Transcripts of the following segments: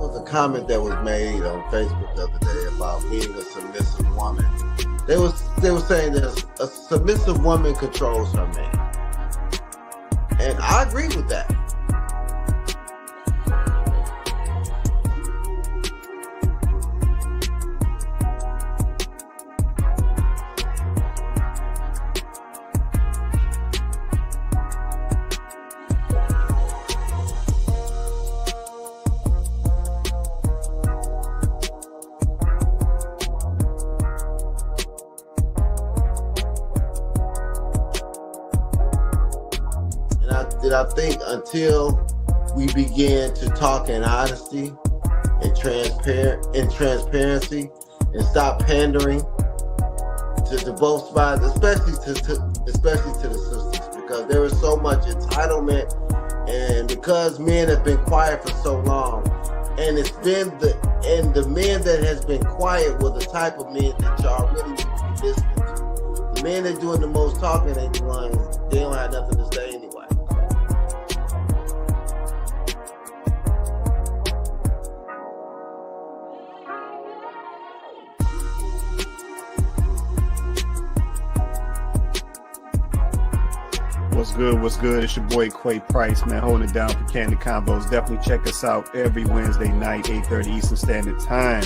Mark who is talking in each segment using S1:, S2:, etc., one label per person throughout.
S1: was a comment that was made on Facebook the other day about being a submissive woman. They were saying that a submissive woman controls her man, and I agree with that. I think until we begin to talk in honesty and transparency and stop pandering to both sides, especially to the sisters, because there is so much entitlement, and because men have been quiet for so long, and it's been the men that has been quiet were the type of men that y'all really need to be listening to. The men that doing the most talking ain't the ones, they don't have nothing to say anyway.
S2: What's good? It's your boy Quay Price, man, holding it down for Kandid Konvos. Definitely check us out every Wednesday night, 8:30 Eastern Standard Time.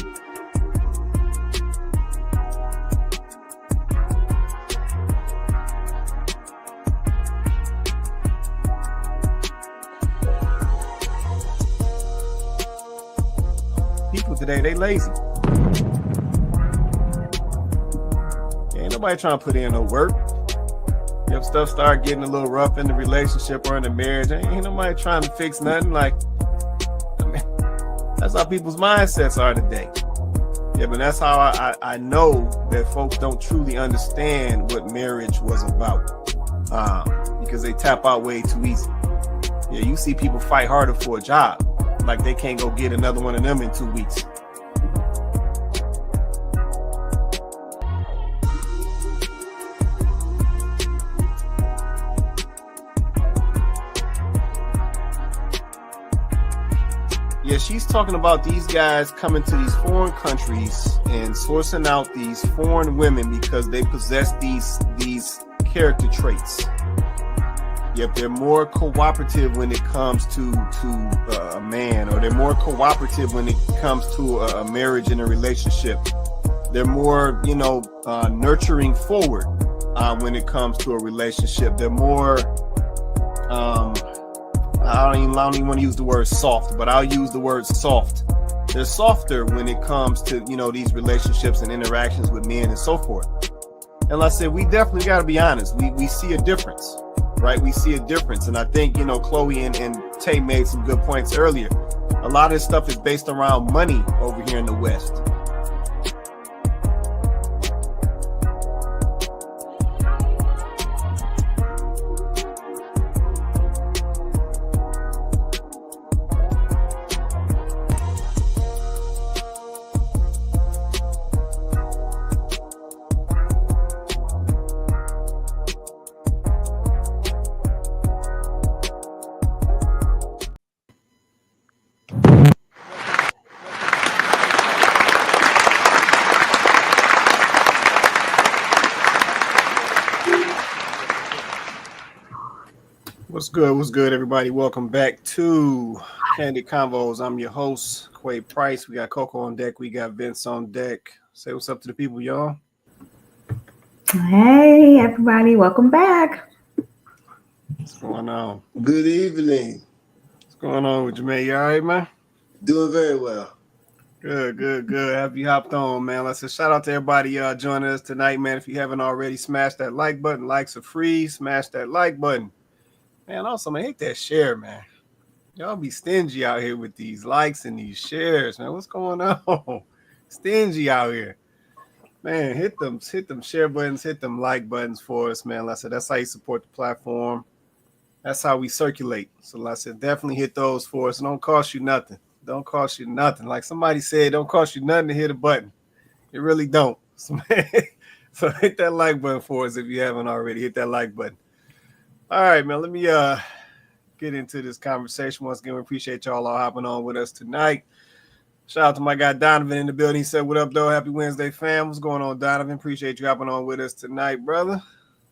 S2: People today, they lazy. Ain't nobody trying to put in no work. If stuff start getting a little rough in the relationship or in the marriage, ain't nobody trying to fix nothing. Like, I mean, that's how people's mindsets are today. Yeah, but that's how I know that folks don't truly understand what marriage was about, because they tap out way too easy. Yeah, you see people fight harder for a job, like they can't go get another one of them in 2 weeks. Yeah, she's talking about these guys coming to these foreign countries and sourcing out these foreign women because they possess these character traits. Yep, they're more cooperative when it comes to a man, or they're more cooperative when it comes to a marriage and a relationship. They're more, nurturing forward when it comes to a relationship. They're more I don't even want to use the word soft, but I'll use the word soft. They're softer when it comes to, these relationships and interactions with men and so forth. And like I said, we definitely got to be honest. We see a difference, right? We see a difference. And I think, Chloe and Tay made some good points earlier. A lot of this stuff is based around money over here in the West. What's good, everybody? Welcome back to Kandid Konvos. I'm your host, Quay Price. We got Coco on deck. We got Vince on deck. Say what's up to the people, y'all.
S3: Hey, everybody. Welcome back.
S2: What's going on?
S1: Good evening.
S2: What's going on with you, man? You all right, man?
S1: Doing very well.
S2: Good. Have you hopped on, man? Let's say shout out to everybody joining us tonight, man. If you haven't already, smash that like button. Likes are free. Smash that like button. Man, also, man, hit that share, man. Y'all be stingy out here with these likes and these shares, man. What's going on? Stingy out here. Man, hit them share buttons, hit them like buttons for us, man. Like I said, that's how you support the platform. That's how we circulate. So like I said, definitely hit those for us. It don't cost you nothing. Don't cost you nothing. Like somebody said, it don't cost you nothing to hit a button. It really don't. So hit that like button for us if you haven't already. Hit that like button. All right, man, let me get into this conversation. Once again, we appreciate y'all all hopping on with us tonight. Shout out to my guy Donovan in the building. He said, "What up, though? Happy Wednesday, fam. What's going on, Donovan? Appreciate you hopping on with us tonight, brother."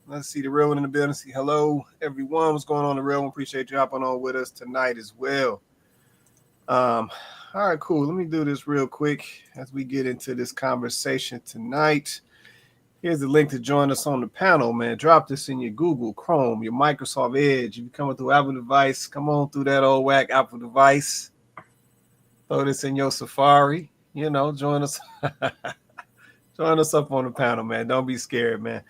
S2: Let's see the real one in the building. See, hello, everyone. What's going on, the real one? Appreciate you hopping on with us tonight as well. All right, cool. Let me do this real quick as we get into this conversation tonight. Here's the link to join us on the panel, man. Drop this in your Google, Chrome, your Microsoft Edge. If you're coming through Apple device, come on through that old whack Apple device. Throw this in your Safari. You know, join us. Join us up on the panel, man. Don't be scared, man.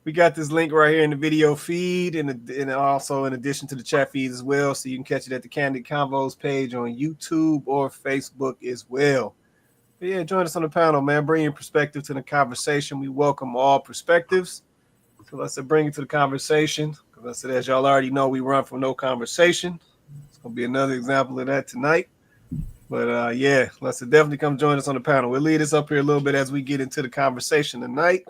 S2: We got this link right here in the video feed and also in addition to the chat feeds as well. So you can catch it at the Kandid Konvos page on YouTube or Facebook as well. But yeah, join us on the panel, man. Bring your perspective to the conversation. We welcome all perspectives. So let's bring it to the conversation. Because I said, as y'all already know, we run from no conversation. It's going to be another example of that tonight. But yeah, let's definitely come join us on the panel. We'll lead us up here a little bit as we get into the conversation tonight.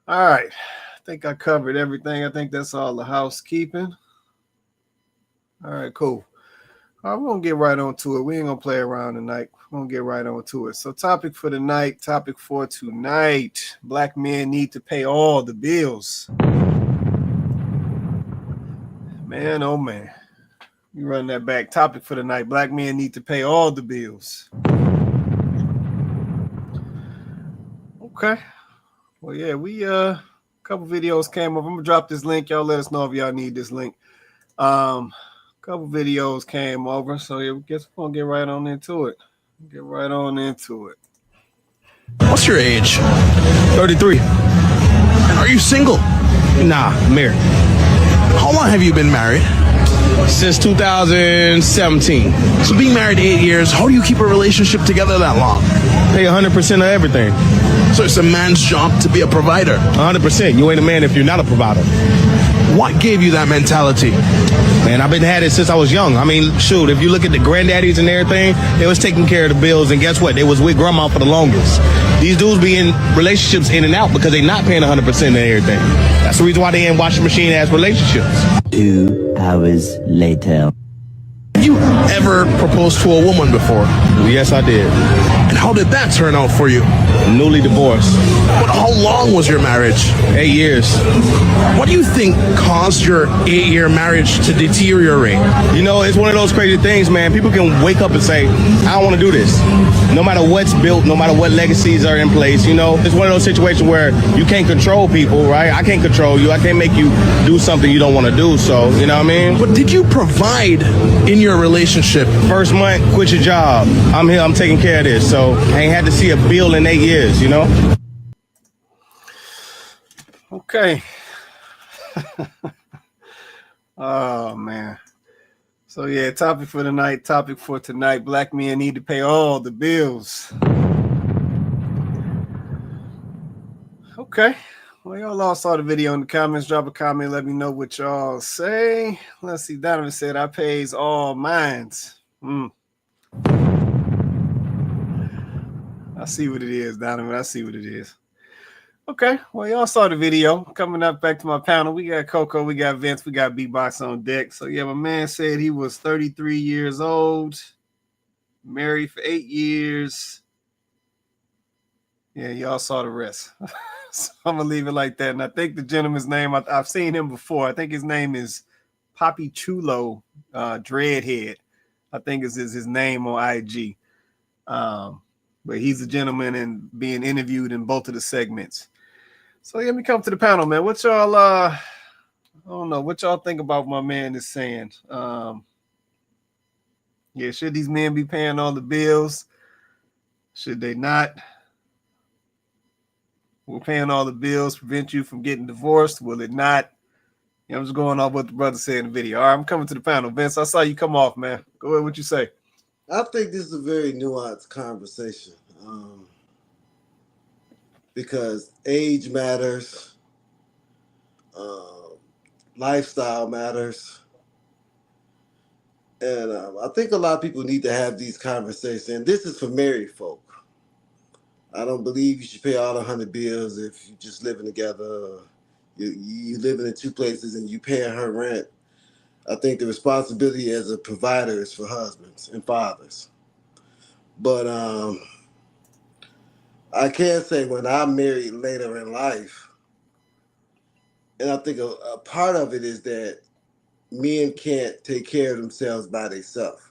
S2: All right. I think I covered everything. I think that's all the housekeeping. All right, cool. All right, we're going to get right on to it. We ain't going to play around tonight. We're going to get right on to it. So topic for tonight, Black men need to pay all the bills. Man, oh man. You run that back. Topic for tonight, Black men need to pay all the bills. Okay. Well, yeah, we a couple videos came up. I'm going to drop this link. Y'all let us know if y'all need this link. Couple videos came over, so yeah, I guess we're gonna get right on into it.
S4: What's your age? 33. Are you single?
S5: Nah, married.
S4: How long have you been married?
S5: Since 2017.
S4: So being married 8 years, how do you keep a relationship together that long?
S5: Pay 100% of everything.
S4: So it's a man's job to be a provider.
S5: 100%. You ain't a man if you're not a provider.
S4: What gave you that mentality?
S5: Man, I've been had it since I was young. I mean, shoot, if you look at the granddaddies and everything, they was taking care of the bills, and guess what? They was with grandma for the longest. These dudes be in relationships in and out because they not paying 100% of everything. That's the reason why they in washing machine ass relationships.
S6: 2 hours later.
S4: Have you ever proposed to a woman before?
S5: Yes, I did.
S4: And how did that turn out for you?
S5: Newly divorced.
S4: But how long was your marriage?
S5: 8 years.
S4: What do you think caused your 8-year marriage to deteriorate?
S5: You know, it's one of those crazy things, man. People can wake up and say, I don't want to do this. No matter what's built, no matter what legacies are in place, you know, it's one of those situations where you can't control people, right? I can't control you. I can't make you do something you don't want to do. So, you know what I mean?
S4: But did you provide in your relationship?
S5: First month, quit your job. I'm here, I'm taking care of this. So I ain't had to see a bill in 8 years, you know?
S2: Okay. Oh man. So yeah, topic for tonight, Black men need to pay all the bills. Okay. Well, y'all all saw the video in the comments. Drop a comment, let me know what y'all say. Let's see. Donovan said I pays all mines. I see what it is, Donovan. I see what it is. Okay, well, y'all saw the video. Coming up back to my panel, we got Coco, we got Vince, we got B-Box on deck. So, yeah, my man said he was 33 years old, married for 8 years. Yeah, y'all saw the rest. So I'm going to leave it like that. And I think the gentleman's name, I've seen him before. I think his name is Poppy Chulo, Dreadhead. I think is his name on IG. But he's a gentleman and being interviewed in both of the segments. So let me come to the panel, man. What y'all I don't know what y'all think about my man is saying. Yeah, should these men be paying all the bills? Should they not? Will paying all the bills prevent you from getting divorced? Will it not? Yeah, I'm just going off what the brother said in the video. All right, I'm coming to the panel. Vince, I saw you come off, man. Go ahead, what you say?
S1: I think this is a very nuanced conversation because age matters, lifestyle matters, and I think a lot of people need to have these conversations. And this is for married folk. I don't believe you should pay all 100 bills if you're just living together. You living in two places and you paying her rent. I think the responsibility as a provider is for husbands and fathers. But I can say when I married later in life, and I think a part of it is that men can't take care of themselves by themselves.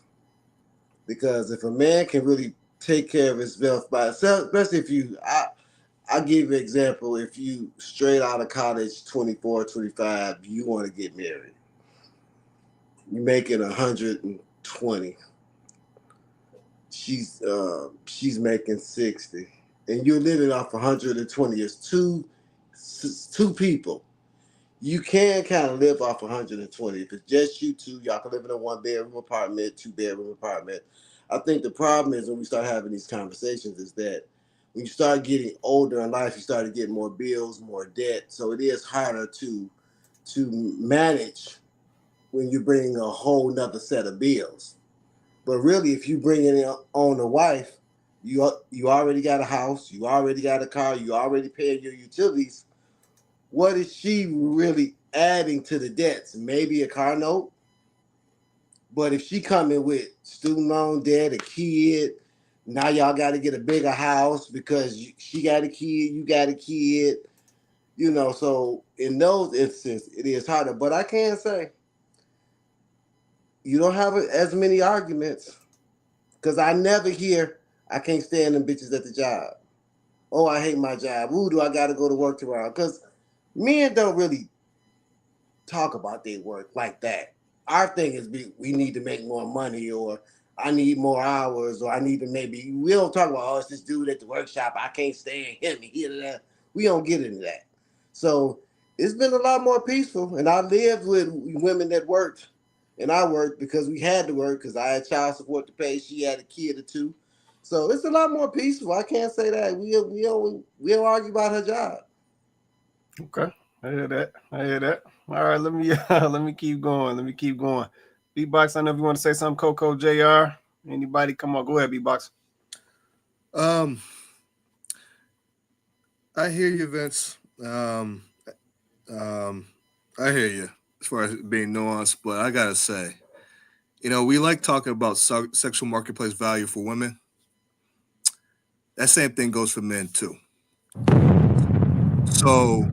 S1: Because if a man can really take care of himself by himself, especially if I give you an example, if you straight out of college, 24, 25, you want to get married. You making 120. She's making 60. And you're living off 120. It's two people. You can kind of live off 120. If it's just you two, y'all can live in a 1-bedroom apartment, 2-bedroom apartment. I think the problem is when we start having these conversations is that when you start getting older in life, you start to get more bills, more debt. So it is harder to manage when you bring a whole nother set of bills. But really, if you bring in on a wife, you already got a house, you already got a car, you already paying your utilities. What is she really adding to the debts? Maybe a car note. But if she coming with student loan debt, a kid, now y'all got to get a bigger house because she got a kid, you got a kid. So in those instances, it is harder. But I can say you don't have as many arguments because I never hear, I can't stand them bitches at the job. Oh, I hate my job. Ooh, do I got to go to work tomorrow? Because men don't really talk about their work like that. Our thing is we need to make more money, or I need more hours, or I need to we don't talk about, oh, it's this dude at the workshop, I can't stand him, that. We don't get into that. So it's been a lot more peaceful, and I lived with women that worked, and I worked because we had to work because I had child support to pay, she had a kid or two. So it's a lot more peaceful. I can't say that. We don't argue about her job.
S2: Okay. I hear that. All right, let me keep going. Beatbox, I know if you want to say something, Coco, JR. Anybody, come on, go ahead, Beatbox.
S7: I hear you, Vince. I hear you as far as being nuanced, but I gotta say, we like talking about sexual marketplace value for women. That same thing goes for men too. So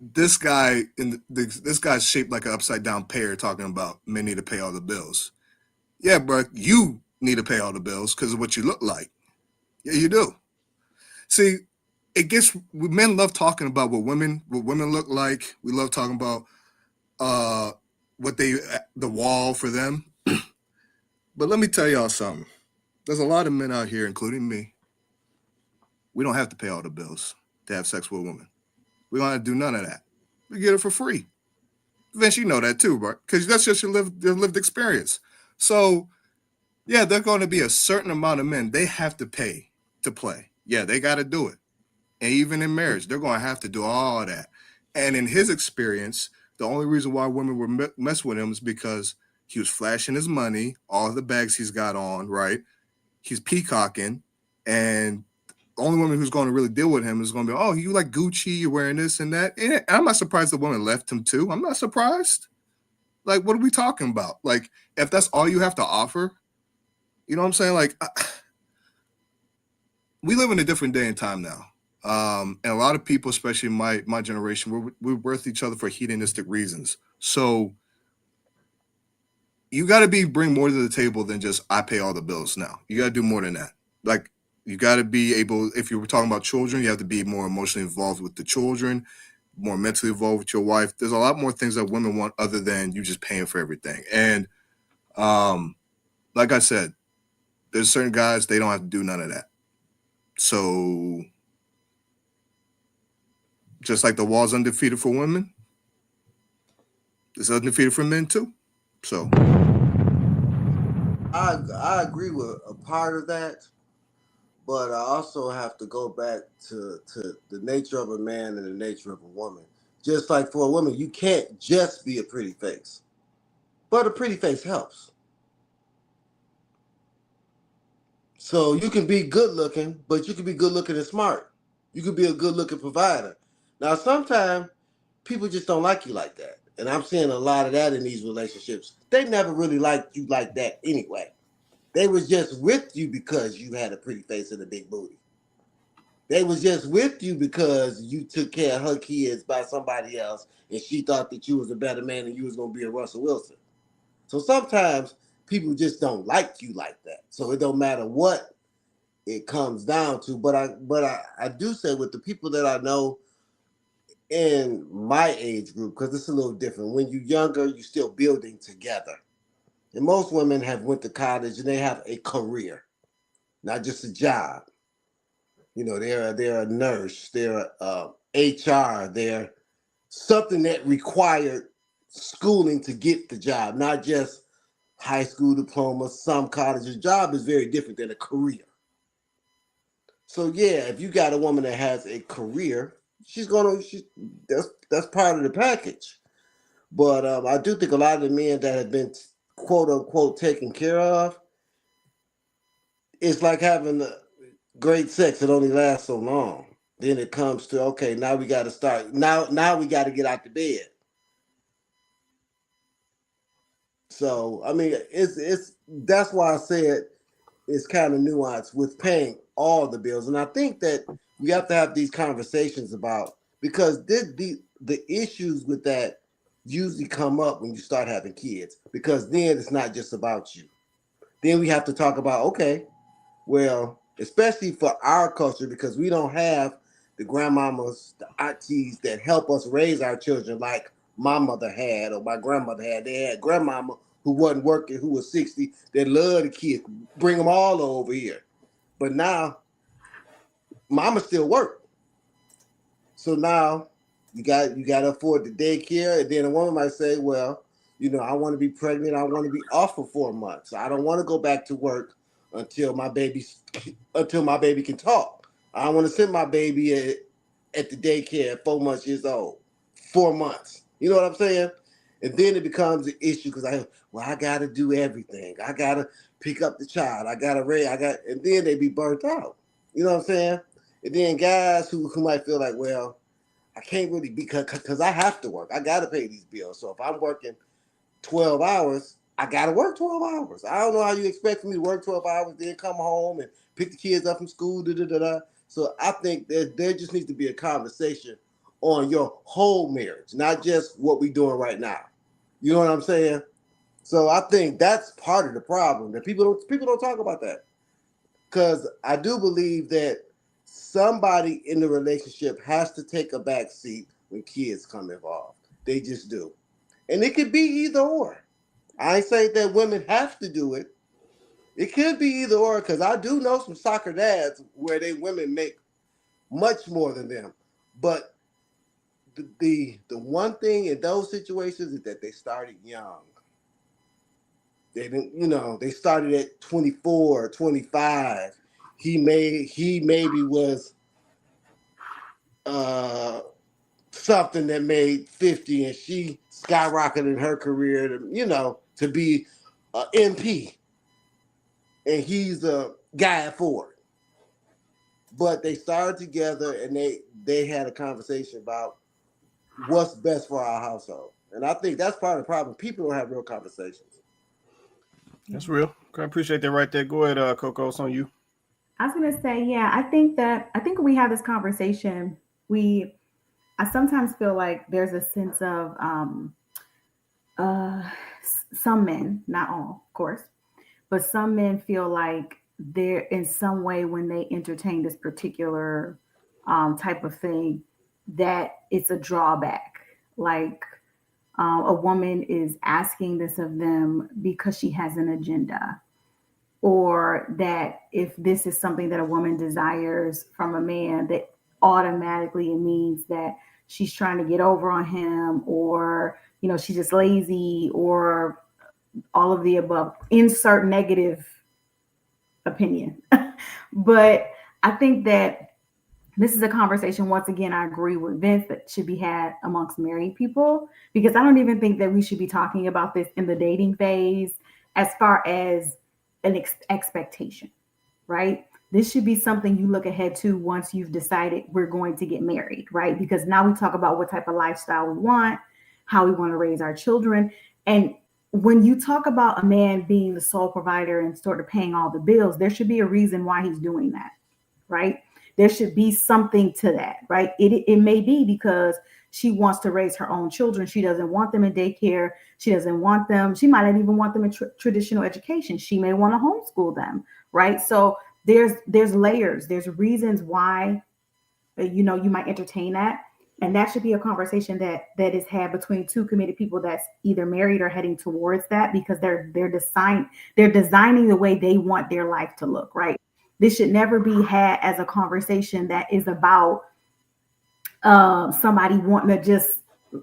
S7: this guy's shaped like an upside down pear talking about men need to pay all the bills. Yeah, bro, you need to pay all the bills because of what you look like. Yeah, you do. See, men love talking about what women look like. We love talking about the wall for them. But let me tell y'all something. There's a lot of men out here, including me. We don't have to pay all the bills to have sex with a woman. We don't have to do none of that. We get it for free. Vince, you know that too, bro, because that's just your lived experience. So, yeah, there's going to be a certain amount of men they have to pay to play. Yeah, they got to do it. And even in marriage, they're going to have to do all of that. And in his experience, the only reason why women were messing with him is because he was flashing his money, all the bags he's got on, right? He's peacocking, and the only woman who's going to really deal with him is going to be, oh, you like Gucci, you're wearing this and that. And I'm not surprised the woman left him too. I'm not surprised. Like, what are we talking about? Like, if that's all you have to offer, you know what I'm saying? Like, we live in a different day and time now. And a lot of people, especially my generation, we're worth each other for hedonistic reasons. So you got to bring more to the table than just I pay all the bills now. You got to do more than that. Like, you got to be able, if you were talking about children, you have to be more emotionally involved with the children, more mentally involved with your wife. There's a lot more things that women want other than you just paying for everything. And like I said, there's certain guys, they don't have to do none of that. So just like the wall's undefeated for women, it's undefeated for men too. So
S1: I agree with a part of that, but I also have to go back to the nature of a man and the nature of a woman. Just like for a woman, you can't just be a pretty face, but a pretty face helps. So you can be good looking, but you can be good looking and smart. You could be a good looking provider. Now, sometimes people just don't like you like that. And I'm seeing a lot of that in these relationships. They never really liked you like that anyway. They was just with you because you had a pretty face and a big booty. They was just with you because you took care of her kids by somebody else, and she thought that you was a better man and you was gonna be a Russell Wilson. So sometimes people just don't like you like that. So it don't matter what it comes down to. But I do say with the people that I know in my age group, because it's a little different. When you're younger, you're still building together. And most women have went to college and they have a career, not just a job. You know, they're a nurse, they're HR, they're something that required schooling to get the job, not just high school diploma. Some colleges job is very different than a career. So yeah, if you got a woman that has a career, that's part of the package. But I do think a lot of the men that have been quote unquote taken care of, it's like having great sex. It only lasts so long. Then it comes to, okay, now we got to start. Now we got to get out the bed. So I mean, it's that's why I said it's kind of nuanced with paying all the bills, and I think that we have to have these conversations about, because the issues with that usually come up when you start having kids, because then it's not just about you. Then we have to talk about, okay, well, especially for our culture, because we don't have the grandmamas, the aunties that help us raise our children like my mother had or my grandmother had. They had grandmama who wasn't working, who was 60, that loved the kids, bring them all over here. But now, mama still work. So now you got to afford the daycare, and then a woman might say, well, you know, I want to be pregnant, I want to be off for 4 months. I don't want to go back to work until my baby can talk. I want to send my baby at the daycare at 4 months years old. 4 months. You know what I'm saying? And then it becomes an issue because I gotta do everything. I gotta pick up the child. And then they be burnt out. You know what I'm saying? And then guys who might feel like, well, I can't really because I have to work. I gotta pay these bills. So if I'm working 12 hours, I gotta work 12 hours. I don't know how you expect me to work 12 hours, then come home and pick the kids up from school. So I think that there just needs to be a conversation on your whole marriage, not just what we're doing right now. You know what I'm saying? So I think that's part of the problem, that people don't talk about that. Because I do believe that somebody in the relationship has to take a back seat when kids come involved. They just do. And it could be either or. I ain't saying that women have to do it. It could be either or, because I do know some soccer dads where they women make much more than them. But the one thing in those situations is that they started young. They didn't, they started at 24, 25. He maybe was something that made 50, and she skyrocketed in her career to be an MP. And he's a guy at Ford. But they started together and they had a conversation about what's best for our household. And I think that's part of the problem. People don't have real conversations.
S2: That's real. I appreciate that right there. Go ahead, Coco. It's on you.
S3: I was gonna say, yeah, I think when we have this conversation, I sometimes feel like there's a sense of some men, not all, of course, but some men feel like they're in some way when they entertain this particular type of thing, that it's a drawback. Like a woman is asking this of them because she has an agenda, or that if this is something that a woman desires from a man, that automatically it means that she's trying to get over on him, or she's just lazy, or all of the above. Insert negative opinion. But I think that this is a conversation, once again, I agree with Vince, that should be had amongst married people, because I don't even think that we should be talking about this in the dating phase as far as an expectation, right? This should be something you look ahead to once you've decided we're going to get married, right? Because now we talk about what type of lifestyle we want, how we want to raise our children. And when you talk about a man being the sole provider and sort of paying all the bills, there should be a reason why he's doing that, right? There should be something to that, right? It may be because she wants to raise her own children. She doesn't want them in daycare. She doesn't want them. She might not even want them in traditional education. She may want to homeschool them, right? So there's layers. There's reasons why, you know, you might entertain that. And that should be a conversation that is had between two committed people that's either married or heading towards that, because they're designing the way they want their life to look, right? This should never be had as a conversation that is about somebody wanting to just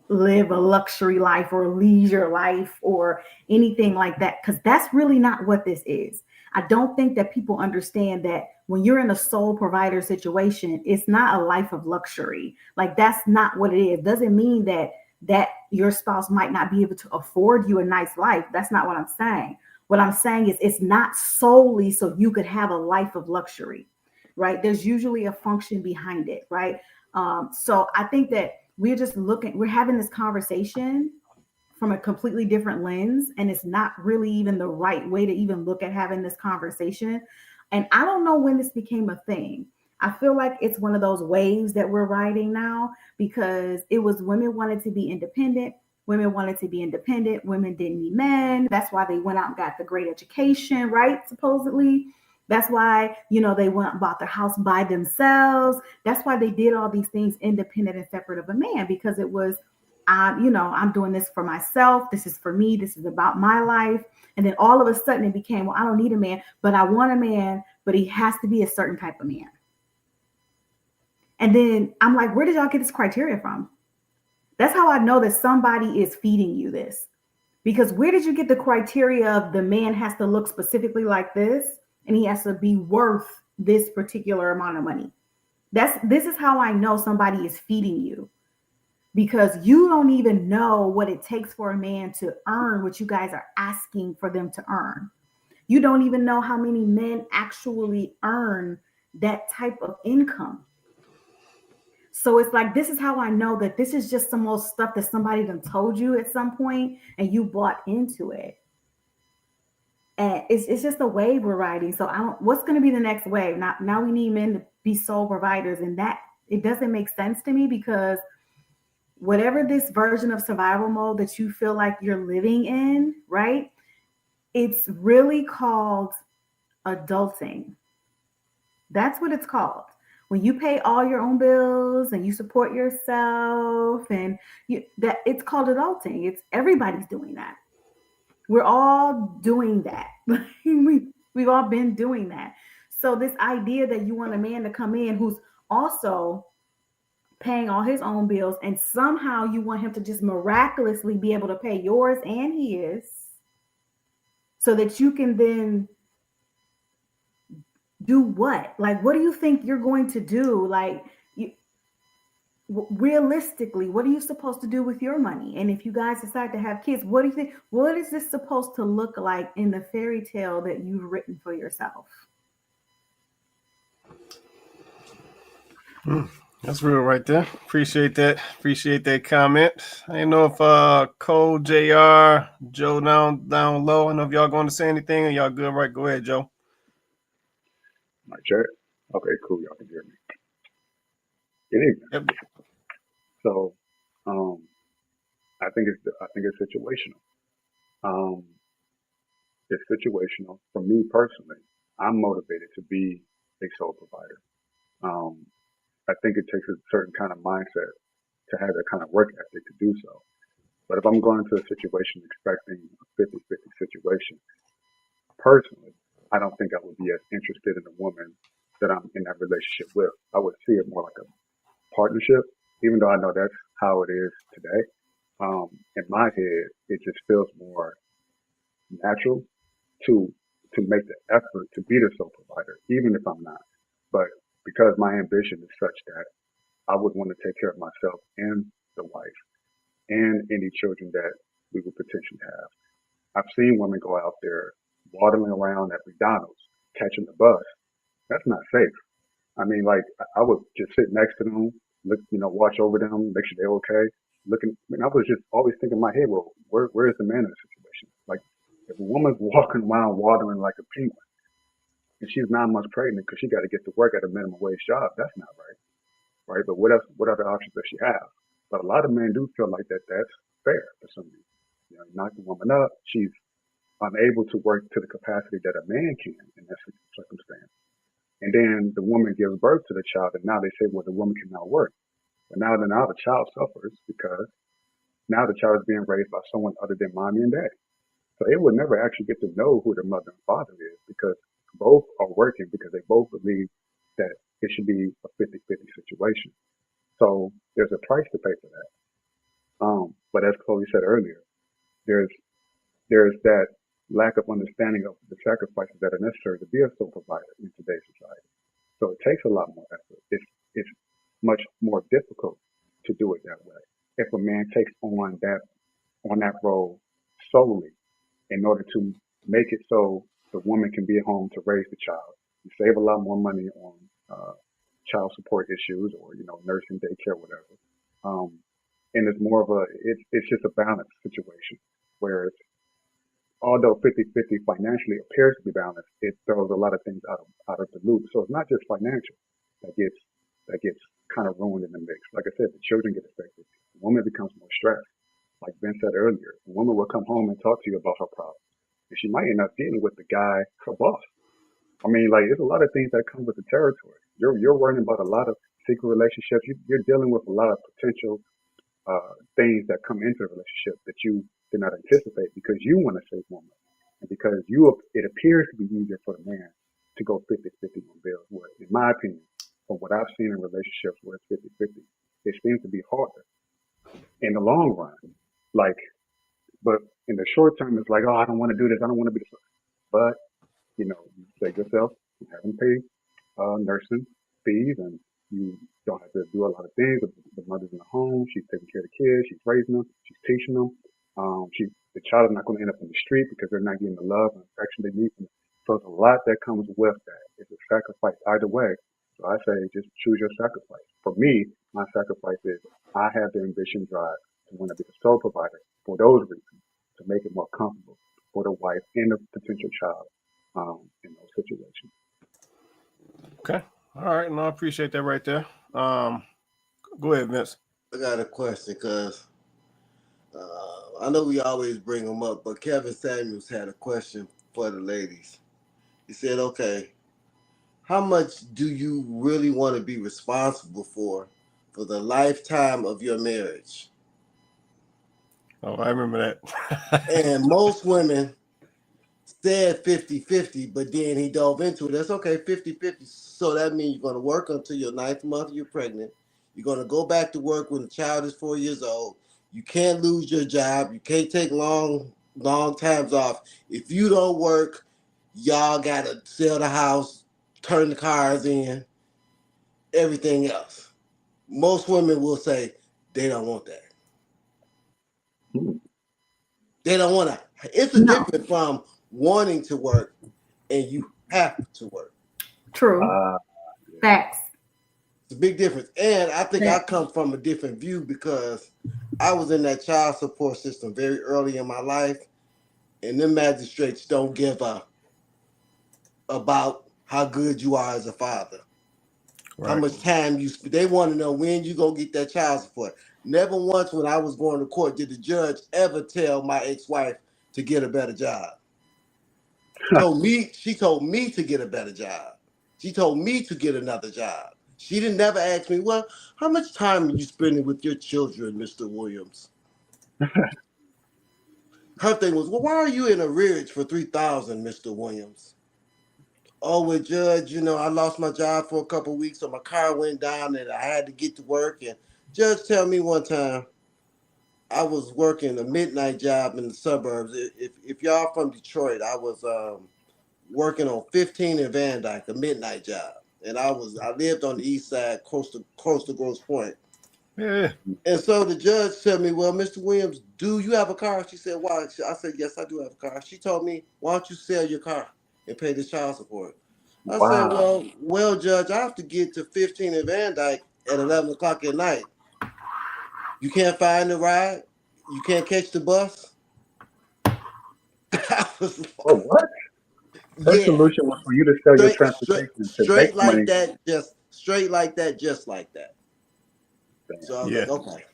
S3: live a luxury life or leisure life or anything like that, because that's really not what this is. I don't think that people understand that when you're in a sole provider situation, it's not a life of luxury. Like, that's not what it is. Doesn't mean that your spouse might not be able to afford you a nice life. That's not what I'm saying. What I'm saying is it's not solely so you could have a life of luxury, right? There's usually a function behind it, right? So I think that we're having this conversation from a completely different lens, and it's not really even the right way to even look at having this conversation. And I don't know when this became a thing. I feel like it's one of those waves that we're riding now, because it was women wanted to be independent. Women wanted to be independent. Women didn't need men. That's why they went out and got the great education, right? Supposedly. That's why, you know, they went and bought their house by themselves. That's why they did all these things independent and separate of a man, because it was, I'm doing this for myself. This is for me. This is about my life. And then all of a sudden it became, well, I don't need a man, but I want a man, but he has to be a certain type of man. And then I'm like, where did y'all get this criteria from? That's how I know that somebody is feeding you this. Because where did you get the criteria of the man has to look specifically like this and he has to be worth this particular amount of money? This is how I know somebody is feeding you, because you don't even know what it takes for a man to earn what you guys are asking for them to earn. You don't even know how many men actually earn that type of income. So it's like, this is how I know that this is just some old stuff that somebody done told you at some point and you bought into it. And it's just a wave we're riding. So what's going to be the next wave? Now we need men to be sole providers, and that it doesn't make sense to me, because whatever this version of survival mode that you feel like you're living in, right? It's really called adulting. That's what it's called. When you pay all your own bills and you support yourself, and that it's called adulting. It's everybody's doing that. We're all doing that. We've all been doing that. So this idea that you want a man to come in who's also paying all his own bills, and somehow you want him to just miraculously be able to pay yours and his, so that you can then do what? Like, what do you think you're going to do? Like, realistically, what are you supposed to do with your money? And if you guys decide to have kids, what do you think? What is this supposed to look like in the fairy tale that you've written for yourself?
S2: That's real right there. Appreciate that. Appreciate that comment. I didn't know if Cole, JR, Joe down low. I don't know if y'all going to say anything, or y'all good, right? Go ahead, Joe.
S8: My check. Okay, cool. Y'all can hear me. It is.
S2: Yep.
S8: So, I think it's situational. It's situational. For me personally, I'm motivated to be a sole provider. I think it takes a certain kind of mindset to have that kind of work ethic to do so. But if I'm going into a situation expecting a 50-50 situation, personally, I don't think I would be as interested in a woman that I'm in that relationship with. I would see it more like a partnership, even though I know that's how it is today. In my head, it just feels more natural to make the effort to be the sole provider, even if I'm not. But because my ambition is such that I would want to take care of myself and the wife and any children that we would potentially have. I've seen women go out there waddling around at McDonald's, catching the bus. That's not safe. I mean, like, I would just sit next to them, look, watch over them, make sure they're okay. I was just always thinking in my head, well, where is the man in the situation? If a woman's walking around watering like a penguin and she's 9 months pregnant because she got to get to work at a minimum wage job, that's not right, right? But what else? What other options does she have? But a lot of men do feel like that's fair for some reason. You know, you knock the woman up, she's unable to work to the capacity that a man can in that circumstance. And then the woman gives birth to the child, and now they say, well, the woman cannot work. But now the child suffers because now the child is being raised by someone other than mommy and daddy. So they will never actually get to know who their mother and father is because both are working because they both believe that it should be a 50-50 situation. So there's a price to pay for that. But as Chloe said earlier, there's that lack of understanding of the sacrifices that are necessary to be a sole provider in today's society. So it takes a lot more effort. It's much more difficult to do it that way. If a man takes on that role solely in order to make it so the woman can be at home to raise the child, you save a lot more money on child support issues or nursing, daycare, whatever. And it's more of it's just a balanced situation where it's, although 50-50 financially appears to be balanced, it throws a lot of things out of the loop. So it's not just financial that gets kind of ruined in the mix. Like I said, the children get affected. The woman becomes more stressed. Like Ben said earlier, the woman will come home and talk to you about her problems. And she might end up dealing with the guy, her boss. I mean, like, there's a lot of things that come with the territory. You're worrying about a lot of secret relationships. You're dealing with a lot of potential things that come into a relationship that you did not anticipate because you want to save more money. And because it appears to be easier for the man to go 50-50 on bills. Where, in my opinion, from what I've seen in relationships where it's 50-50, it seems to be harder in the long run. Like, but in the short term, it's like, oh, I don't want to do this. I don't want to be this. But, you save yourself from having to pay nursing fees, and you don't have to do a lot of things. The mother's in the home. She's taking care of the kids. She's raising them. She's teaching them. The child is not going to end up in the street because they're not getting the love and affection they need. So it's a lot that comes with that. It's a sacrifice either way. So I say just choose your sacrifice. For me, my sacrifice is I have the ambition drive to want to be the sole provider for those reasons, to make it more comfortable for the wife and the potential child in those situations.
S2: Okay. All right. No, I appreciate that right there. Go ahead, Vince.
S1: I got a question because I know we always bring them up, but Kevin Samuels had a question for the ladies. He said, okay, how much do you really want to be responsible for the lifetime of your marriage?
S2: Oh, I remember that.
S1: And most women said 50-50, but then he dove into it. That's okay, 50-50. So that means you're going to work until your 9th month you're pregnant. You're going to go back to work when the child is 4 years old. You can't lose your job. You can't take long times off. If you don't work, y'all got to sell the house, turn the cars in, everything else. Most women will say they don't want that. They don't want that. It's a difference from wanting to work and you have to work.
S3: True. Facts.
S1: It's a big difference. And I think I come from a different view because I was in that child support system very early in my life, and them magistrates don't give a about how good you are as a father. Right. How much time you spend. They want to know when you go get that child support. Never once when I was going to court did the judge ever tell my ex-wife to get a better job. She told me to get a better job. She told me to get another job. She didn't never ask me, well, how much time are you spending with your children, Mr. Williams? Her thing was, well, why are you in arrearage for $3,000, Mr. Williams? Oh, well, Judge, I lost my job for a couple of weeks, so my car went down and I had to get to work. And Judge tell me one time, I was working a midnight job in the suburbs. If y'all from Detroit, I was working on 15 in Van Dyke, a midnight job. And I lived on the east side, close to Grosse Pointe.
S2: Yeah.
S1: And so the judge said to me, well, Mr. Williams, do you have a car? She said, why? I said, yes, I do have a car. She told me, why don't you sell your car and pay the child support? I said, well, Judge, I have to get to 15 in Van Dyke at 11 o'clock at night. You can't find the ride? You can't catch the bus? I was like,
S8: Oh, what? Her
S1: yeah,
S8: solution was for you to sell your
S1: straight, straight,
S8: transportation to
S1: straight
S8: make
S1: like
S8: money.
S1: that, just straight like that, just like that. So I was
S2: Yeah.
S1: like, okay,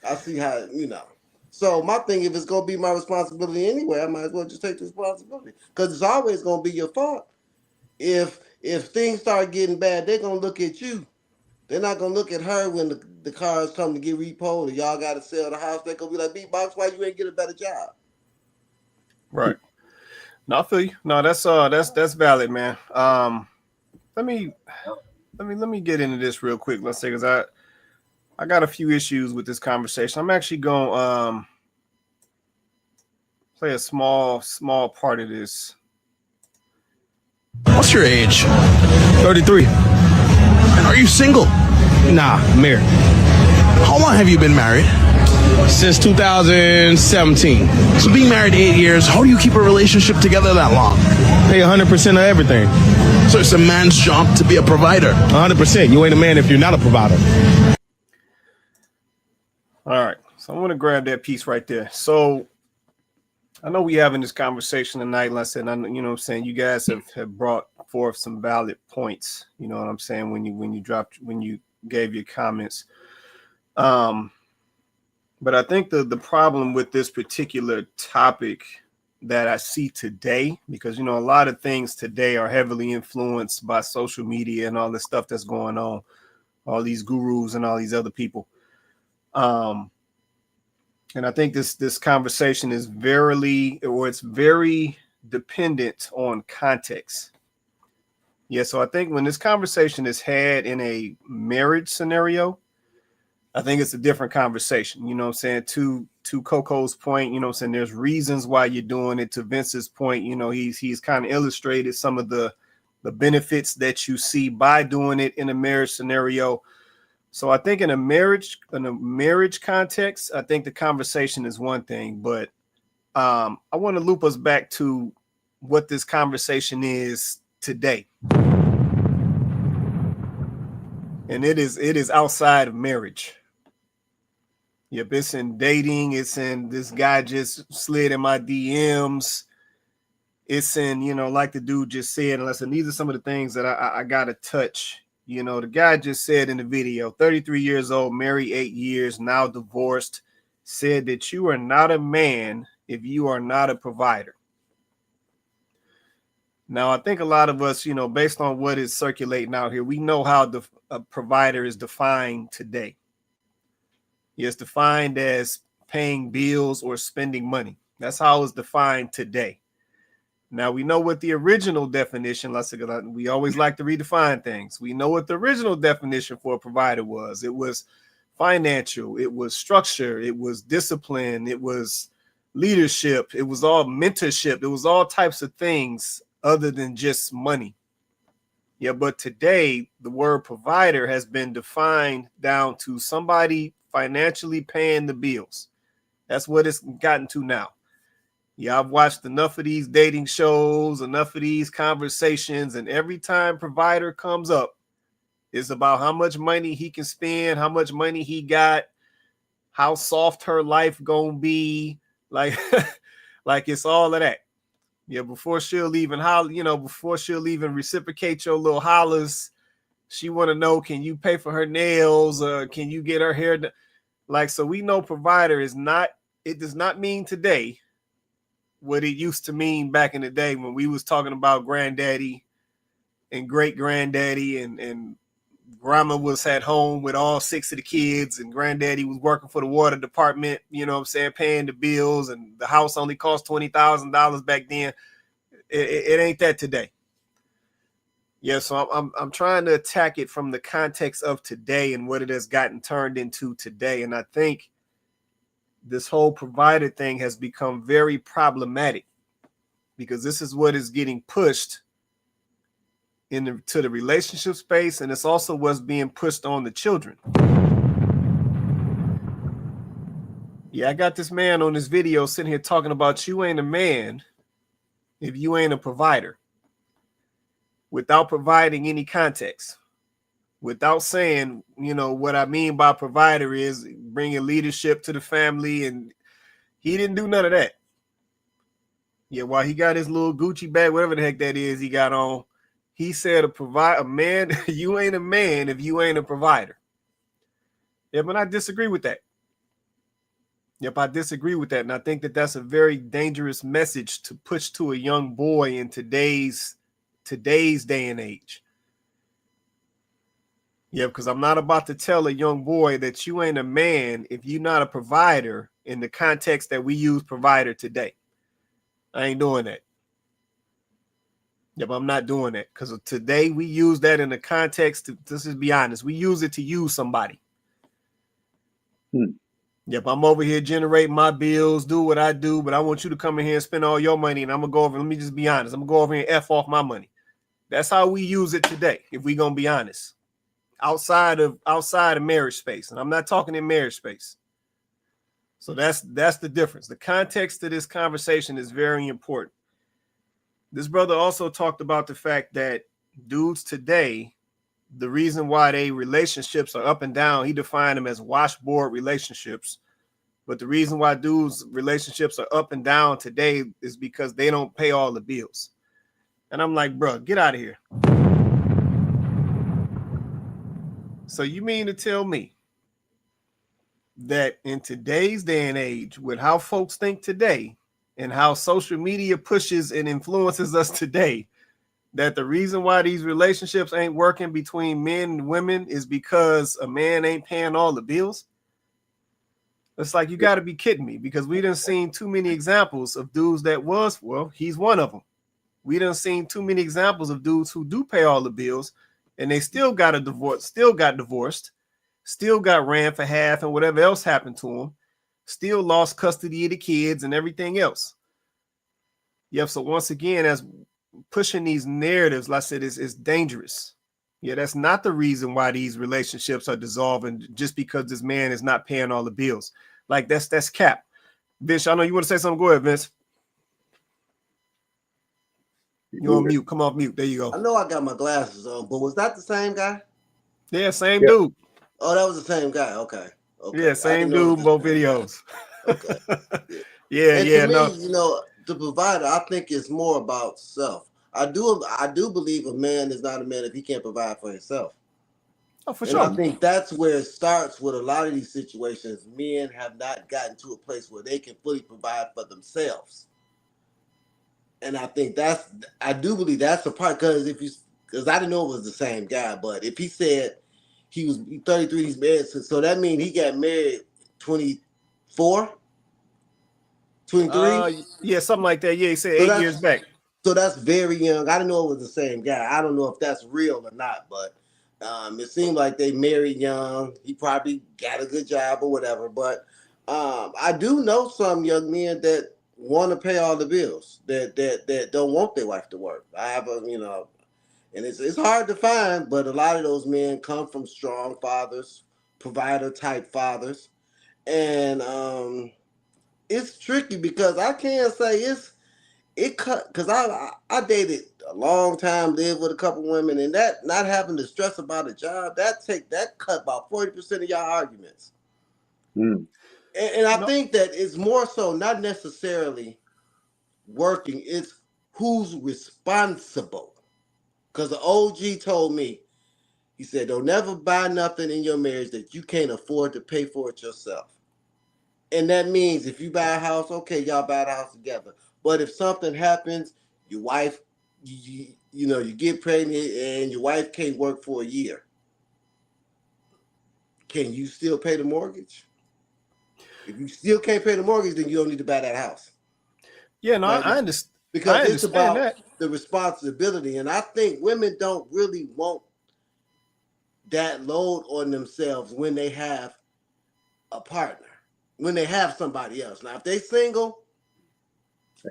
S1: I see how, you know. So my thing, if it's gonna be my responsibility anyway, I might as well just take the responsibility because it's always gonna be your fault. If things start getting bad, they're gonna look at you. They're not gonna look at her when the cars come to get repoed and y'all gotta sell the house. They're gonna be like, "Beatbox, why you ain't get a better job?"
S2: Right. No, I feel you. No, that's valid, man. Let me get into this real quick. Let's say because I got a few issues with this conversation. I'm actually going to play a small part of this.
S4: What's your age?
S5: 33.
S4: And are you single?
S5: Nah, married.
S4: How long have you been married?
S5: Since 2017.
S4: So being married 8 years, how do you keep a relationship together that long?
S5: Pay 100% of everything.
S4: So it's a man's job to be a provider.
S5: 100%. You ain't a man if you're not a provider.
S2: All right. So I'm going to grab that piece right there. So I know we having this conversation tonight. Like I said, you know what I'm saying? You guys have brought forth some valid points. You know what I'm saying? When you gave your comments. But I think the problem with this particular topic that I see today, because, you know, a lot of things today are heavily influenced by social media and all the stuff that's going on, all these gurus and all these other people. And I think this conversation is very dependent on context. Yeah, so I think when this conversation is had in a marriage scenario, I think it's a different conversation. You know what I'm saying? To Coco's point, you know what I'm saying, there's reasons why you're doing it. To Vince's point, you know, he's kind of illustrated some of the benefits that you see by doing it in a marriage scenario. So I think in a marriage context, I think the conversation is one thing, but I want to loop us back to what this conversation is today. And it is outside of marriage. Yep, it's in dating. It's in this guy just slid in my DMs. It's in, you know, like the dude just said, and listen, these are some of the things that I got to touch. You know, the guy just said in the video, 33 years old, married 8 years, now divorced, said that you are not a man if you are not a provider. Now, I think a lot of us, you know, based on what is circulating out here, we know how a provider is defined today. It's defined as paying bills or spending money. That's how it's defined today. Now, we know what the original definition, we always like to redefine things. We know what the original definition for a provider was. It was financial, it was structure, it was discipline, it was leadership, it was all mentorship, it was all types of things other than just money. Yeah, but today, the word provider has been defined down to somebody financially paying the bills. That's what it's gotten to now. Yeah, I've watched enough of these dating shows, enough of these conversations, and every time provider comes up, it's about how much money he can spend, how much money he got, how soft her life gonna be, like, like it's all of that. Yeah, before she'll even reciprocate your little hollers, she want to know, can you pay for her nails? Can you get her hair done? Like, so we know provider it does not mean today what it used to mean back in the day when we was talking about granddaddy and great granddaddy and grandma was at home with all 6 of the kids and granddaddy was working for the water department, you know what I'm saying, paying the bills, and the house only cost $20,000 back then. It ain't that today. Yeah, so I'm trying to attack it from the context of today and what it has gotten turned into today. And I think this whole provider thing has become very problematic because this is what is getting pushed to the relationship space, and it's also what's being pushed on the children. Yeah, I got this man on this video sitting here talking about you ain't a man if you ain't a provider, without providing any context, without saying, you know, what I mean by provider is bringing leadership to the family, and he didn't do none of that. Yeah, while he got his little Gucci bag, whatever the heck that is he got on, he said a man, you ain't a man if you ain't a provider. Yeah, but I disagree with that. Yep, I disagree with that. And I think that that's a very dangerous message to push to a young boy in today's day and age. Yeah, because I'm not about to tell a young boy that you ain't a man if you're not a provider in the context that we use provider today. I ain't doing that. Yep, I'm not doing that because today we use that in the context. Let's just be honest. We use it to use somebody. Yep, I'm over here generating my bills, do what I do, but I want you to come in here and spend all your money, and I'm gonna go over. Let me just be honest. I'm gonna go over here and F off my money. That's how we use it today, if we gonna be honest. Outside of marriage space, and I'm not talking in marriage space. So that's the difference. The context of this conversation is very important. This brother also talked about the fact that dudes today, the reason why they relationships are up and down, he defined them as washboard relationships. But the reason why dudes' relationships are up and down today is because they don't pay all the bills. And I'm like, bro, get out of here. So you mean to tell me that in today's day and age, with how folks think today and how social media pushes and influences us today, that the reason why these relationships ain't working between men and women is because a man ain't paying all the bills? It's like, you got to be kidding me, because we done seen too many examples of dudes that he's one of them. We done seen too many examples of dudes who do pay all the bills and they still got a divorce, still got divorced, still got ran for half and whatever else happened to them, still lost custody of the kids and everything else. Yep. So once again, as pushing these narratives, like I said, is dangerous. Yeah, that's not the reason why these relationships are dissolving, just because this man is not paying all the bills. Like that's cap. Vince, I know you want to say something. Go ahead, Vince. You're on mute. Come off mute. There you go.
S1: I know I got my glasses on, but was that the same guy?
S2: Yeah, same dude.
S1: Oh, that was the same guy. Okay.
S2: Yeah, same dude in both videos.
S1: Okay.
S2: Yeah,
S1: and
S2: yeah.
S1: To me,
S2: No,
S1: the provider, I think it's more about self. I do believe a man is not a man if he can't provide for himself.
S2: Oh, for
S1: and
S2: sure.
S1: I think that's where it starts with a lot of these situations. Men have not gotten to a place where they can fully provide for themselves. And I think I do believe that's the part, because I didn't know it was the same guy, but if he said he was 33, he's married, so that means he got married 24, 23?
S2: Yeah, something like that. Yeah, he said
S1: So
S2: 8 years back.
S1: So that's very young. I didn't know it was the same guy. I don't know if that's real or not, but it seemed like they married young. He probably got a good job or whatever. But I do know some young men that want to pay all the bills, that don't want their wife to work. I have and it's hard to find, but a lot of those men come from strong fathers, provider type fathers, and it's tricky, because I can't say it cut, because I dated a long time, lived with a couple women, and that not having to stress about a job, that cut about 40% of y'all arguments. And I think that it's more so not necessarily working, it's who's responsible. Because the OG told me, he said, don't never buy nothing in your marriage that you can't afford to pay for it yourself. And that means if you buy a house, okay, y'all buy the house together. But if something happens, your wife, you get pregnant and your wife can't work for a year, can you still pay the mortgage? If you still can't pay the mortgage, then you don't need to buy that house.
S2: Yeah, no, I understand.
S1: Because it's about the responsibility. And I think women don't really want that load on themselves when they have a partner, when they have somebody else. Now, if they single,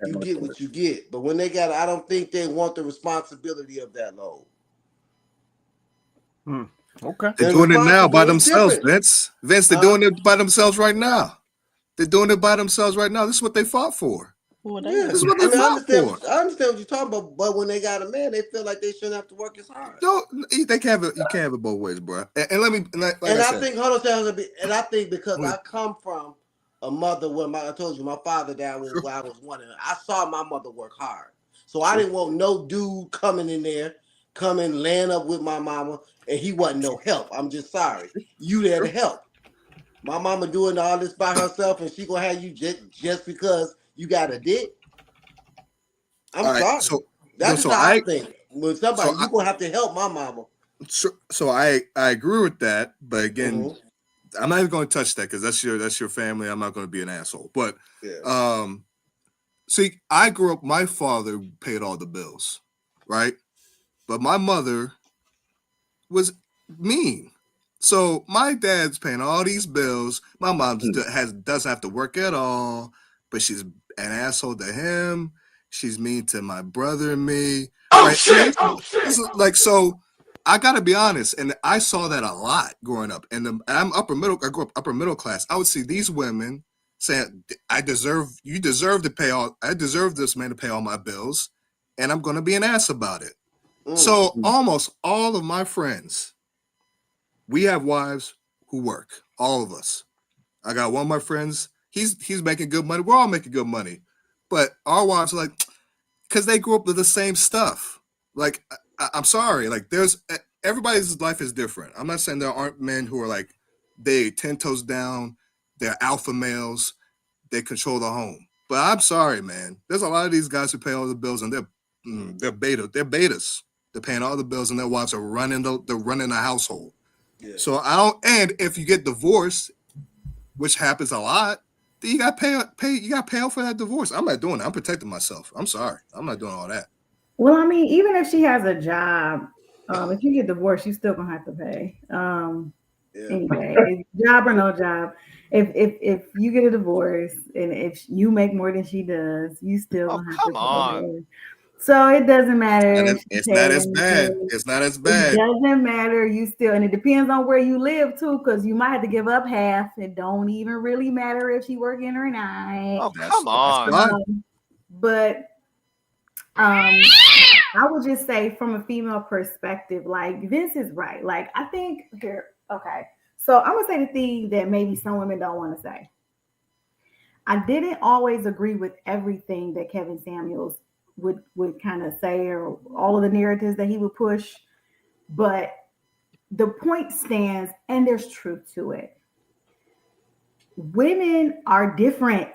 S1: you get what you get. But when they got, I don't think they want the responsibility of that load.
S2: Okay.
S7: They're doing it now by themselves, Vince. They're doing it by themselves right now. They're doing it by themselves right now. This is what they fought for.
S1: Yeah,
S7: this is what they fought for.
S1: I understand what you're talking about, but when they got a man, they feel like they shouldn't have to work as hard.
S7: No, they can't have it. You can't have it both ways, bro. And let me. I think, hold on,
S1: and I think because I come from a mother when I told you my father died when I was one. I saw my mother work hard. So I didn't want no dude coming in there, laying up with my mama, and he wasn't no help. I'm just sorry. You there to help. My mama doing all this by herself, and she gonna have you just because you got a dick. I'm
S7: All right,
S1: sorry. That's just how I think. When somebody, you gonna have to help my mama.
S7: So I agree with that, but again, I'm not even going to touch that because that's your family. I'm not going to be an asshole. But see, I grew up. My father paid all the bills, right? But my mother was mean. So my dad's paying all these bills. My mom doesn't have to work at all, but she's an asshole to him. She's mean to my brother and me.
S4: Oh
S7: right?
S4: shit!
S7: This is like so. I gotta be honest, and I saw that a lot growing up. And I'm upper middle. I grew up upper middle class. I would see these women saying, You deserve to pay all. I deserve this man to pay all my bills, and I'm gonna be an ass about it." So almost all of my friends, we have wives who work. All of us. I got one of my friends. He's making good money. We're all making good money, but our wives are like, because they grew up with the same stuff. Like, I'm sorry. Like, everybody's life is different. I'm not saying there aren't men who are like, they 10 toes down, they're alpha males, they control the home. But I'm sorry, man. There's a lot of these guys who pay all the bills, and they're betas. They're paying all the bills, and their wives are running the household. Yeah. So and if you get divorced, which happens a lot, then you got to pay out for that divorce. I'm not doing that. I'm protecting myself. I'm sorry. I'm not doing all that.
S3: Well, I mean, even if she has a job, if you get divorced, you still gonna have to pay. Anyway, job or no job, if you get a divorce and if you make more than she does, you still gonna have to pay. So it doesn't matter.
S7: It's not as bad. It's not as bad.
S3: It doesn't matter. You still, and it depends on where you live too, because you might have to give up half. It don't even really matter if she working or not.
S9: Oh, come on.
S3: I would just say from a female perspective, like Vince is right. Like I think here, okay. So I'm gonna say the thing that maybe some women don't want to say. I didn't always agree with everything that Kevin Samuels would kind of say or all of the narratives that he would push, but the point stands and there's truth to it. Women are different.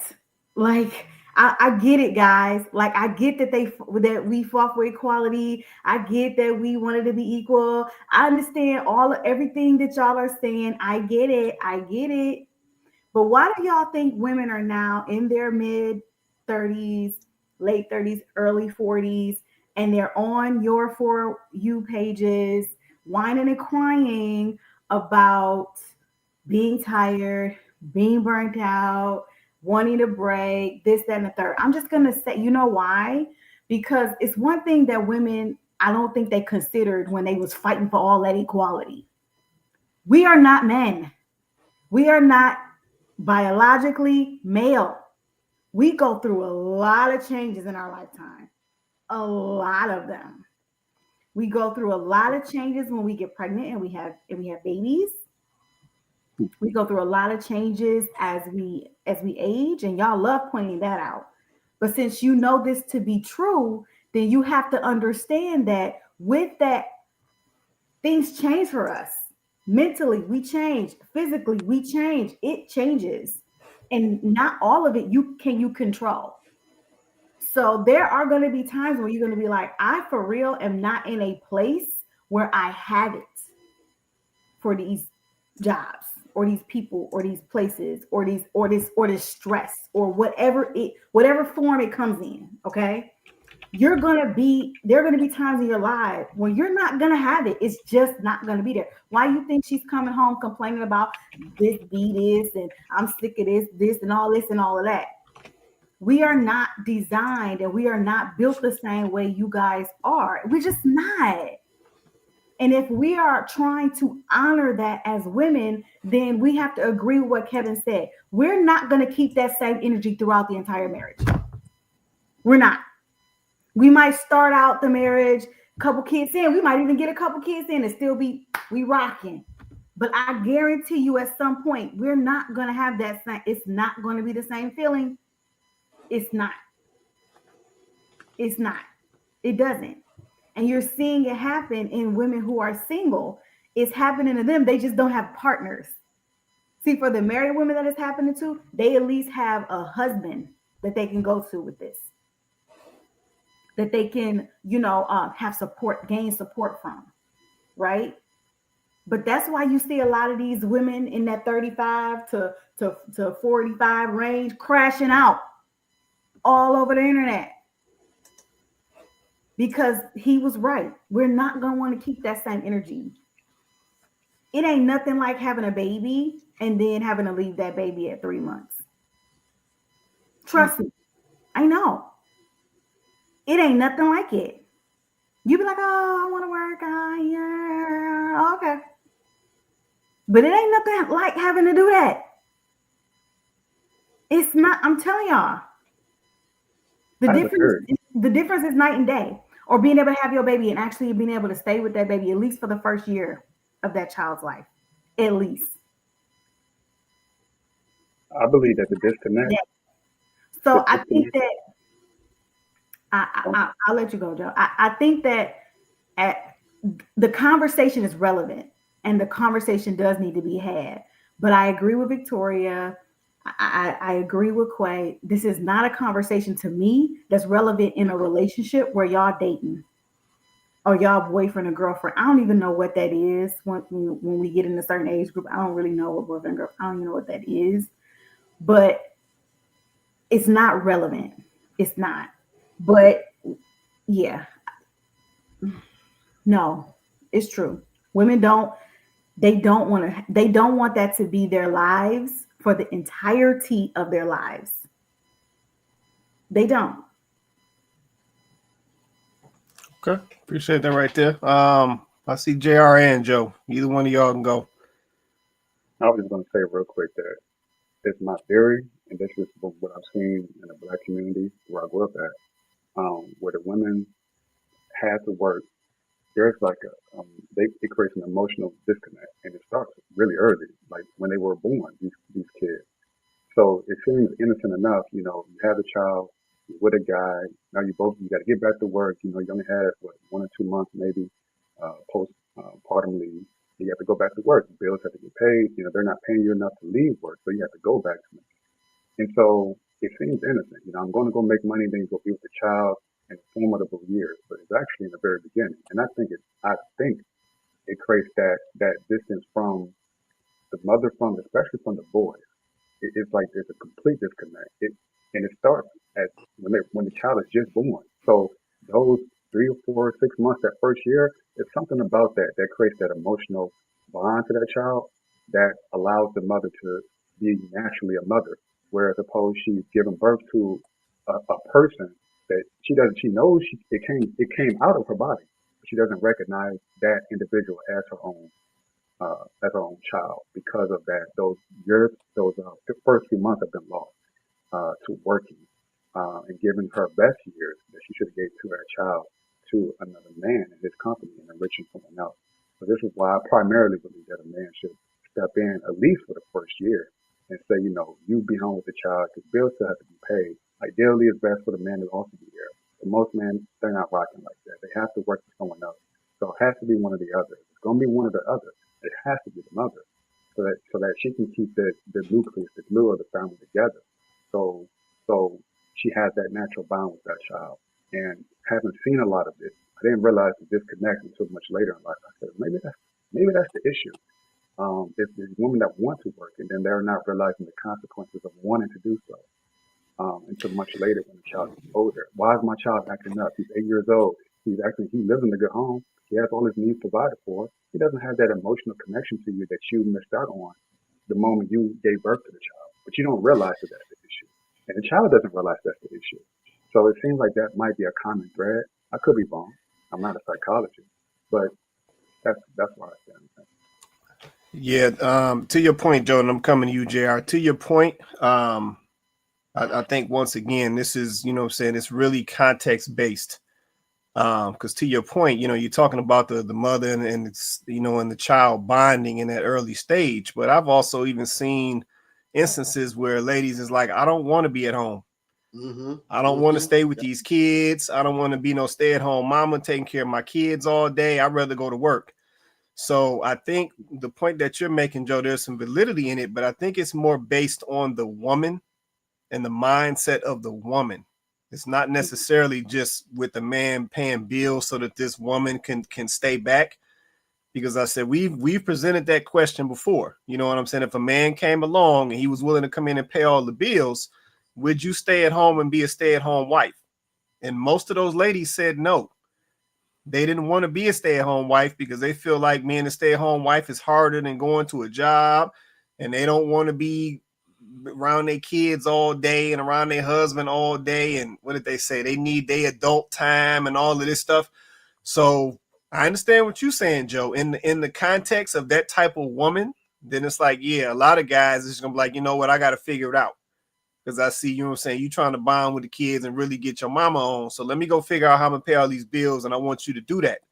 S3: Like I get it, guys. Like I get that we fought for equality. I get that we wanted to be equal. I understand everything that y'all are saying. I get it. But why do y'all think women are now in their mid 30s, late 30s, early 40s, and they're on your For You pages, whining and crying about being tired, being burnt out, wanting to break, this, that, and the third? I'm just going to say, you know why? Because it's one thing that women, I don't think they considered when they was fighting for all that equality. We are not men. We are not biologically male. We go through a lot of changes in our lifetime. A lot of them. We go through a lot of changes when we get pregnant and we have babies. We go through a lot of changes as we age, and y'all love pointing that out. But since you know this to be true, then you have to understand that with that, things change for us. Mentally, we change. Physically, we change. It changes. And not all of it you control. So there are going to be times where you're going to be like, I for real am not in a place where I have it for these jobs or these people or these places or this stress or whatever form it comes in. Okay. There are going to be times in your life when you're not going to have it. It's just not going to be there. Why you think she's coming home complaining about this, and I'm sick of this and all of that? We are not designed and we are not built the same way you guys are. We're just not. And if we are trying to honor that as women, then we have to agree with what Kevin said. We're not going to keep that same energy throughout the entire marriage. We're not. We might start out the marriage, couple kids in. We might even get a couple kids in and still be rocking. But I guarantee you at some point, we're not going to have that same, it's not going to be the same feeling. It's not. It's not. It doesn't. And you're seeing it happen in women who are single. It's happening to them. They just don't have partners. See, for the married women that it's happening to, they at least have a husband that they can go to with this, that they can, have support, gain support from, right? But that's why you see a lot of these women in that 35 to 45 range crashing out all over the internet. Because he was right. We're not going to want to keep that same energy. It ain't nothing like having a baby and then having to leave that baby at 3 months. Trust me. I know. It ain't nothing like it. You be like, oh, I want to work. Yeah, okay. But it ain't nothing like having to do that. It's not, I'm telling y'all. The difference is night and day. Or being able to have your baby and actually being able to stay with that baby at least for the first year of that child's life. At least.
S8: I believe that the disconnect.
S3: Yeah. So I think that I'll let you go, Joe. I think that the conversation is relevant and the conversation does need to be had. But I agree with Victoria. I agree with Quay. This is not a conversation to me that's relevant in a relationship where y'all dating or y'all boyfriend or girlfriend. I don't even know what that is when we get in a certain age group. I don't really know what boyfriend and girlfriend. I don't even know what that is. But it's not relevant. It's not. But yeah. No, it's true. Women don't want that to be their lives for the entirety of their lives. They don't.
S2: Okay, appreciate that right there. I see JR and Joe. Either one of y'all can go.
S8: I was just going to say real quick that it's my theory, and this is what I've seen in the Black community where I grew up at, where the women had to work. There's like it creates an emotional disconnect, and it starts really early, like when they were born, these kids. So it seems innocent enough, you have a child, you're with a guy, now you got to get back to work, you only had 1 or 2 months maybe postpartum leave. You have to go back to work. Bills have to get paid. They're not paying you enough to leave work, so you have to go back to them. And so it seems innocent. I'm going to go make money, then you go be with the child in formidable years, but it's actually in the very beginning. And I think it creates that distance from the mother, especially from the boys. It's like there's a complete disconnect. And it starts at when the child is just born. So those 3 or 4 or 6 months, that first year, there's something about that creates that emotional bond to that child that allows the mother to be naturally a mother. Whereas suppose she's given birth to a person that she knows it came out of her body, but she doesn't recognize that individual as her own child because of that. Those the first few months have been lost to working and giving her best years that she should have gave to her child to another man in his company and enriching someone else. So this is why I primarily believe that a man should step in at least for the first year and say, you be home with the child because bills still have to be paid. Ideally, it's best for the man to also be there. But most men, they're not rocking like that. They have to work for someone else. So it has to be one or the other. It's going to be one or the other. It has to be the mother so that she can keep the nucleus, the glue of the family together. So she has that natural bond with that child. And having seen a lot of this, I didn't realize the disconnect until much later in life. I said, maybe that's the issue. If there's women that want to work and then they're not realizing the consequences of wanting to do so until much later when the child is older. Why is my child acting up? He's 8 years old. He lives in a good home. He has all his needs provided for. He doesn't have that emotional connection to you that you missed out on the moment you gave birth to the child. But you don't realize that that's the issue. And the child doesn't realize that's the issue. So it seems like that might be a common thread. I could be wrong. I'm not a psychologist, but that's where I stand.
S2: Yeah, to your point, Joe, and I'm coming to you, JR. To your point, I think once again, this is, it's really context based. Because to your point, you're talking about the mother and it's, and the child bonding in that early stage. But I've also even seen instances where ladies is like, I don't want to be at home. I don't want to stay with these kids. I don't want to be no stay-at-home mama taking care of my kids all day. I'd rather go to work. So I think the point that you're making, Joe, there's some validity in it, but I think it's more based on the woman and the mindset of the woman. It's not necessarily just with the man paying bills so that this woman can stay back. Because I said we've presented that question before. You know what I'm saying? If a man came along and he was willing to come in and pay all the bills, would you stay at home and be a stay-at-home wife? And most of those ladies said no. They didn't want to be a stay-at-home wife because they feel like being a stay-at-home wife is harder than going to a job, and they don't want to be around their kids all day and around their husband all day. And what did they say? They need their adult time and all of this stuff. So I understand what you're saying, Joe. In the context of that type of woman, then it's like, yeah, a lot of guys is gonna be like, you know what, I got to figure it out. Because I see, you know what I'm saying, you trying to bond with the kids and really get your mama on. So let me go figure out how I'm gonna pay all these bills, and I want you to do that.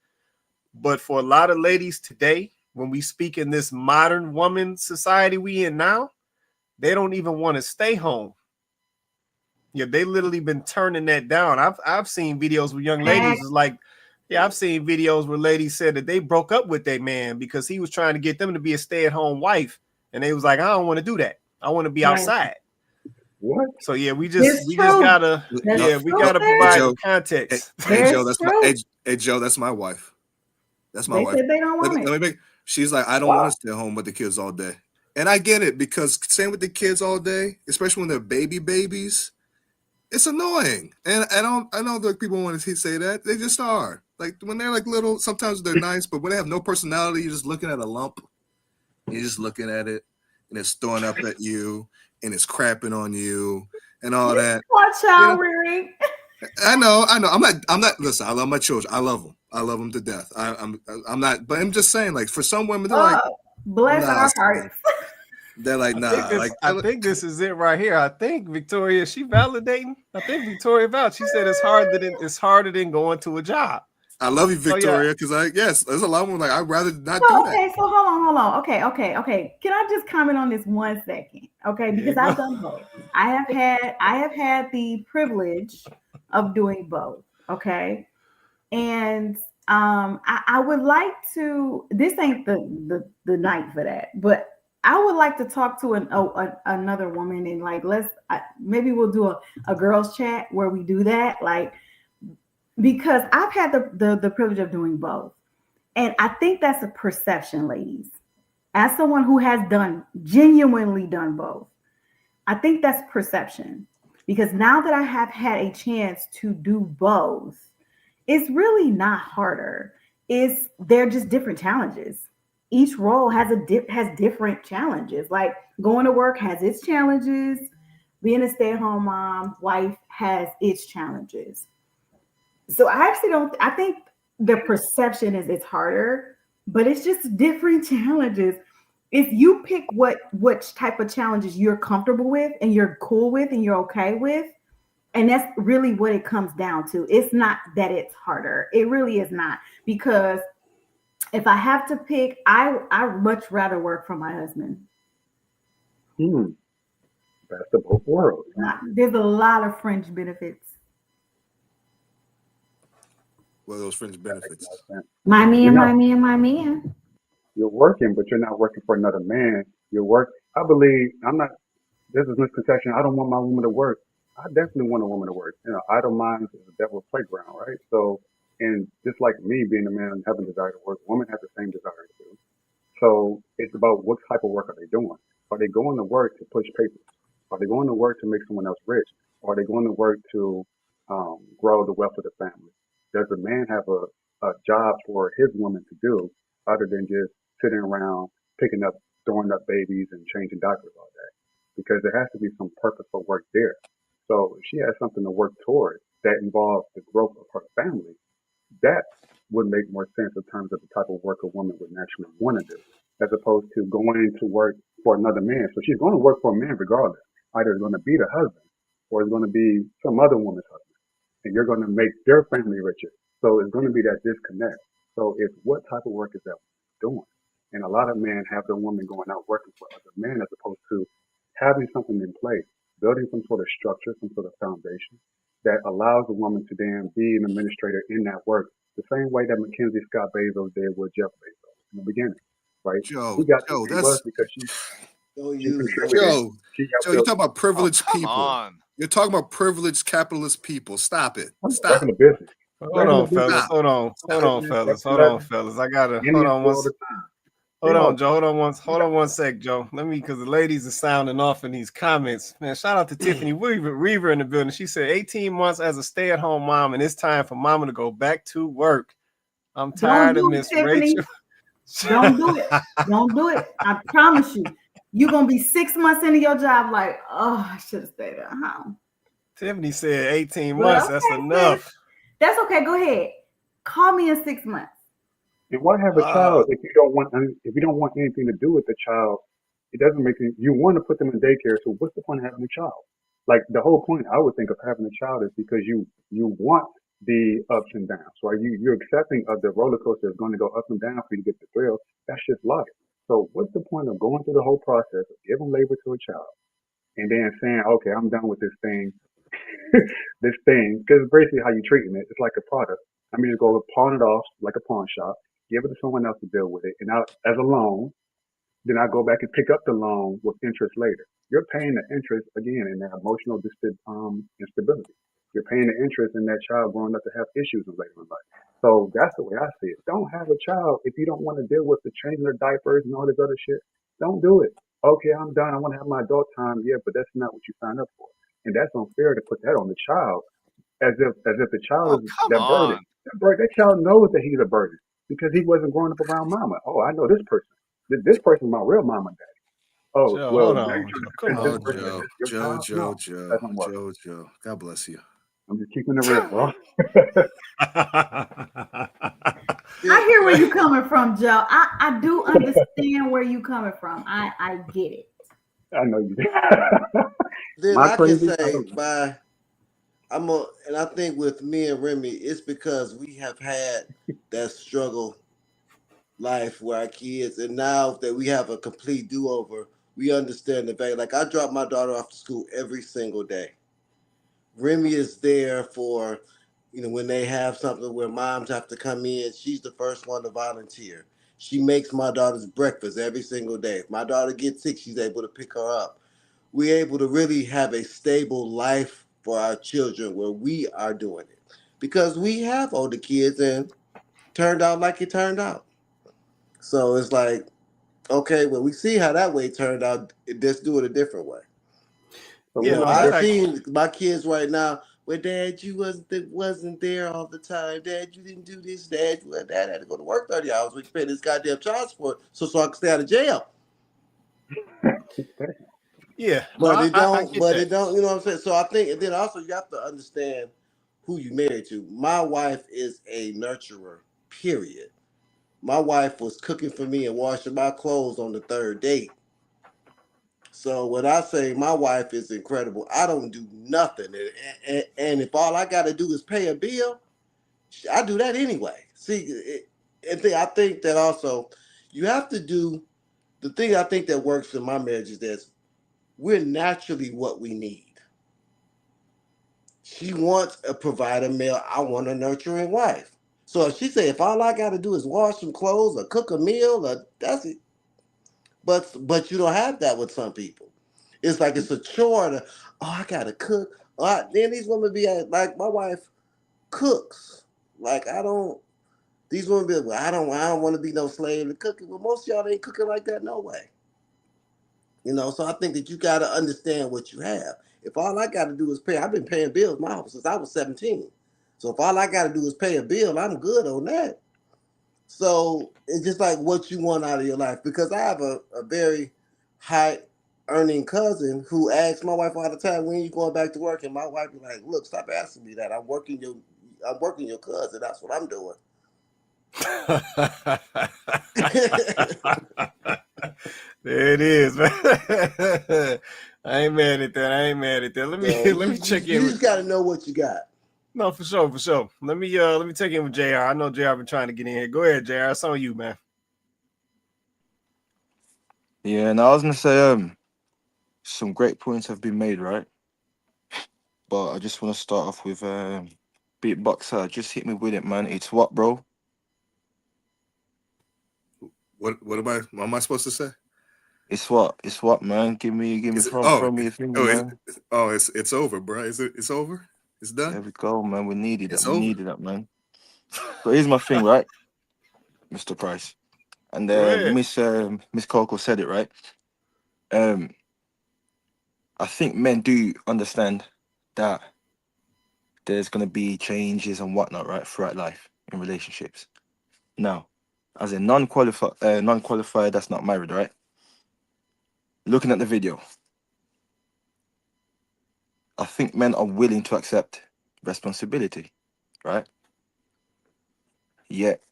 S2: But for a lot of ladies today, when we speak in this modern woman society we in now, they don't even want to stay home. Yeah, they literally been turning that down. I've seen videos where young ladies is like, yeah, I've seen videos where ladies said that they broke up with their man because he was trying to get them to be a stay-at-home wife, and they was like, I don't want to do that. I want to be outside.
S8: What?
S2: So yeah, we just gotta provide
S7: Joe,
S2: context.
S7: Hey Joe, Joe, that's my wife. That's my wife.
S3: Said they don't want it.
S7: She's like, I don't want to stay home with the kids all day. And I get it, because staying with the kids all day, especially when they're babies, it's annoying. And I know that people want to say that. They just are. Like when they're like little, sometimes they're nice, but when they have no personality, you're just looking at a lump. You're just looking at it, and it's throwing up at you, and it's crapping on you, and all that.
S3: Watch out, Riri.
S7: I know. I'm not. Listen, I love my children. I love them to death. I'm not. But I'm just saying, like, for some women, they're like,
S3: bless our hearts.
S7: They're like, nah.
S2: I think this is it right here. I think Victoria, she validating. I think Victoria vouched. She said it's harder than going to a job.
S7: I love you, Victoria, because there's a lot of women like, I'd rather not do that.
S3: Okay, so hold on. Okay. Can I just comment on this 1 second? Okay, because I've done both. I have had the privilege of doing both. Okay, and I would like to. This ain't the night for that, but I would like to talk to another woman, and like maybe we'll do a girls chat where we do that, like, because I've had the privilege of doing both, and I think that's a perception, ladies. As someone who has genuinely done both, I think that's perception, because now that I have had a chance to do both, it's really not harder. They're just different challenges. Each role has different challenges. Like going to work has its challenges. Being a stay-at-home mom, wife has its challenges. So I think the perception is it's harder, but it's just different challenges. If you pick which type of challenges you're comfortable with and you're cool with and you're okay with, and that's really what it comes down to. It's not that it's harder. It really is not, because if I have to pick, I much rather work for my husband.
S8: Best of both worlds.
S3: There's a lot of fringe benefits.
S7: What are those fringe benefits?
S3: My man.
S8: You're working, but you're not working for another man. I believe, this is misconception. I don't want my woman to work. I definitely want a woman to work. Idle minds is the devil's playground, right? So, and just like me being a man and having a desire to work, women have the same desire too. So it's about what type of work are they doing? Are they going to work to push papers? Are they going to work to make someone else rich? Or are they going to work to grow the wealth of the family? Does the man have a job for his woman to do other than just sitting around throwing up babies and changing diapers all day? Because there has to be some purposeful work there. So if she has something to work towards that involves the growth of her family, that would make more sense in terms of the type of work a woman would naturally want to do, as opposed to going to work for another man. So she's going to work for a man regardless. Either it's going to be the husband or it's going to be some other woman's husband. And you're going to make their family richer. So it's going to be that disconnect. So it's what type of work is that doing? And a lot of men have their woman going out working for other men as opposed to having something in place, building some sort of structure, some sort of foundation that allows the woman to then be an administrator in that work, the same way that Mackenzie Scott Bezos did with Jeff Bezos in the beginning, right? He got to where he was because she contributed.
S7: Joe,
S8: She helped
S7: you
S8: build.
S7: talk about privileged
S9: come
S7: people.
S9: on.
S7: You're talking about privileged capitalist people. Stop it. Stop.
S8: Regular business.
S2: Hold on, fellas. Hold on, fellas. I gotta hold on one. Hold on, Joe. Hold on one sec, Joe. Let me, because the ladies are sounding off in these comments. Man, shout out to Tiffany Weaver in the building. She said 18 months as a stay-at-home mom, and it's time for mama to go back to work. I'm tired of Miss Rachel.
S3: Don't do it. Don't do it. I promise you. You're gonna be 6 months into your job, like, oh, I should have stayed at home.
S2: Tiffany said 18 months. That's enough.
S3: That's okay. Go ahead. Call me in 6 months.
S8: And why have a child if you don't want anything to do with the child? It doesn't make sense. You want to put them in daycare, so what's the point of having a child? Like the whole point I would think of having a child is because you want the ups and downs, right? You're accepting of the roller coaster is going to go up and down for you to get the thrill. That's just life. So what's the point of going through the whole process of giving labor to a child and then saying, okay, I'm done with this thing, because basically how you're treating it, it's like a product. I mean, just go pawn it off like a pawn shop, give it to someone else to deal with it, and now as a loan, then I go back and pick up the loan with interest later. You're paying the interest again in that emotional instability. You're paying the interest in that child growing up to have issues later in life. So that's the way I see it. Don't have a child if you don't want to deal with the changing their diapers and all this other shit. Don't do it. Okay, I'm done. I want to have my adult time. Yeah, but that's not what you signed up for. And that's unfair to put that on the child as if the child is that burden. That child knows that he's a burden because he wasn't growing up around mama. Oh, I know this person. This person is my real mama and daddy. Oh,
S2: Joe,
S8: well,
S2: hold on. Come on,
S7: Joe. God bless you.
S8: I'm just keeping it real, bro.
S3: I hear where you're coming from, Joe. I do understand where you're coming from. I get it.
S8: I know you do.
S1: Then I can say and I think with me and Remy, it's because we have had that struggle life where our kids, and now that we have a complete do-over, we understand the fact. Like I drop my daughter off to school every single day. Remy is there for, when they have something where moms have to come in. She's the first one to volunteer. She makes my daughter's breakfast every single day. If my daughter gets sick, she's able to pick her up. We're able to really have a stable life for our children where we are doing it because we have older kids and turned out like it turned out. So it's like, okay, well, we see how that way turned out. Let's do it a different way. I've seen my kids right now. Well, Dad, you wasn't there all the time. Dad, you didn't do this. Dad had to go to work 30 hours. We pay this goddamn child support so I can stay out of jail.
S2: Yeah,
S1: but it don't. It don't. You know what I'm saying? So I think, and then also you have to understand who you married to. My wife is a nurturer. Period. My wife was cooking for me and washing my clothes on the third date. So when I say my wife is incredible, I don't do nothing. And if all I got to do is pay a bill, I do that anyway. See, I think that also you have to do the thing I think that works in my marriage is that we're naturally what we need. She wants a provider male. I want a nurturing wife. So if she say, if all I got to do is wash some clothes or cook a meal, that's it. But you don't have that with some people. It's like it's a chore to, I gotta cook. Then these women be like, my wife cooks. Like these women be like, well, I don't want to be no slave to cooking. Well, most of y'all ain't cooking like that, no way. So I think that you gotta understand what you have. If all I gotta do is pay, I've been paying bills my house since I was 17. So if all I gotta do is pay a bill, I'm good on that. So it's just like what you want out of your life. Because I have a very high earning cousin who asks my wife all the time, when you going back to work? And my wife be like, look, stop asking me that. I'm working your cousin. That's what I'm doing.
S2: There it is, man. I ain't mad at that. Let me check in.
S1: You just got to know what you got.
S2: No, for sure, for sure. Let me take in with JR. I know JR been trying to get in here. Go ahead, JR. It's on you, man.
S10: Yeah, and I was gonna say, some great points have been made, right? But I just want to start off with beatboxer. Just hit me with it, man. It's what, bro?
S7: What am I supposed to say?
S10: It's what, man? Give me
S7: Is it,
S10: throw me a finger, man.
S7: It's over, bro. It's over? It's done?
S10: There we go, man. We needed that.
S7: It's
S10: We
S7: over.
S10: needed that, man. But here's my thing, right, Mr. Price, and
S2: Go ahead.
S10: Miss Coco said it right. I think men do understand that there's gonna be changes and whatnot, right, throughout life in relationships. Now, as a non-qualified that's not married, right? Looking at the video, I think men are willing to accept responsibility, right? Yet,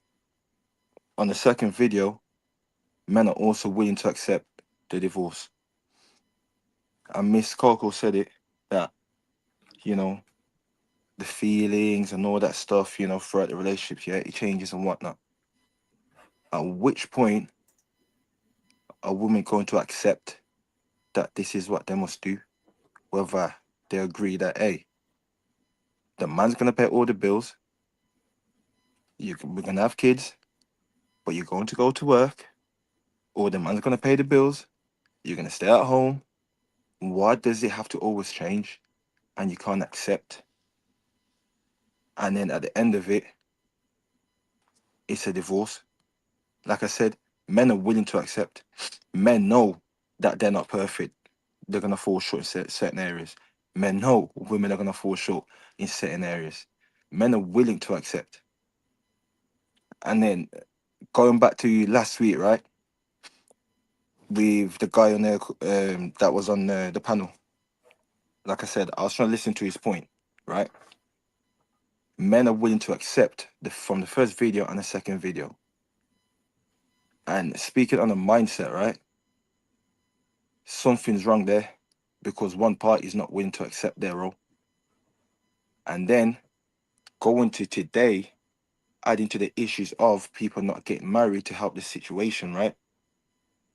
S10: on the second video, men are also willing to accept the divorce. And Miss Coco said it that, you know, the feelings and all that stuff, you know, throughout the relationship, yeah, it changes and whatnot. At which point are women going to accept that this is what they must do? Whether they agree that, hey, the man's gonna pay all the bills, we're gonna have kids, but you're going to go to work, or the man's gonna pay the bills, you're gonna stay at home. Why does it have to always change and you can't accept? And then at the end of it, it's a divorce. Like I said, men are willing to accept. Men know that they're not perfect. They're gonna fall short in certain areas. Men know women are gonna fall short in certain areas. Men are willing to accept. And then going back to last week, right, with the guy on there that was on the panel. Like I said, I was trying to listen to his point, right? Men are willing to accept from the first video and the second video. And speaking on the mindset, right? Something's wrong there because one party is not willing to accept their role. And then going to today, adding to the issues of people not getting married to help the situation, right?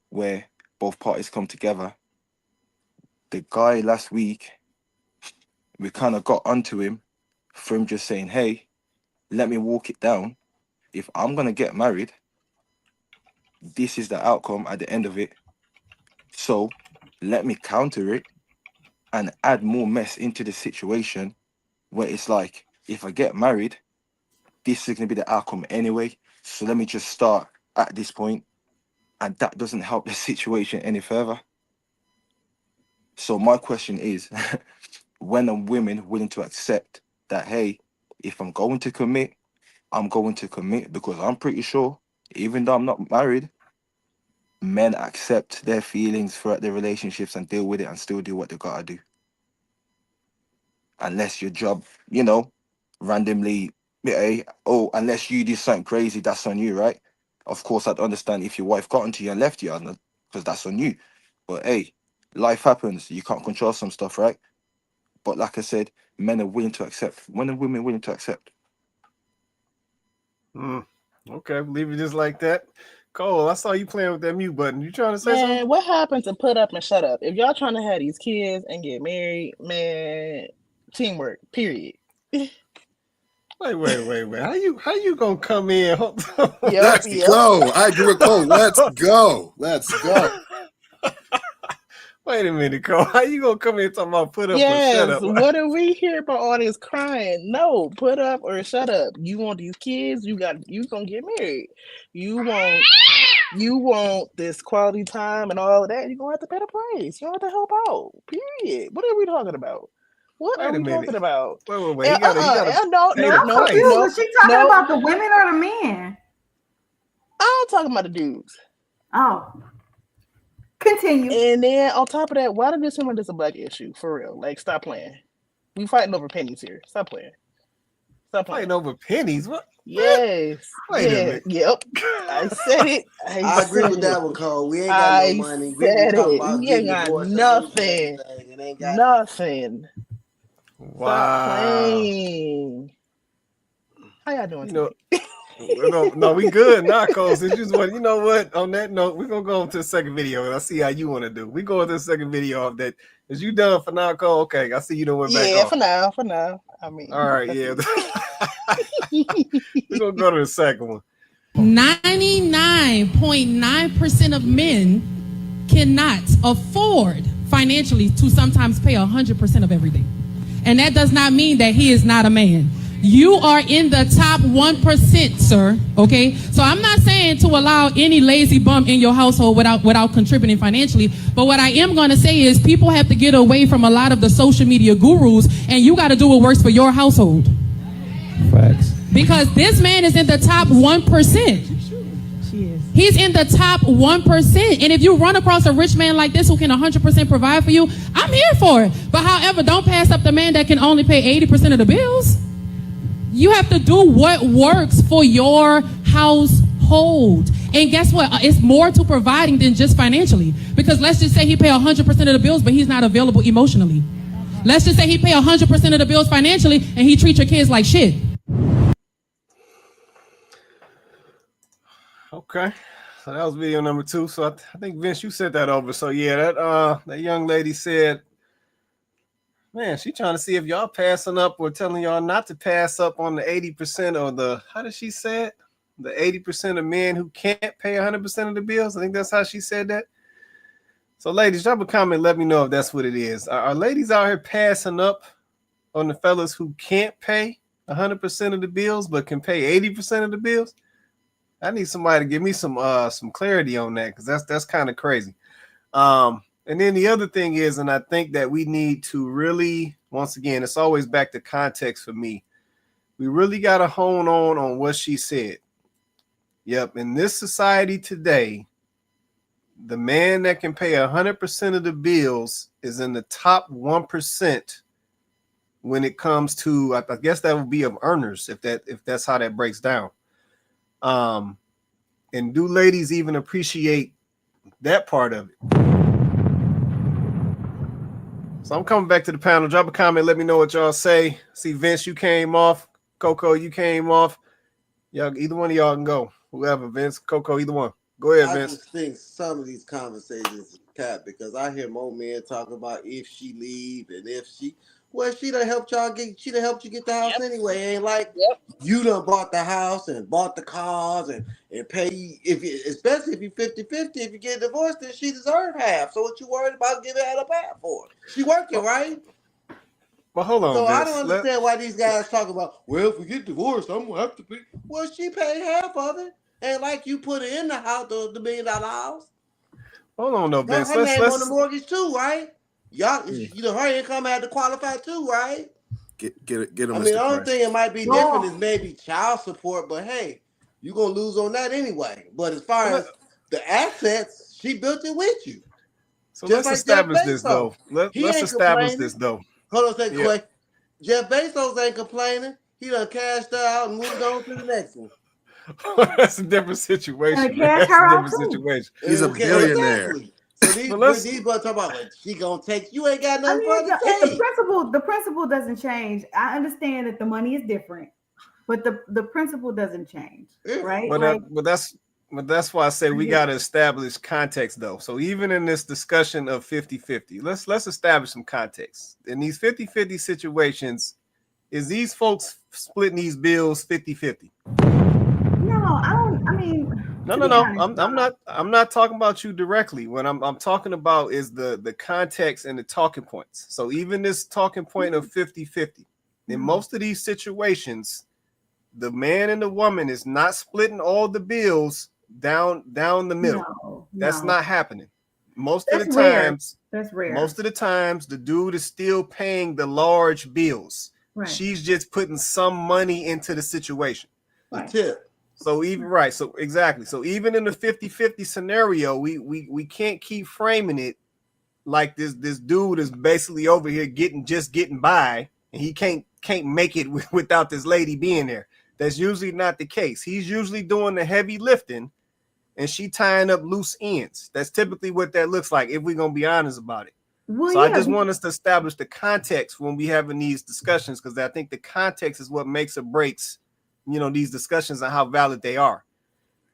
S10: Where both parties come together. The guy last week, we kind of got onto him for him just saying, hey, let me walk it down. If I'm going to get married, this is the outcome at the end of it. So let me counter it and add more mess into the situation where it's like, if I get married, this is going to be the outcome anyway. So let me just start at this point. And that doesn't help the situation any further. So my question is, when are women willing to accept that, hey, if I'm going to commit, I'm going to commit, because I'm pretty sure, even though I'm not married, men accept their feelings throughout their relationships and deal with it and still do what they gotta do. Unless your job, you know, randomly, unless you do something crazy, that's on you, right? Of course, I'd understand if your wife got onto you and left you, because that's on you. But hey, life happens. You can't control some stuff, right? But like I said, men are willing to accept. When are women willing to accept?
S2: Okay, leave it just like that. Cole, I saw you playing with that mute button. You trying to say something?
S11: Man, what happened to put up and shut up? If y'all trying to have these kids and get married, man, teamwork, period.
S2: Wait. How you gonna come in?
S7: Let's go. I agree with Cole. Let's go.
S2: Wait a minute, Cole. How you gonna come in talking about put up or shut up?
S11: What are we here about all this crying? No, put up or shut up. You want these kids? You gonna get married. You want this quality time and all of that. You're gonna have to pay the price. You have to help out. Period. What are we talking about? What are we talking about?
S2: Wait.
S3: I'm confused. Was she talking about the women or the men?
S11: I'm talking about the dudes.
S3: Oh. Continue.
S11: And then on top of that, why did this seem like this a black issue? For real. Like, stop playing. We fighting over pennies here. Stop playing.
S2: Fighting over pennies? What?
S11: Yes.
S2: Wait a minute.
S11: Yep. I said it.
S1: I agree with that one, Cole. We ain't got no money. We ain't talking about
S11: we ain't got nothing.
S1: It ain't
S11: got nothing.
S2: Wow.
S11: Stop playing. y'all doing?
S2: You know, no, we good, Narcos. It's just what, you know what? On that note, we're gonna go to the second video, and I see how you want to do. We go to the second video of that. Is you done for Narco? Okay, I see you done went back
S11: Yeah,
S2: off.
S11: for now. I mean,
S2: all right, yeah. We're gonna go to the second one.
S12: 99.9% of men cannot afford financially to sometimes pay 100% of everything. And that does not mean that he is not a man. You are in the top 1%, sir. Okay? So I'm not saying to allow any lazy bum in your household without contributing financially. But what I am going to say is people have to get away from a lot of the social media gurus, and you got to do what works for your household.
S6: Facts.
S12: Because this man is in the top 1%. He's in the top 1%. And if you run across a rich man like this who can 100% provide for you, I'm here for it. But however, don't pass up the man that can only pay 80% of the bills. You have to do what works for your household. And guess what? It's more to providing than just financially. Because let's just say he pay 100% of the bills, but he's not available emotionally. Let's just say he pay 100% of the bills financially, and he treats your kids like shit.
S2: Okay, so that was video number 2. So I think Vince, you sent that over. So yeah, that young lady said, man, she trying to see if y'all passing up or telling y'all not to pass up on the 80% or the, how did she say it? The 80% of men who can't pay 100% of the bills. I think that's how she said that. So ladies, drop a comment. Let me know if that's what it is. Are ladies out here passing up on the fellas who can't pay 100% of the bills but can pay 80% of the bills? I need somebody to give me some clarity on that, because that's kind of crazy. And then the other thing is, and I think that we need to really, once again, it's always back to context for me. We really got to hone on what she said. Yep, in this society today, the man that can pay 100% of the bills is in the top 1% when it comes to, I guess that would be of earners, if that's how that breaks down. And do ladies even appreciate that part of it? So I'm coming back to the panel. Drop a comment. Let me know what y'all say. See, Vince, you came off. Coco, you came off. Y'all, either one of y'all can go. Whoever, Vince, Coco, either one. Go ahead, Vince.
S1: I just think some of these conversations is cat, because I hear more men talk about if she leave and if she, well, she done helped you get the house anyway. Ain't like you done bought the house and bought the cars and pay, especially if you 50-50, if you get divorced, then she deserves half. So what you worried about giving her the half for? She working, right?
S2: But hold on,
S1: so
S2: Vince.
S1: I don't understand why these guys talk about, well, if we get divorced, I'm gonna have to pay. Well, she paid half of it. Ain't like you put it in the house, the $1 million house.
S2: Hold on, though, Vince.
S1: Her name on the mortgage too, right? Y'all, her income had to qualify too, right?
S7: Get it. I
S1: mean, the only thing it might be different is maybe child support, but hey, you're gonna lose on that anyway. But as far as the assets, she built it with you.
S2: So let's establish this though. Let's establish this though.
S1: Hold on a second, Clay. Jeff Bezos ain't complaining. He done cashed her out and moved on to the next one.
S2: That's a different situation. That's a different situation.
S7: He's a billionaire.
S1: Exactly. So these boys talk about what she gonna take. You ain't got nothing for to take.
S3: The principle doesn't change. I understand that the money is different, but the principle doesn't change, right?
S2: But that's why I say we got to establish context though. So even in this discussion of 50-50, let's establish some context. In these 50-50 situations, is these folks splitting these bills 50-50?
S3: No, I don't. I mean,
S2: no. I'm not talking about you directly. What I'm talking about is the context and the talking points. So even this talking point of 50-50, in most of these situations, the man and the woman is not splitting all the bills down the middle.
S3: No.
S2: That's not happening. Most of the times,
S3: that's rare.
S2: Most of the times, the dude is still paying the large bills. Right. She's just putting some money into the situation.
S1: Right. The tip.
S2: So even so exactly. So even in the 50-50 scenario, we can't keep framing it like this dude is basically over here getting by, and he can't make it without this lady being there. That's usually not the case. He's usually doing the heavy lifting, and she tying up loose ends. That's typically what that looks like, if we're gonna be honest about it. Well, so I just want us to establish the context when we having these discussions, because I think the context is what makes or breaks these discussions and how valid they are.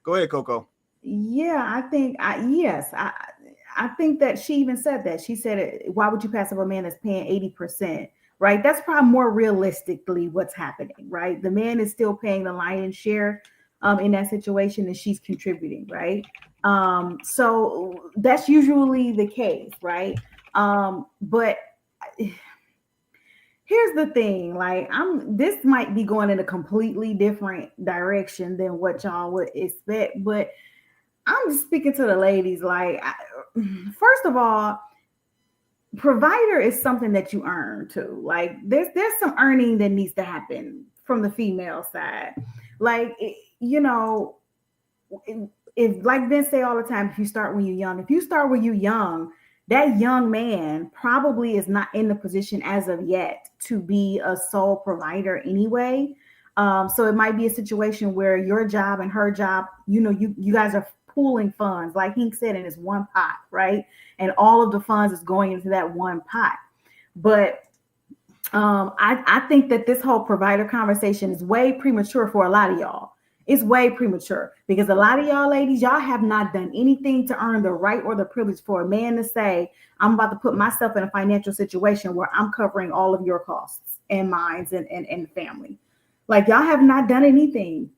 S2: Go ahead, Coco.
S3: Yeah, I think I think that she even said that. She said, why would you pass up a man that's paying 80%? Right? That's probably more realistically what's happening, right? The man is still paying the lion's share in that situation, and she's contributing, right? So that's usually the case, right? But here's the thing, like this might be going in a completely different direction than what y'all would expect, but I'm just speaking to the ladies. Like, first of all, provider is something that you earn too. Like, there's some earning that needs to happen from the female side. Like, if like Vince say all the time, if you start when you're young, that young man probably is not in the position as of yet to be a sole provider anyway. So it might be a situation where your job and her job, you guys are pooling funds, like Hink said, and it's one pot, right? And all of the funds is going into that one pot. But I think that this whole provider conversation is way premature for a lot of y'all. It's way premature because a lot of y'all ladies, y'all have not done anything to earn the right or the privilege for a man to say, I'm about to put myself in a financial situation where I'm covering all of your costs and mine and family. Like, y'all have not done anything.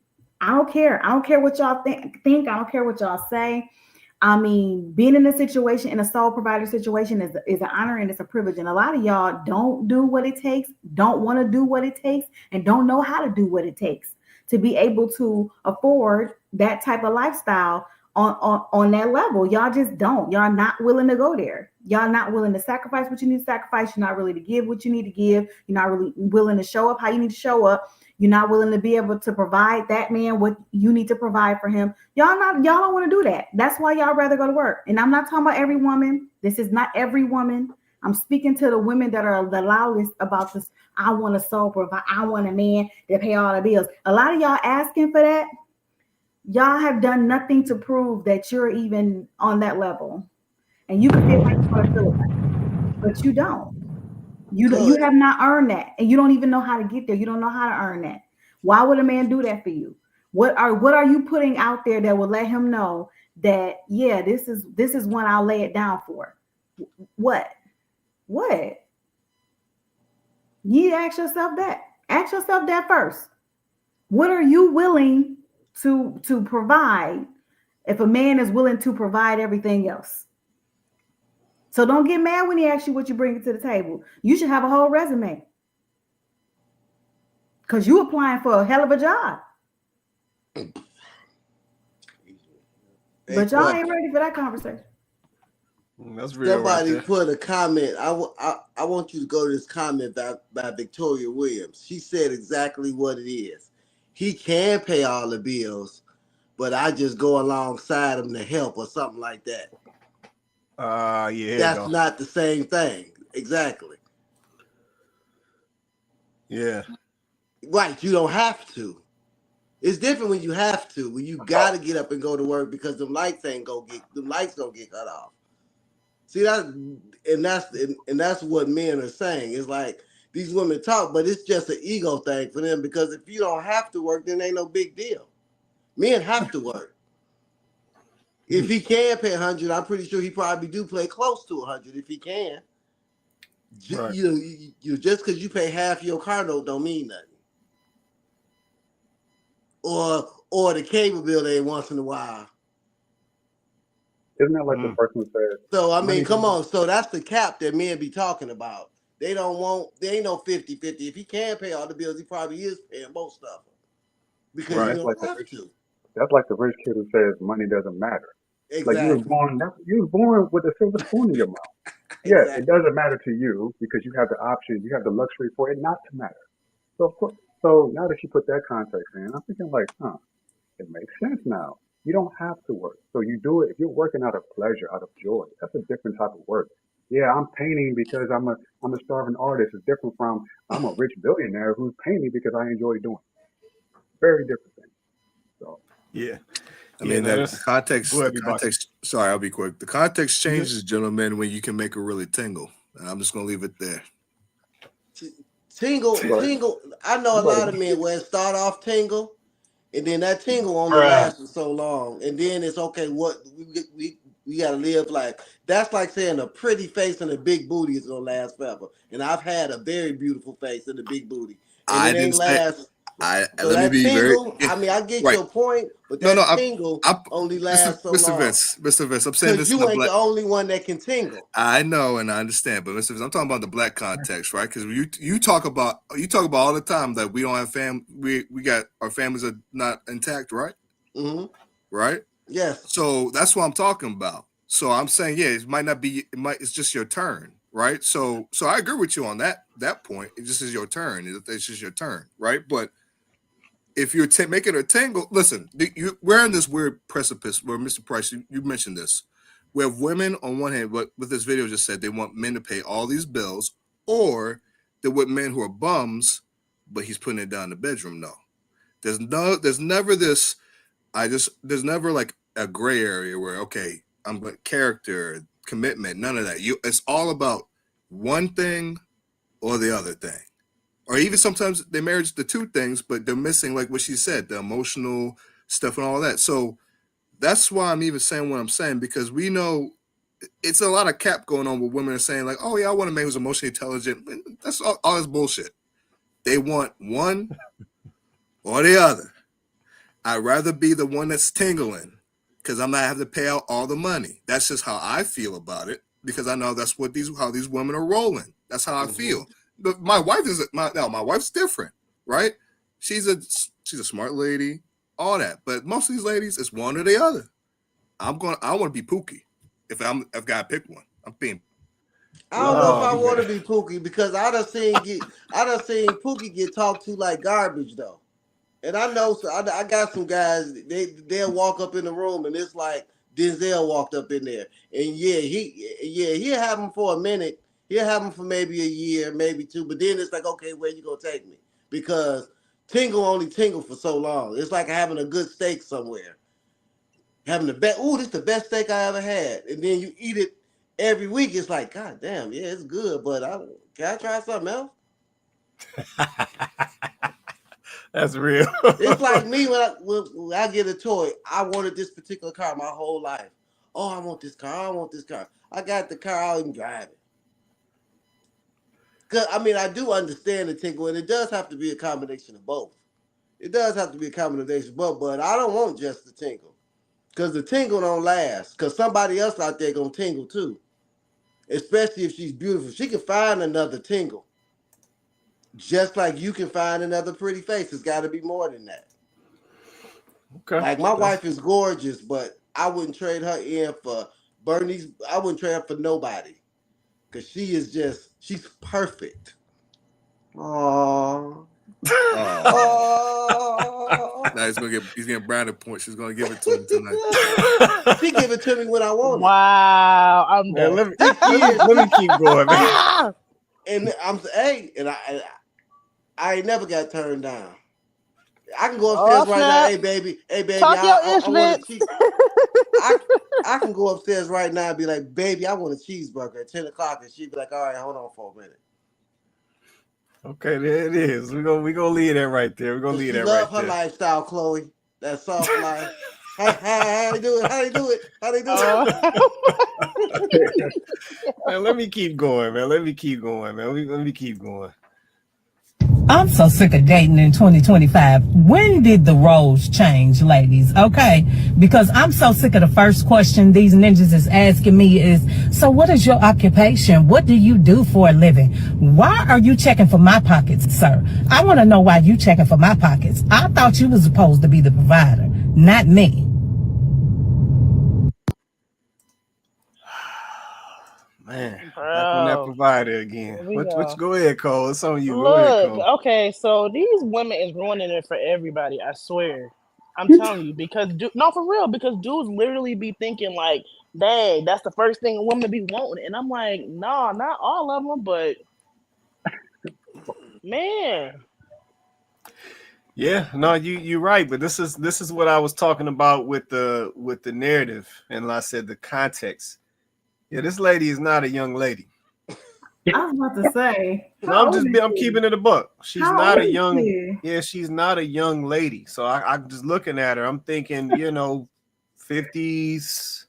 S3: I don't care. I don't care what y'all think. I don't care what y'all say. I mean, being in a situation, in a sole provider situation is an honor and it's a privilege. And a lot of y'all don't do what it takes, don't want to do what it takes, and don't know how to do what it takes to be able to afford that type of lifestyle on that level. Y'all just don't. Y'all not willing to go there. Y'all not willing to sacrifice what you need to sacrifice. You're not really to give what you need to give. You're not really willing to show up how you need to show up. You're not willing to be able to provide that man what you need to provide for him. Y'all don't want to do that. That's why y'all rather go to work. And I'm not talking about every woman. This is not every woman. I'm speaking to the women that are the loudest about this. I want a sole provider. I want a man that pay all the bills. A lot of y'all asking for that. Y'all have done nothing to prove that you're even on that level. And you can feel like you want to feel it, but you don't. You have not earned that, and you don't even know how to get there. You don't know how to earn that. Why would a man do that for you? What are you putting out there that will let him know that, yeah, this is one I'll lay it down for? What? You need to ask yourself that. Ask yourself that first. What are you willing to provide if a man is willing to provide everything else? So don't get mad when he asks you what you bring to the table. You should have a whole resume, because you applying for a hell of a job. But y'all ain't ready for that conversation.
S2: That's real.
S1: Somebody
S2: right
S1: put a comment. I want you to go to this comment by Victoria Williams. She said exactly what it is. He can pay all the bills, but I just go alongside him to help or something like that.
S2: Yeah.
S1: That's not the same thing. Exactly.
S2: Yeah.
S1: Right. You don't have to. It's different when you have to. When you gotta get up and go to work because them lights gonna get cut off. See that's what men are saying. It's like these women talk, but it's just an ego thing for them, because if you don't have to work, then ain't no big deal. Men have to work. If he can pay 100, I'm pretty sure he probably do play close to 100 if he can. Right. You just because you pay half your car note don't mean nothing. Or the cable bill every once in a while.
S8: Isn't that like the person who says?
S1: So I mean, come on. So that's the cap that men be talking about. They ain't no 50-50. If he can pay all the bills, he probably is paying most of them. Because you don't have to.
S8: That's like the rich kid who says money doesn't matter.
S1: Exactly.
S8: Like you was born with a silver spoon in your mouth. Yeah, exactly. It doesn't matter to you because you have the option, you have the luxury for it not to matter. So of course, now that you put that context in, I'm thinking like, it makes sense now. You don't have to work. So you do it if you're working out of pleasure, out of joy. That's a different type of work. Yeah, I'm painting because I'm a starving artist. It's different from I'm a rich billionaire who's painting because I enjoy doing it. Very different thing. So
S2: yeah.
S7: I mean, the context. Sorry, I'll be quick. The context changes, gentlemen, when you can make it really tingle. And I'm just gonna leave it there.
S1: Tingle. I know a lot of men where it start off tingle, and then that tingle only
S2: Bruh.
S1: lasts for so long, and then it's okay. What we gotta live like. That's like saying a pretty face and a big booty is gonna last forever. And I've had a very beautiful face and a big booty, and
S7: I
S1: it ain't
S7: didn't say.
S1: last. So
S7: Let me
S1: that
S7: be very
S1: tingle, I mean, I get
S7: right.
S1: your point, but
S7: No,
S1: that tingle only lasts so
S7: Mr.
S1: long.
S7: Mr. Vince, I'm saying
S1: Because
S7: this in
S1: you
S7: the
S1: ain't
S7: black.
S1: the only one that can tingle.
S7: I know and I understand, but Mr. Vince, I'm talking about the black context, right? Because you talk about all the time that we don't have we got our families are not intact, right?
S1: Mm-hmm.
S7: Right?
S1: Yes.
S7: So that's what I'm talking about. So I'm saying, yeah, it might not be. It's just your turn, right? So I agree with you on that point. It just is your turn. It's just your turn, right? But if you're making a tangle, listen, we're in this weird precipice where Mr. Price, you mentioned this. We have women on one hand, what this video just said, they want men to pay all these bills, or they're with men who are bums, but he's putting it down in the bedroom. No, there's never this. There's never like a gray area where, okay, I'm like character, commitment, none of that. It's all about one thing or the other thing. Or even sometimes they marry the two things, but they're missing, like what she said, the emotional stuff and all that. So that's why I'm even saying what I'm saying, because we know it's a lot of cap going on with women are saying like, oh yeah, I want a man who's emotionally intelligent. That's all this bullshit. They want one or the other. I'd rather be the one that's tingling because I'm not having to pay out all the money. That's just how I feel about it, because I know that's what how these women are rolling. That's how I feel. But my wife is my wife's different, right? She's a smart lady, all that. But most of these ladies, it's one or the other. I want to be Pookie. I've got to pick one. I'm being.
S1: I don't know if I want to be Pookie, because I done seen Pookie get talked to like garbage though. And I know, so I got some guys. They'll walk up in the room and it's like Denzel walked up in there, and he'll have him for a minute. He'll have him for maybe a year, maybe two, but then it's like, okay, where you gonna take me? Because tingle only tingle for so long. It's like having a good steak somewhere. Having the best. Ooh, this is the best steak I ever had, and then you eat it every week. It's like, God damn, yeah, it's good, but can I try something else?
S2: That's real.
S1: It's like me when I get a toy. I wanted this particular car my whole life. Oh, I want this car. I want this car. I got the car. I'll even drive it. Cause I mean, I do understand the tingle, and it does have to be a combination of both. It does have to be a combination of both, but I don't want just the tingle, cause the tingle don't last. Cause somebody else out there gonna tingle too, especially if she's beautiful. She can find another tingle. Just like you can find another pretty face. It's got to be more than that.
S2: Okay.
S1: Like my wife is gorgeous, but I wouldn't trade her in for Bernice. I wouldn't trade her for nobody, because she's perfect. Aww.
S7: Now he's getting brownie points. She's gonna give it to him tonight.
S1: She give it to me when I want it.
S11: Wow, I'm done.
S2: Let me keep going, man.
S1: And I ain't never got turned down. I can go upstairs right now. Hey baby,
S11: Talk your
S1: I want
S11: ish,
S1: I can go upstairs right now and be like, baby, I want a cheeseburger at 10 o'clock, and she'd be like, all right, hold on for a minute.
S2: Okay, there it is. We're gonna leave that right there. We're gonna leave that right there.
S1: Love her lifestyle, Chloe. That soft life. How they do it?
S2: Man, let me keep going, man. Let me keep going.
S13: I'm so sick of dating in 2025. When did the roles change, ladies? Okay? Because I'm so sick of the first question these ninjas is asking me is, so what is your occupation? What do you do for a living? Why are you checking for my pockets, sir? I want to know why you checking for my pockets. I thought you was supposed to be the provider, not me.
S2: Man, back on that provider again. Go ahead, Cole. It's on you.
S11: Look,
S2: go ahead, Cole.
S11: Okay, so these women is ruining it for everybody. I swear, I'm telling you, because for real, because dudes literally be thinking like, "Dang, that's the first thing a woman be wanting," and I'm like, "Nah, not all of them, but man."
S2: Yeah, no, you're right, but this is what I was talking about with the narrative, and I said the context. Yeah, this lady is not a young lady.
S3: I was about to say.
S2: No, I'm keeping it a buck. She's not a young.
S3: She?
S2: Yeah, she's not a young lady. So I'm just looking at her. I'm thinking, 50s,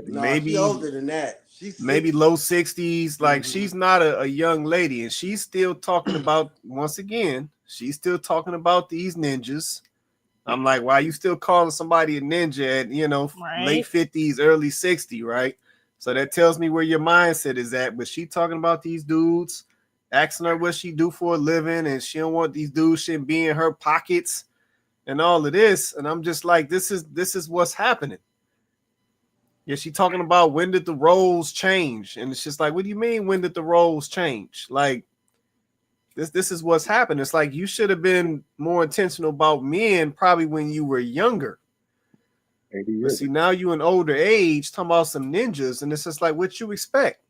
S2: maybe
S1: she older than that. She's
S2: maybe
S1: 60.
S2: low 60s. Like she's not a young lady, and she's still talking about. Once again, she's still talking about these ninjas. I'm like, why are you still calling somebody a ninja at late 50s, early 60s, right? So that tells me where your mindset is at. But she talking about these dudes, asking her what she do for a living, and she don't want these dudes shouldn't be in her pockets and all of this. And I'm just like, this is what's happening. Yeah, she talking about when did the roles change, and it's just like, what do you mean when did the roles change? Like this is what's happened. It's like you should have been more intentional about men probably when you were younger. But see, now you an older age talking about some ninjas, and it's just like what you expect.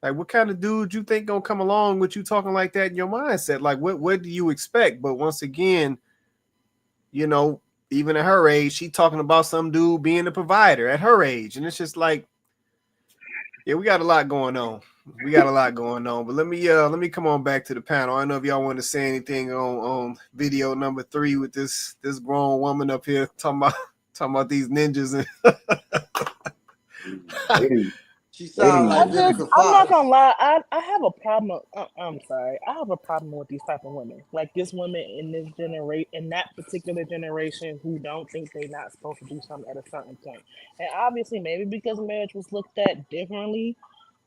S2: Like, what kind of dude you think gonna come along with you talking like that in your mindset? Like, what do you expect? But once again, even at her age, she talking about some dude being a provider at her age, and it's just like, yeah, we got a lot going on. But let me come on back to the panel. I don't know if y'all want to say anything on video number 3 with this grown woman up here talking about these ninjas.
S1: She sounds like
S11: I'm not gonna lie. I have a problem. I'm sorry. I have a problem with these type of women. Like this woman in this generation, in that particular generation, who don't think they're not supposed to do something at a certain point. And obviously, maybe because marriage was looked at differently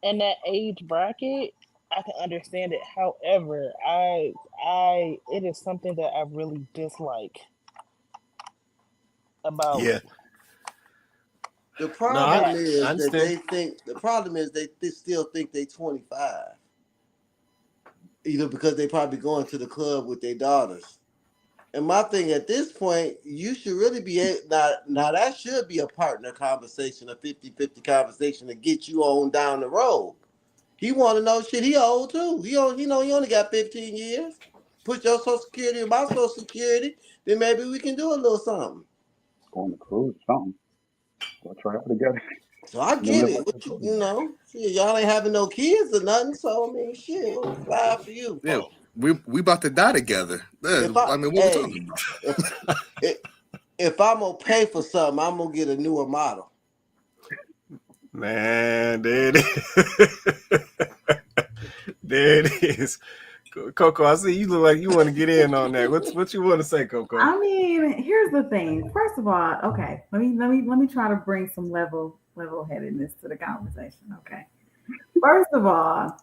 S11: in that age bracket, I can understand it. However, it is something that I really dislike about.
S2: Yeah.
S1: The problem is that they still think they 25. Either because they probably going to the club with their daughters. And my thing at this point, you should really be now that should be a partner conversation, a 50-50 conversation to get you on down the road. He want to know shit. He old too. He only got 15 years. Put your Social Security in my Social Security, then maybe we can do a little something.
S8: Going to cruise, something. We'll try it together.
S1: So I get it. Shit, y'all ain't having no kids or nothing. So I mean, shit, we'll fly for you.
S7: Yeah, we about to die together. What we talking about?
S1: If I'm gonna pay for something, I'm gonna get a newer model.
S2: Man, there it is. There it is. Coco, I see you look like you want to get in on that. What you want to say, Coco?
S3: I mean, here's the thing. First of all, okay, let me try to bring some level headedness to the conversation. Okay. First of all,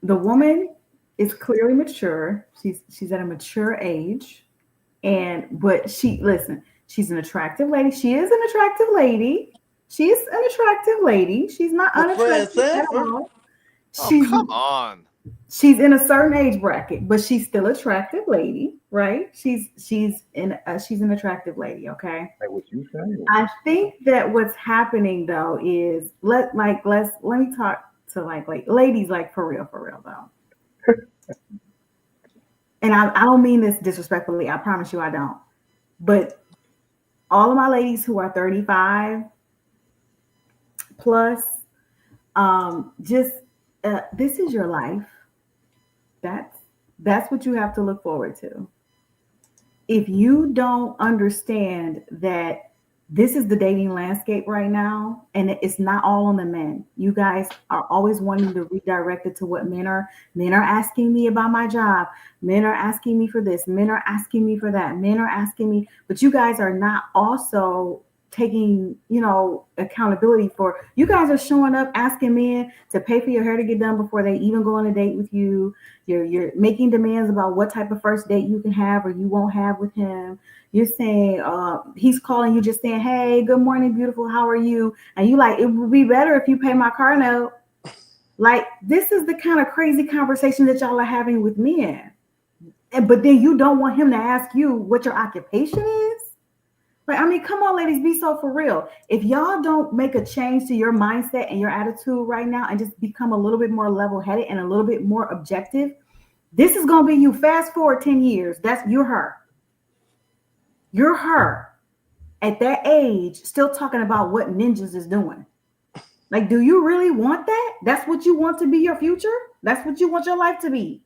S3: the woman is clearly mature. She's at a mature age, but she's an attractive lady. She is an attractive lady. She's an attractive lady. She's not unattractive at all.
S9: Come on.
S3: She's in a certain age bracket, but she's still an attractive lady, right? She's an attractive lady, okay?
S8: Like what you say?
S3: I think that what's happening though is let me talk to like ladies, like for real though. And I don't mean this disrespectfully. I promise you I don't. But all of my ladies who are 35 plus, this is your life. That's what you have to look forward to. If you don't understand that this is the dating landscape right now, and it's not all on the men. You guys are always wanting to redirect it to what men are asking me about my job. Men are asking me for this. Men are asking me for that. Men are asking me, but you guys are not also taking, accountability for. You guys are showing up asking men to pay for your hair to get done before they even go on a date with you. You're making demands about what type of first date you can have or you won't have with him. You're saying he's calling you just saying, hey, good morning, beautiful, how are you? And you like, it would be better if you pay my car note. Like, this is the kind of crazy conversation that y'all are having with men. But then you don't want him to ask you what your occupation is. Like, I mean, come on, ladies, be so for real. If y'all don't make a change to your mindset and your attitude right now and just become a little bit more level-headed and a little bit more objective, this is going to be you. Fast forward 10 years. You're her. You're her at that age, still talking about what ninjas is doing. Like, do you really want that? That's what you want to be your future? That's what you want your life to be?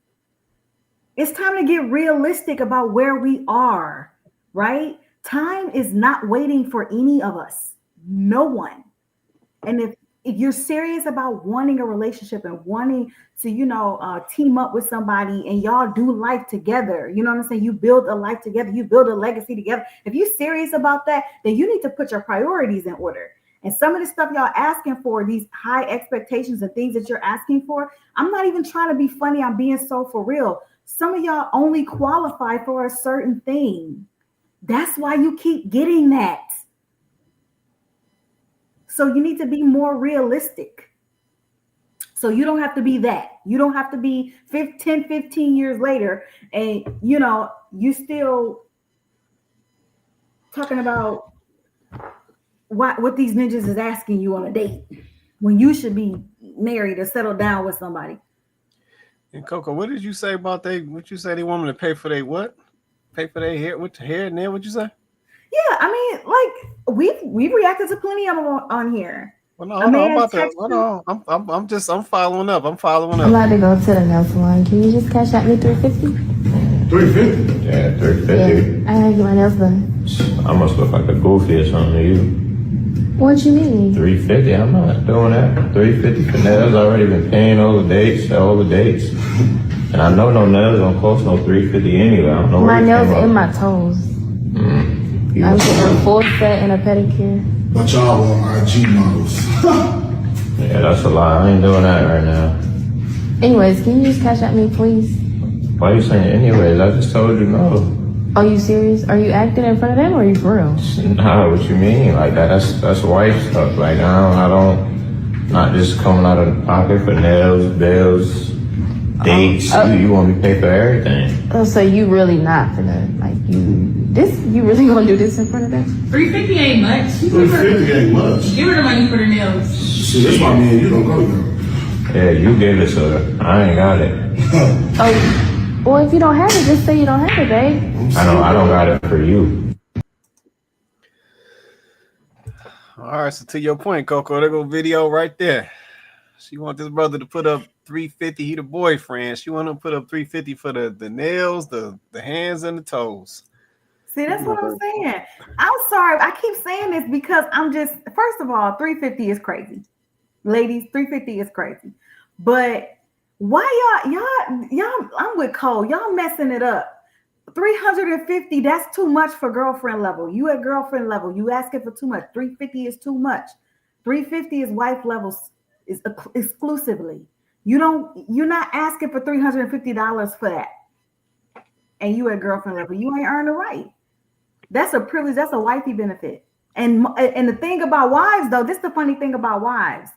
S3: It's time to get realistic about where we are, right? Time is not waiting for any of us. No one. And if you're serious about wanting a relationship and wanting to, team up with somebody and y'all do life together, you know what I'm saying? You build a life together, you build a legacy together. If you're serious about that, then you need to put your priorities in order. And some of the stuff y'all asking for, these high expectations and things that you're asking for, I'm not even trying to be funny. I'm being so for real. Some of y'all only qualify for a certain thing. That's why you keep getting that. So you need to be more realistic. So you don't have to be that. You don't have to be 10, 15 years later and, you still talking about what these ninjas is asking you on a date when you should be married or settled down with somebody.
S2: And Coco, what did you say about what you say they want them to pay for their what? Pay for their hair, with hair and nail, what'd you say?
S3: Yeah, I mean, like we've reacted to plenty of them on here.
S2: Well, no, hold on. I'm following up. I'm
S14: about to go to the nail salon. Can you just cash out me $350?
S15: $350? Yeah, $350.
S14: Yeah, I gotta get my nails done.
S15: I must look like a goofy or something to you.
S14: What you mean?
S15: $350? I'm not doing that. $350 for nails. I already been paying all the dates. And I know no nails don't cost no $350 anyway. I don't know
S14: my nails and my toes. I'm getting a full set and a pedicure.
S4: But y'all are IG models.
S15: Yeah, that's a lie. I ain't doing that right now.
S14: Anyways, can you just cash at me, please?
S15: Why you saying anyways? I just told you no.
S14: Are you serious? Are you acting in front of them or are you for real?
S15: Nah, what you mean? Like that's wife stuff. Like I don't not just coming out of the pocket for nails, bills, dates. You want me to pay for everything.
S14: Oh, so you really not gonna you really gonna do this in front of them?
S12: $350 ain't much.
S4: $350 ain't much.
S12: Give her the money for the nails.
S4: See, that's why me and you don't go together.
S15: Yeah, you gave it to her. I ain't got it.
S14: Oh, well, if you don't have it, just say you don't have it, babe.
S15: I don't got it for you.
S2: All right, so to your point, Coco, there go video right there. She want this brother to put up $350. He the boyfriend. She want him to put up $350 for the nails, the hands, and the toes.
S3: See, that's what I'm saying. I'm sorry. I keep saying this because first of all, $350 is crazy. Ladies, $350 is crazy. But why y'all, I'm with Cole. Y'all messing it up. $350, that's too much for girlfriend level. You at girlfriend level, you asking for too much. $350 is too much. $350 is wife levels is exclusively. You're not asking for $350 for that. And you at girlfriend level, you ain't earned the right. That's a privilege. That's a wifey benefit. And the thing about wives, though, this is the funny thing about wives.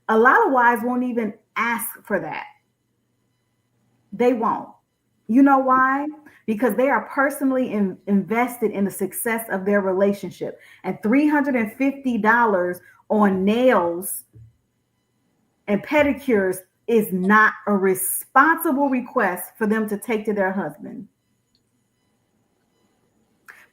S3: A lot of wives won't even ask for that. They won't. You know why? Because they are personally invested in the success of their relationship. And $350 on nails and pedicures is not a responsible request for them to take to their husband.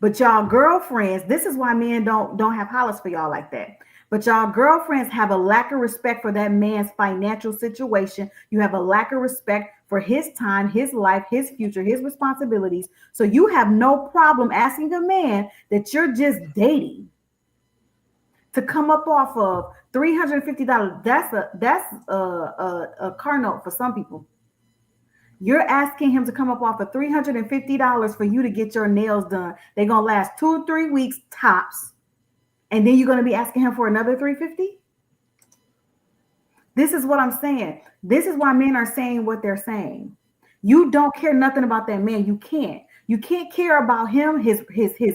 S3: But y'all girlfriends, this is why men don't have hollers for y'all like that. But y'all girlfriends have a lack of respect for that man's financial situation. You have a lack of respect for his time, his life, his future, his responsibilities. So you have no problem asking a man that you're just dating to come up off of $350. That's a car note for some people. You're asking him to come up off of $350 for you to get your nails done. They're gonna last 2 or 3 weeks tops, and then you're gonna be asking him for another $350. This is what I'm saying. This is why men are saying what they're saying. You don't care nothing about that man. You can't. You can't care about him, his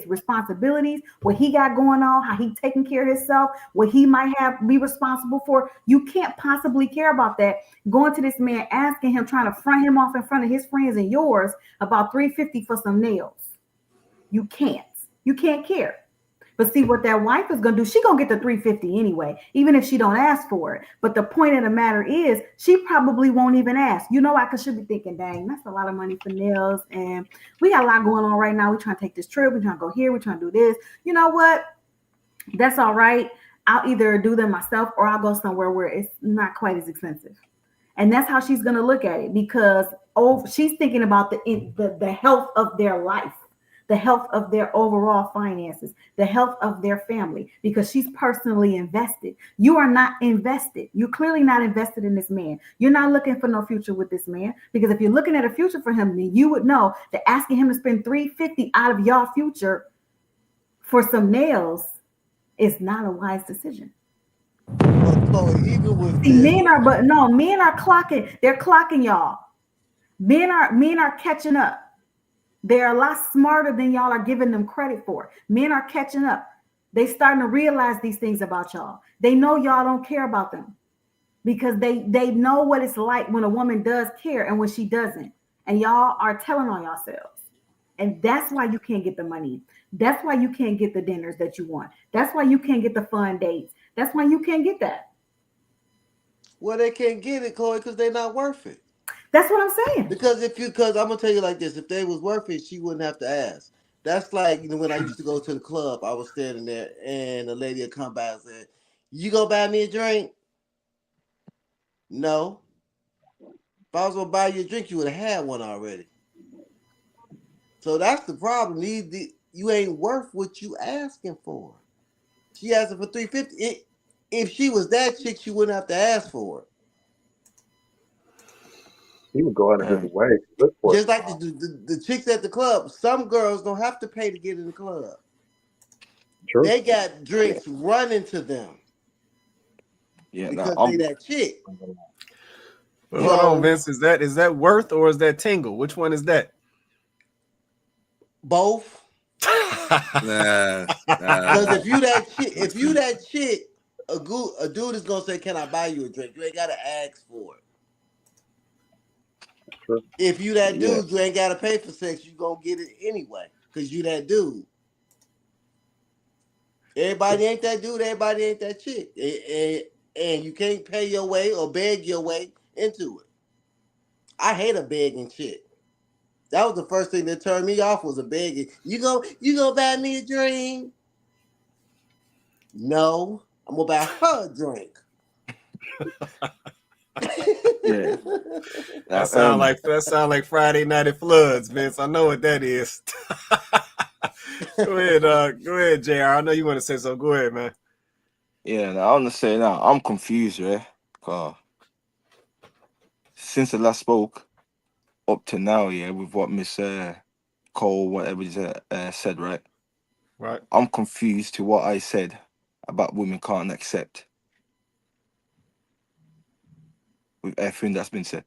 S3: responsibilities, what he got going on, how he taking care of himself, what he might be responsible for. You can't possibly care about that. Going to this man, asking him, trying to front him off in front of his friends and yours about $350 for some nails. You can't. You can't care. But see what that wife is gonna do, she gonna get the $350 anyway, even if she don't ask for it. But the point of the matter is, she probably won't even ask. You know, I should be thinking, dang, that's a lot of money for nails, and we got a lot going on right now. We're trying to take this trip. We're trying to go here. We're trying to do this. You know what? That's all right. I'll either do them myself or I'll go somewhere where it's not quite as expensive. And that's how she's going to look at it, because she's thinking about the health of their life, the health of their overall finances, the health of their family, because she's personally invested. You are not invested. You're clearly not invested in this man. You're not looking for no future with this man, because if you're looking at a future for him, then you would know that asking him to spend $350 out of your future for some nails is not a wise decision.
S1: Even with
S3: See, men are clocking. They're clocking y'all. Men are catching up. They're a lot smarter than y'all are giving them credit for. Men are catching up. They starting to realize these things about y'all. They know y'all don't care about them, because they know what it's like when a woman does care and when she doesn't. And y'all are telling on yourselves. And that's why you can't get the money. That's why you can't get the dinners that you want. That's why you can't get the fun dates. That's why you can't get that.
S1: Well, they can't get it, Chloe, because they're not worth it.
S3: That's what I'm saying.
S1: Because I'm gonna tell you like this: if they was worth it, she wouldn't have to ask. That's like, when I used to go to the club, I was standing there and a lady would come by and said, "You gonna buy me a drink?" No. If I was gonna buy you a drink, you would have had one already. So that's the problem. You ain't worth what you asking for. She asking for $350. If she was that chick, she wouldn't have to ask for it.
S8: He would go out of his way to look for
S1: Just
S8: it.
S1: like the chicks at the club. Some girls don't have to pay to get in the club.
S8: True.
S1: They got drinks running to them.
S10: Yeah,
S1: because they that chick.
S2: Hold on, Vince. Is that worth or is that tingle? Which one is that?
S1: Both.
S7: Nah.
S1: Because if you that chick, a dude is gonna say, "Can I buy you a drink?" You ain't gotta ask for it.
S8: True.
S1: If you that dude, you ain't gotta pay for sex. You gonna get it anyway, because you that dude. Everybody ain't that dude. Everybody ain't that chick. And you can't pay your way or beg your way into it. I hate a begging chick. That was the first thing that turned me off, was a begging. You go buy me a drink? No, I'm gonna buy her a drink.
S10: Yeah.
S2: That sound like Friday Night at Floods, Vince. I know what that is. Go ahead, JR. I know you want to say so. Go ahead, man.
S10: Yeah, I want to say now, I'm confused, yeah. Since I last spoke up to now, yeah, with what Miss Cole, whatever said, right?
S2: Right.
S10: I'm confused to what I said about women can't accept with everything that's been said.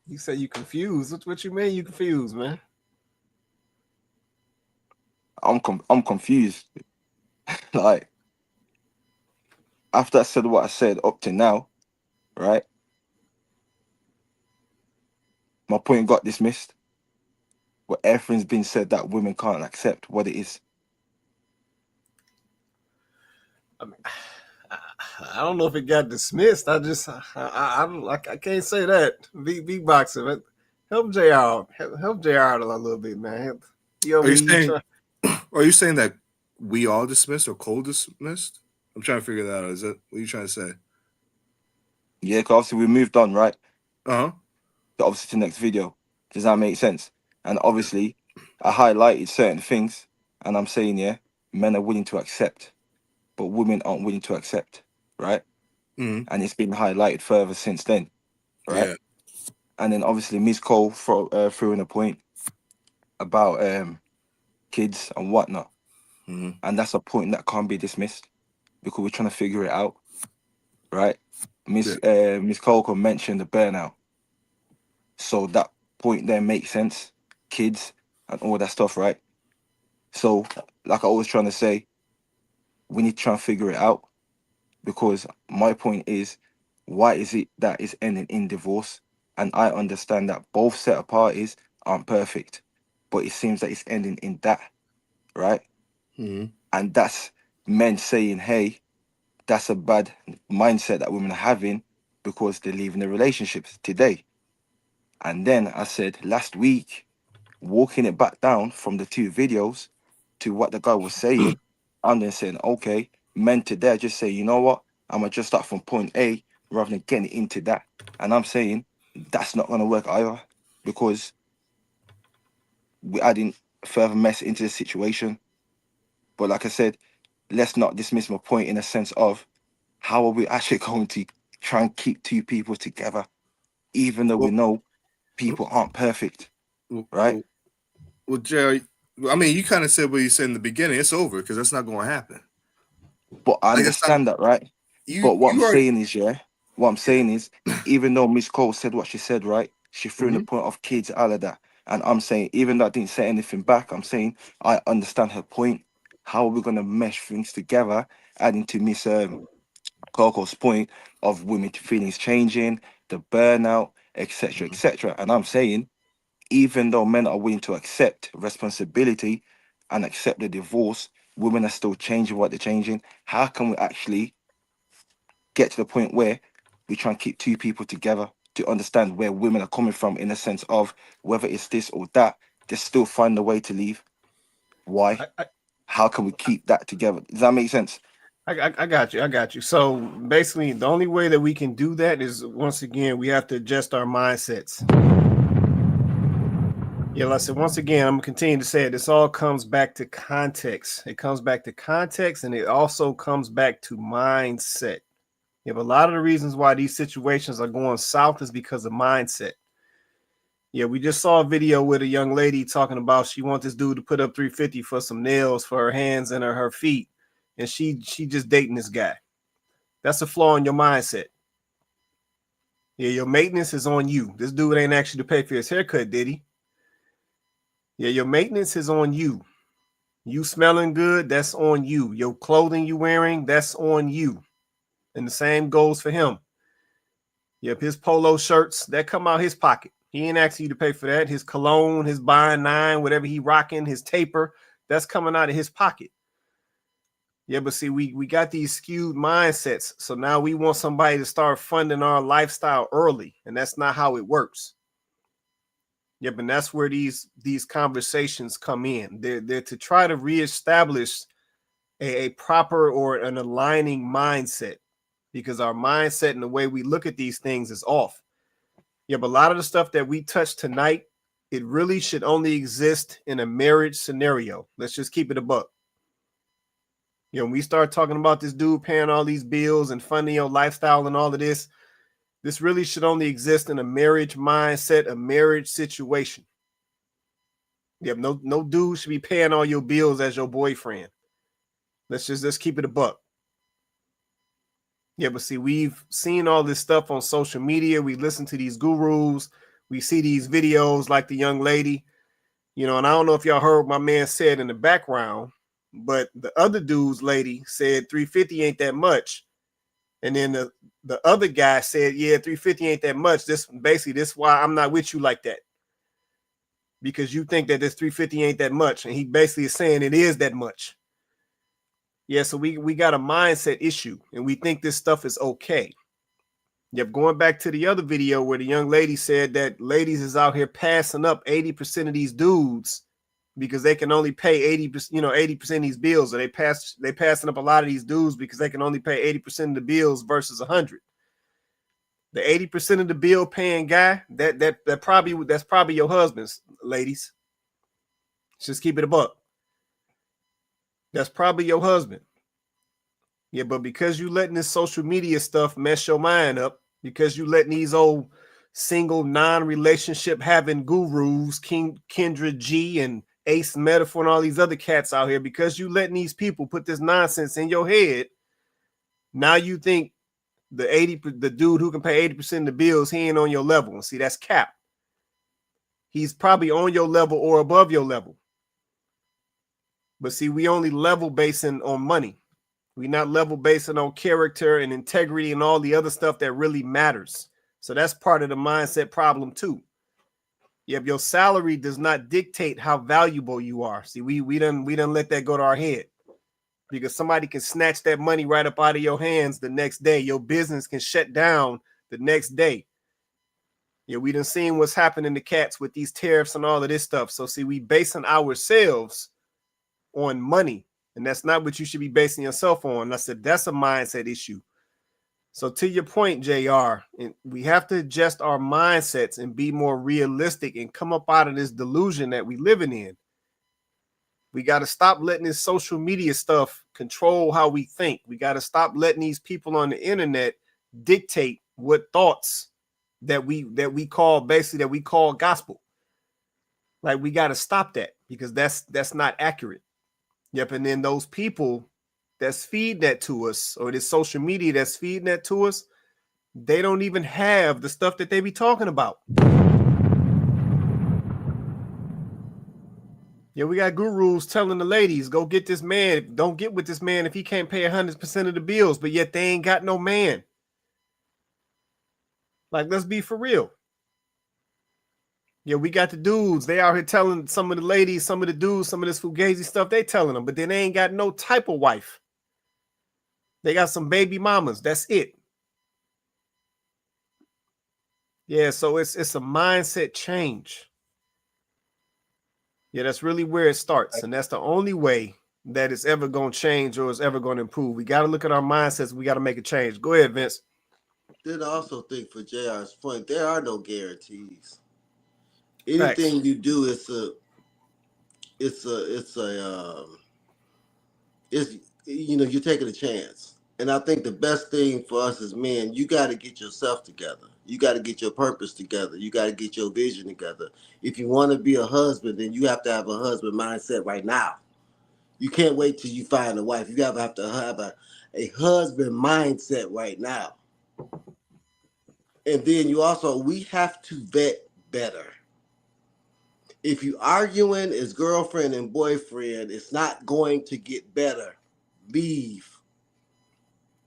S2: You say you confused. What you mean you confused, man?
S10: I'm confused. Like, after I said what I said up to now, right? My point got dismissed. But everything's been said that women can't accept what it is.
S2: I don't know if it got dismissed. I can't say that. V boxing. Help JR out. Help JR out a little bit, man.
S7: Are you saying that we all dismissed or Cole dismissed? I'm trying to figure that out. Is that what you're trying to say?
S10: Yeah, because obviously we moved on, right?
S7: Uh-huh.
S10: Obviously to the next video. Does that make sense? And obviously I highlighted certain things and I'm saying, yeah, men are willing to accept, but women aren't willing to accept, right?
S7: Mm-hmm.
S10: And it's been highlighted further since then, right?
S7: Yeah.
S10: And then obviously Miss Cole threw in a point about kids and whatnot.
S7: Mm-hmm.
S10: And that's a point that can't be dismissed because we're trying to figure it out, right? Miss Cole mentioned the burnout. So that point there makes sense. Kids and all that stuff, right? So, like I was trying to say, we need to try and figure it out because my point is, why is it that it's ending in divorce? And I understand that both set of parties aren't perfect, but it seems that it's ending in that, right?
S7: Mm-hmm.
S10: And that's men saying, hey, that's a bad mindset that women are having because they're leaving the relationships today. And then I said last week, walking it back down from the two videos, to what the guy was saying, I'm then saying, okay, men today just say, you know what, I'm gonna just start from point A rather than getting into that. And I'm saying that's not gonna work either, because we're adding further mess into the situation. But like I said, let's not dismiss my point in a sense of how are we actually going to try and keep two people together, even though we know people aren't perfect, right?
S7: Well, Jerry, I mean, you kind of said what you said in the beginning. It's over because that's not going to happen.
S10: But I
S7: Like,
S10: understand that, right? But what I'm
S7: are.
S10: saying is, what I'm saying is, even though Miss Cole said what she said, right? She threw in the point of kids, all of that. And I'm saying, even though I didn't say anything back, I'm saying I understand her point. How are we going to mesh things together, adding to Miss Coco's point of women feelings changing, the burnout, etc., etc. And I'm saying, even though men are willing to accept responsibility and accept the divorce, women are still changing what they're changing. How can we actually get to the point where we try and keep two people together to understand where women are coming from, in a sense of whether it's this or that, they still find a way to leave? Why? How can we keep that together? Does that make sense?
S2: I got you. I got you. So basically, the only way that we can do that is, once again, we have to adjust our mindsets. Yeah, like I said, once again, I'm going to continue to say it. This all comes back to context. It comes back to context, and it also comes back to mindset. You have a lot of the reasons why these situations are going south is because of mindset. Yeah, we just saw a video with a young lady talking about she wants this dude to put up $350 for some nails for her hands and her feet, and she just dating this guy. That's a flaw in your mindset. Yeah, your maintenance is on you. This dude ain't actually to pay for his haircut, did he? Yeah, your maintenance is on you. You smelling good, that's on you. Your clothing you wearing, that's on you. And the same goes for him. Yep, his polo shirts, that come out his pocket. He ain't asking you to pay for that. His cologne, his buying nine, whatever he rocking, his taper, that's coming out of his pocket. Yeah, but see, we got these skewed mindsets. So now we want somebody to start funding our lifestyle early, and that's not how it works. Yeah, but that's where these conversations come in. They're to try to reestablish a proper or an aligning mindset, because our mindset and the way we look at these things is off. Yeah, but a lot of the stuff that we touched tonight, it really should only exist in a marriage scenario. Let's just keep it a buck. You know, when we start talking about this dude paying all these bills and funding your lifestyle and all of this, this really should only exist in a marriage mindset, a marriage situation. Yeah, no dude should be paying all your bills as your boyfriend. Let's keep it a buck. Yeah, but see, we've seen all this stuff on social media. We listen to these gurus. We see these videos like the young lady, you know, and I don't know if y'all heard what my man said in the background, but the other dude's lady said 350 ain't that much. And then the other guy said, yeah, 350 ain't that much. This why I'm not with you like that. Because you think that this 350 ain't that much. And he basically is saying it is that much. Yeah, so we got a mindset issue, and we think this stuff is okay. Yep, going back to the other video where the young lady said that ladies is out here passing up 80% of these dudes because they can only pay 80%, 80% of these bills, or they passing up a lot of these dudes because they can only pay 80% of the bills versus 100. The 80% of the bill paying guy, that's probably your husband's, ladies. Just keep it a buck. That's probably your husband. Yeah, but because you letting this social media stuff mess your mind up, because you letting these old single non-relationship having gurus, Kendra G and Ace Metaphor and all these other cats out here, because you letting these people put this nonsense in your head, now you think the dude who can pay 80% of the bills, he ain't on your level. And see, that's cap. He's probably on your level or above your level. But see, we only level basing on money. We're not level basing on character and integrity and all the other stuff that really matters. So that's part of the mindset problem too. Yep, your salary does not dictate how valuable you are. See, we done let that go to our head, because somebody can snatch that money right up out of your hands the next day. Your business can shut down the next day. Yeah, we done seen what's happening to cats with these tariffs and all of this stuff. So see, we basing ourselves on money. And that's not what you should be basing yourself on. And I said, that's a mindset issue. So to your point, JR, we have to adjust our mindsets and be more realistic and come up out of this delusion that we living in. We got to stop letting this social media stuff control how we think. We got to stop letting these people on the internet dictate what thoughts that we call gospel. Like, we got to stop that, because that's not accurate. Yep. And then those people that's feeding that to us, or this social media that's feeding that to us, they don't even have the stuff that they be talking about. Yeah, we got gurus telling the ladies, go get this man. Don't get with this man if he can't pay 100% of the bills, but yet they ain't got no man. Like, let's be for real. Yeah, we got the dudes. They out here telling some of the ladies, some of the dudes, some of this fugazi stuff they telling them, but then they ain't got no type of wife. They got some baby mamas. That's it. Yeah, so it's a mindset change. Yeah, that's really where it starts. And that's the only way that it's ever going to change or is ever going to improve. We got to look at our mindsets. We got to make a change. Go ahead, Vince.
S1: Then I also think, for JR's point, there are no guarantees. Anything you do, it's you're taking a chance. And I think the best thing for us as men, you got to get yourself together. You got to get your purpose together. You got to get your vision together. If you want to be a husband, then you have to have a husband mindset right now. You can't wait till you find a wife. You have to have a husband mindset right now. And then we have to vet better. If you arguing as girlfriend and boyfriend, it's not going to get better. Leave.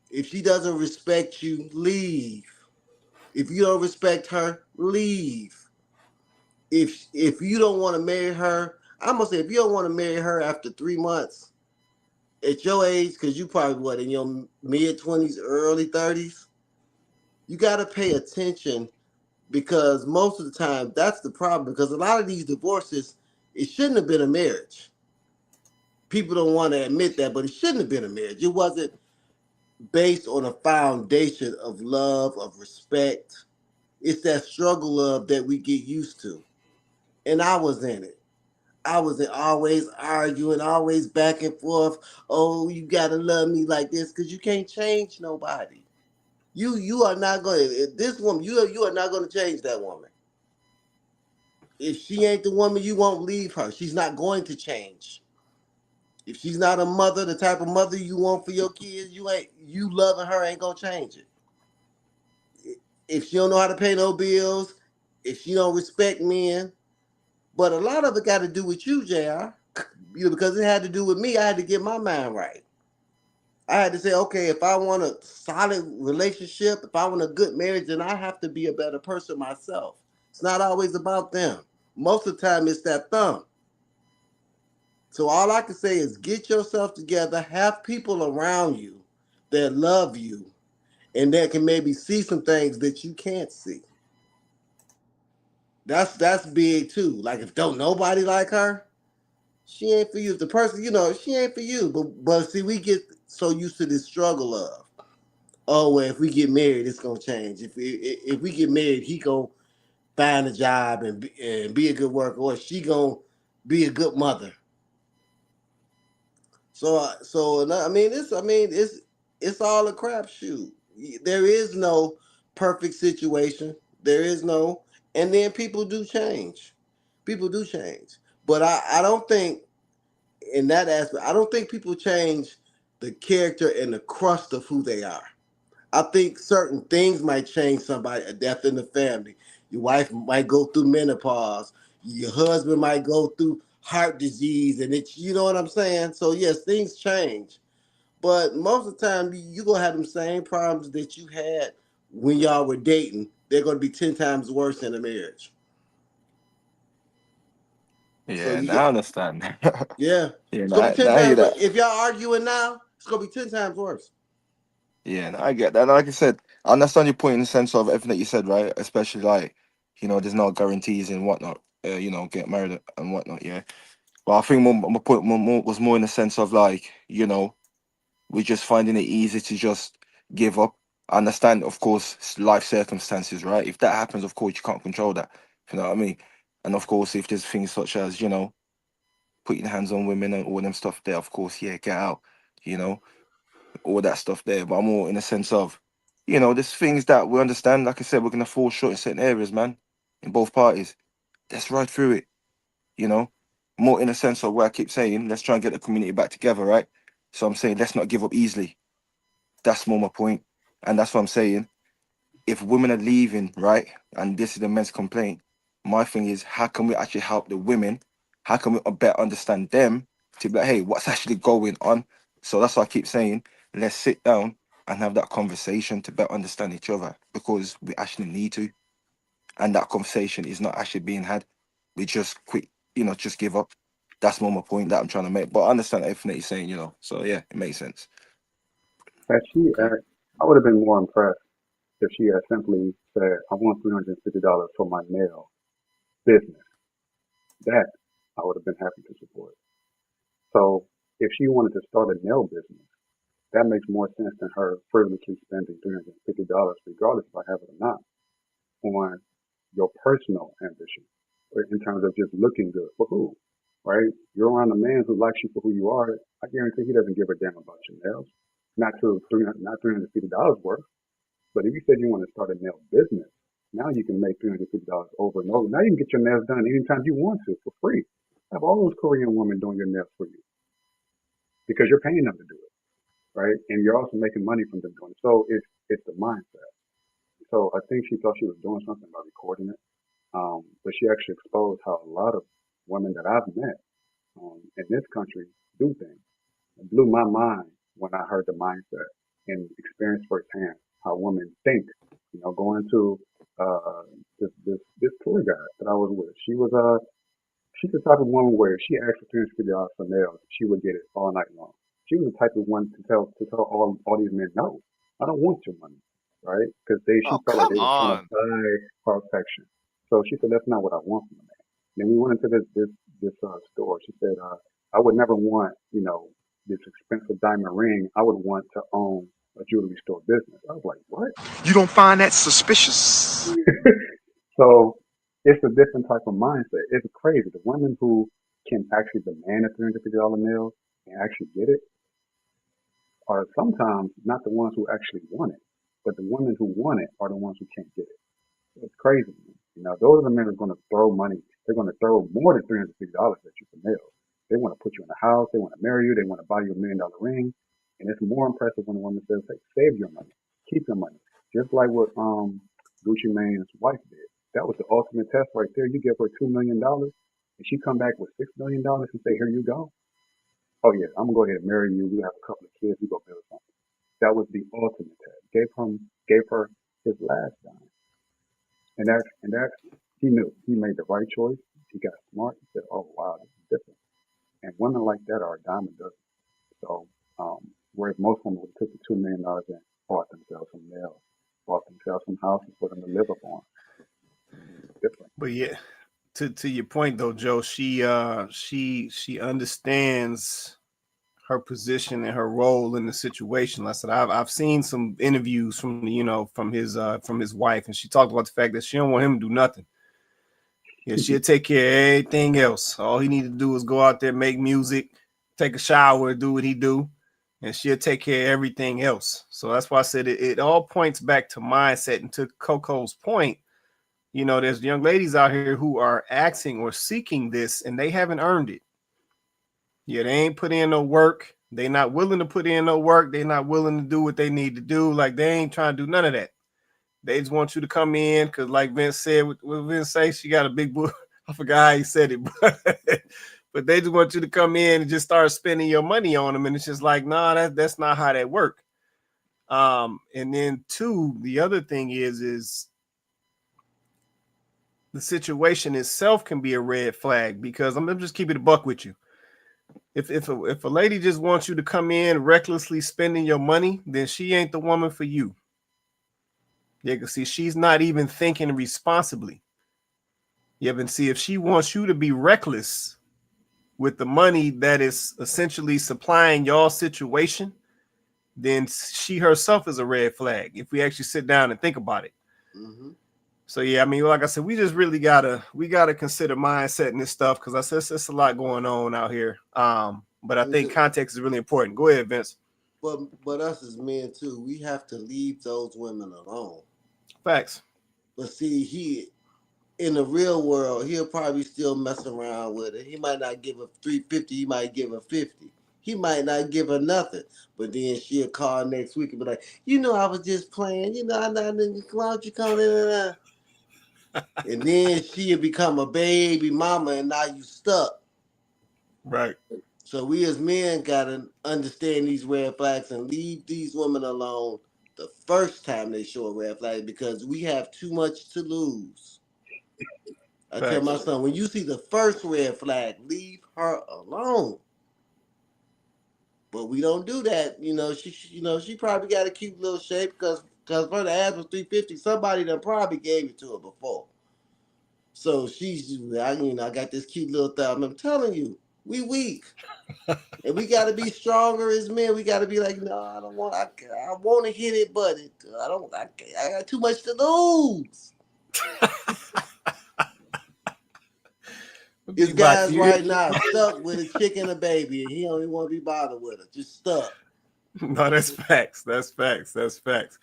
S1: If she doesn't respect you, leave. If you don't respect her, leave. If you don't want to marry her, I'm gonna say, if you don't want to marry her after 3 months, at your age, because you probably in your mid-20s, early 30s, you got to pay attention, because most of the time that's the problem. Because a lot of these divorces, it shouldn't have been a marriage. People don't want to admit that, but it shouldn't have been a marriage. It wasn't based on a foundation of love, of respect. It's that struggle love that we get used to. And I was in it. I was always arguing, always back and forth. Oh, you got to love me like this, because you can't change nobody. You are not going to, this woman, you are not going to change that woman. If she ain't the woman you want, leave her. She's not going to change. If she's not a mother, the type of mother you want for your kids, you loving her ain't gonna change it. If she don't know how to pay no bills, if she don't respect men, but a lot of it got to do with you, JR. Because it had to do with me. I had to get my mind right. I had to say, okay, if I want a solid relationship, if I want a good marriage, then I have to be a better person myself. It's not always about them. Most of the time, it's that thumb. So all I can say is get yourself together, have people around you that love you, and that can maybe see some things that you can't see. That's big too. Like, if don't nobody like her, she ain't for you. If the person, she ain't for you. But see, we get so used to this struggle of, oh, well, if we get married, it's gonna change. If we get married, he gonna find a job and be a good worker, or she gonna be a good mother. So I mean, it's all a crapshoot. There is no perfect situation. There is no, and then people do change. People do change, but I don't think, in that aspect, I don't think people change the character and the crust of who they are. I think certain things might change somebody, a death in the family. Your wife might go through menopause. Your husband might go through heart disease, and you know what I'm saying? So yes, things change. But most of the time, you're going to have them same problems that you had when y'all were dating. They're going to be 10 times worse in a marriage.
S10: Yeah, now I understand.
S1: Yeah.
S10: Yeah,
S1: It's going to be 10
S10: now I hear
S1: times
S10: that.
S1: worse. If y'all arguing now, it's going to be 10 times worse.
S10: Yeah, no, I get that. Like I said, I understand your point in the sense of everything that you said, right? Especially like, there's no guarantees and whatnot. Get married and whatnot. Yeah, But I think my point was more in the sense of like, we're just finding it easy to just give up. I understand, of course, life circumstances, right? If that happens, of course, you can't control that. You know what I mean? And of course, if there's things such as, putting hands on women and all them stuff there, of course, yeah, get out, all that stuff there. But I'm more in a sense of, there's things that we understand. Like I said, we're going to fall short in certain areas, man, in both parties. Let's ride through it, more in a sense of where I keep saying, let's try and get the community back together, right? So I'm saying, let's not give up easily. That's more my point. And that's what I'm saying. If women are leaving, right, and this is the men's complaint, my thing is, how can we actually help the women? How can we better understand them to be like, hey, what's actually going on? So that's why I keep saying, let's sit down and have that conversation to better understand each other, because we actually need to. And that conversation is not actually being had. We just quit, just give up. That's more my point that I'm trying to make. But I understand everything that you're saying, So yeah, it makes sense.
S8: Had she asked, I would have been more impressed if she had simply said, I want $350 for my nail business. That I would have been happy to support. So if she wanted to start a nail business, that makes more sense than her frivolously spending $350, regardless if I have it or not, on your personal ambition, or in terms of just looking good for who, right? You're around a man who likes you for who you are. I guarantee he doesn't give a damn about your nails. Not $350 worth. But if you said you want to start a nail business, now you can make $350 over and over. Now you can get your nails done anytime you want to for free. Have all those Korean women doing your nails for you because you're paying them to do it, right? And you're also making money from them doing it. So it's the mindset. So I think she thought she was doing something by recording it, but she actually exposed how a lot of women that I've met in this country do things. It blew my mind when I heard the mindset and experienced firsthand how women think. Going to this tour guide that I was with, she's the type of woman where if she asked for $350 for nails, she would get it all night long. She was the type of one to tell all these men, no, I don't want your money, right? Because she felt like they were trying to buy her affection. So she said, that's not what I want from a man. Then we went into this store. She said, I would never want this expensive diamond ring. I would want to own a jewelry store business. I was like, what?
S16: You don't find that suspicious?
S8: So it's a different type of mindset. It's crazy. The women who can actually demand a $350 nail and actually get it are sometimes not the ones who actually want it, but the women who want it are the ones who can't get it. So it's crazy. Those are the men who are going to throw money. They're going to throw more than $350 at you for nails. They want to put you in a house. They want to marry you. They want to buy you $1 million ring. And it's more impressive when a woman says, hey, save your money. Keep your money. Just like what Gucci Mane's wife did. That was the ultimate test right there. You give her $2 million and she come back with $6 million and say, here you go. Oh yeah, I'm gonna go ahead and marry you. We have a couple of kids. We go build something. That was the ultimate test. Gave her his last dime. And that he knew. He made the right choice. He got smart. He said, oh wow, this is different. And women like that are a dime a dozen. So whereas most women would took the $2 million and bought themselves some nails, bought themselves some houses for them to live upon. Different.
S2: But yeah, to your point though, Joe, she understands her position and her role in the situation. Like I said, I've seen some interviews from from his wife, and she talked about the fact that she don't want him to do nothing. Yeah, she'll take care of everything else. All he needed to do is go out there, make music, take a shower, do what he do, and she'll take care of everything else. So that's why I said it all points back to mindset. And to Coco's point, there's young ladies out here who are asking or seeking this, and they haven't earned it. Yeah, they ain't put in no work. They not willing to put in no work. They not willing to do what they need to do. Like, they ain't trying to do none of that. They just want you to come in because, like Vince said, what Vince say, she got a big book. I forgot how he said it, but they just want you to come in and just start spending your money on them. And it's just like, nah, that's not how that work. And then two, the other thing is the situation itself can be a red flag, because I'm just keeping it a buck with you. If a lady just wants you to come in recklessly spending your money, then she ain't the woman for you. Yeah, because see, she's not even thinking responsibly. Yeah, but see, if she wants you to be reckless, with the money that is essentially supplying y'all situation, then she herself is a red flag if we actually sit down and think about it.
S1: Mm-hmm.
S2: So yeah, I mean, like I said, we just really gotta consider mindset and this stuff, because I said it's a lot going on out here. But I think context is really important. Go ahead, Vince.
S1: But us as men too, we have to leave those women alone.
S2: Facts.
S1: But see, he in the real world, he'll probably still mess around with it. He might not give her 350, he might give her 50. He might not give her nothing. But then she'll call next week and be like, I was just playing. Why don't you come in? And then she'll become a baby mama, and now you stuck.
S2: Right.
S1: So we as men gotta understand these red flags and leave these women alone the first time they show a red flag, because we have too much to lose. I tell my son, when you see the first red flag, leave her alone. But we don't do that. She probably got a cute little shape because her ass was 350. Somebody done probably gave it to her before. So I got this cute little thumb. I'm telling you, we weak. And we got to be stronger as men. We got to be like, no, I don't want. I want to hit it, but I got too much to lose. This guy's right now stuck with a chick and a baby, and he don't even want to be bothered with her. Just stuck.
S2: No, that's facts. That's facts. That's facts.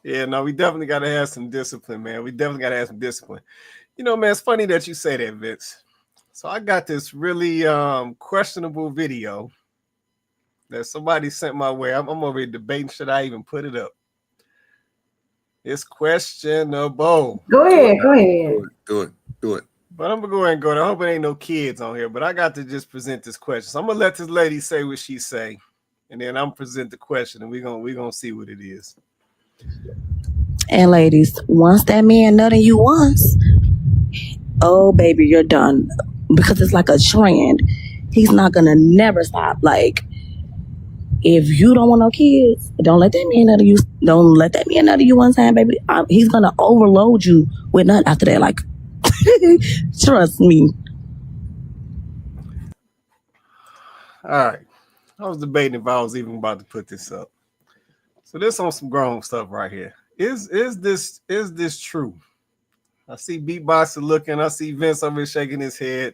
S2: Yeah, no, we definitely got to have some discipline, man. We definitely got to have some discipline. Man, it's funny that you say that, Vince. So I got this really questionable video that somebody sent my way. I'm over here debating, should I even put it up? It's questionable.
S3: Go ahead.
S7: Do it.
S2: But I'm gonna go ahead and go there. I hope it ain't no kids on here, but I got to just present this question. So I'm gonna let this lady say what she say, and then I'm present the question, and we're gonna see what it is.
S17: And ladies, once that man nutting you once, oh baby, you're done. Because it's like a trend. He's not gonna never stop. Like, if you don't want no kids, don't let that man nut you. Don't let that man nut you one time, baby. He's gonna overload you with nut after that. Like, trust me.
S2: All right. I was debating if I was even about to put this up. So this on some grown stuff right here. Is this true? I see Beatboxer looking. I see Vince over here shaking his head.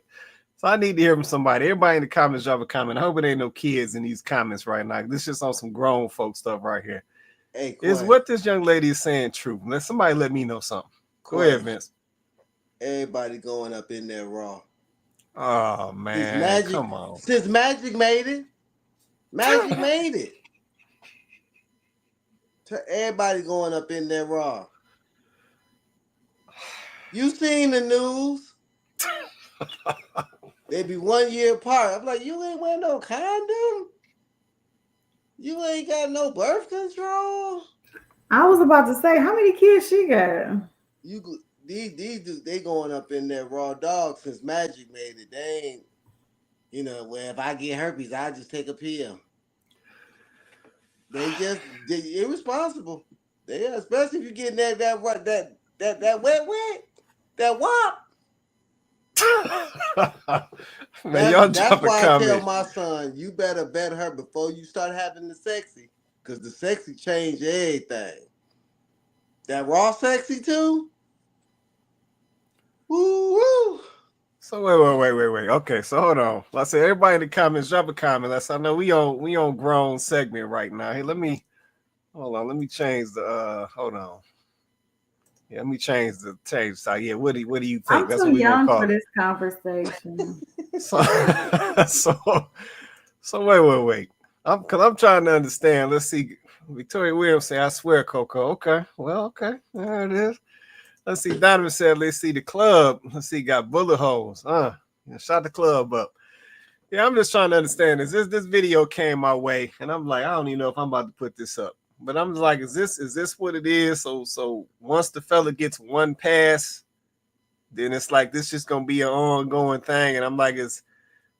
S2: So I need to hear from somebody. Everybody in the comments, drop a comment. I hope it ain't no kids in these comments right now. This is just on some grown folk stuff right here.
S1: Hey,
S2: is what this young lady is saying true? Somebody let me know something. Go ahead, Vince.
S1: Everybody going up in there raw.
S2: Oh man, come on.
S1: Since Magic made it. Magic made it. Everybody going up in there raw. You seen the news? They be 1 year apart. I'm like, you ain't wearing no condom? You ain't got no birth control?
S3: I was about to say, how many kids she got?
S1: These dudes, they going up in there raw dog since Magic made it. They ain't, well, if I get herpes, I just take a pill. They irresponsible. Especially if you're getting that wet, that wop.
S2: Man,
S1: that's why I tell my son, you better bet her before you start having the sexy, because the sexy change everything. That raw sexy too. Woo.
S2: So wait. Okay, so hold on. Let's say everybody in the comments, drop a comment. I know we on grown segment right now. Hey, let me change the hold on. Yeah, let me change the So yeah, what do you think?
S3: I'm
S2: That's
S3: too
S2: what we
S3: young
S2: gonna call
S3: for this conversation.
S2: So wait. I'm trying to understand. Let's see. Victoria Williams say, I swear, Coco. Okay. Well, okay. There it is. Let's see. Donovan said, let's see the club. Let's see, got bullet holes. Shot the club up. Yeah, I'm just trying to understand. This video came my way, and I'm like, I don't even know if I'm about to put this up. But I'm like, is this what it is? So once the fella gets one pass, then it's like this just gonna be an ongoing thing. And I'm like,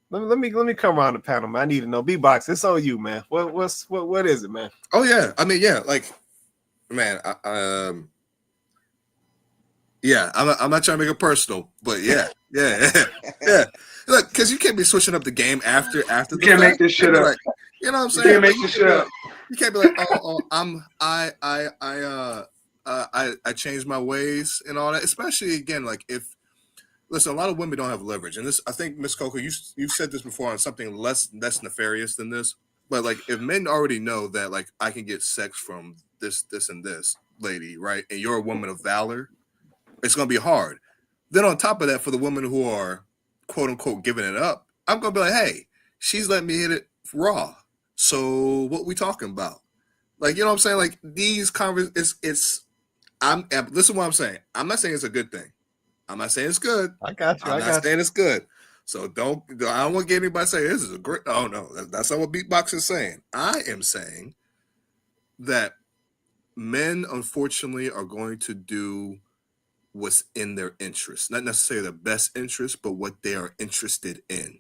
S2: let me come around the panel, man. I need to know. B-Box, it's on you, man. What is it, man?
S7: Oh yeah. I mean, yeah, like, man, Yeah, I'm not trying to make it personal, but yeah. Look, because you can't be switching up the game after
S8: You
S7: the
S8: can't make
S7: fact.
S8: this shit up.
S7: Like, you know what I'm
S8: You
S7: saying?
S8: can't make
S7: Like,
S8: this shit up.
S7: you can't be like, I changed my ways and all that. Especially again, like if listen, a lot of women don't have leverage, and this I think Miss Coco, you've said this before on something less nefarious than this. But like, if men already know that like I can get sex from this, and this lady, right, and you're a woman of valor, it's gonna be hard. Then on top of that, for the women who are quote unquote giving it up, I'm gonna be like, hey, she's letting me hit it raw. So what we talking about? Like, you know what I'm saying? Like these it's listen to what I'm saying. I'm not saying it's a good thing. I'm not saying it's good.
S2: I got you.
S7: I'm not saying it's good. So I don't want to get anybody to say this is a great. Oh no, that's not what beatbox is saying. I am saying that men, unfortunately, are going to do what's in their interest, not necessarily their best interest, but what they are interested in.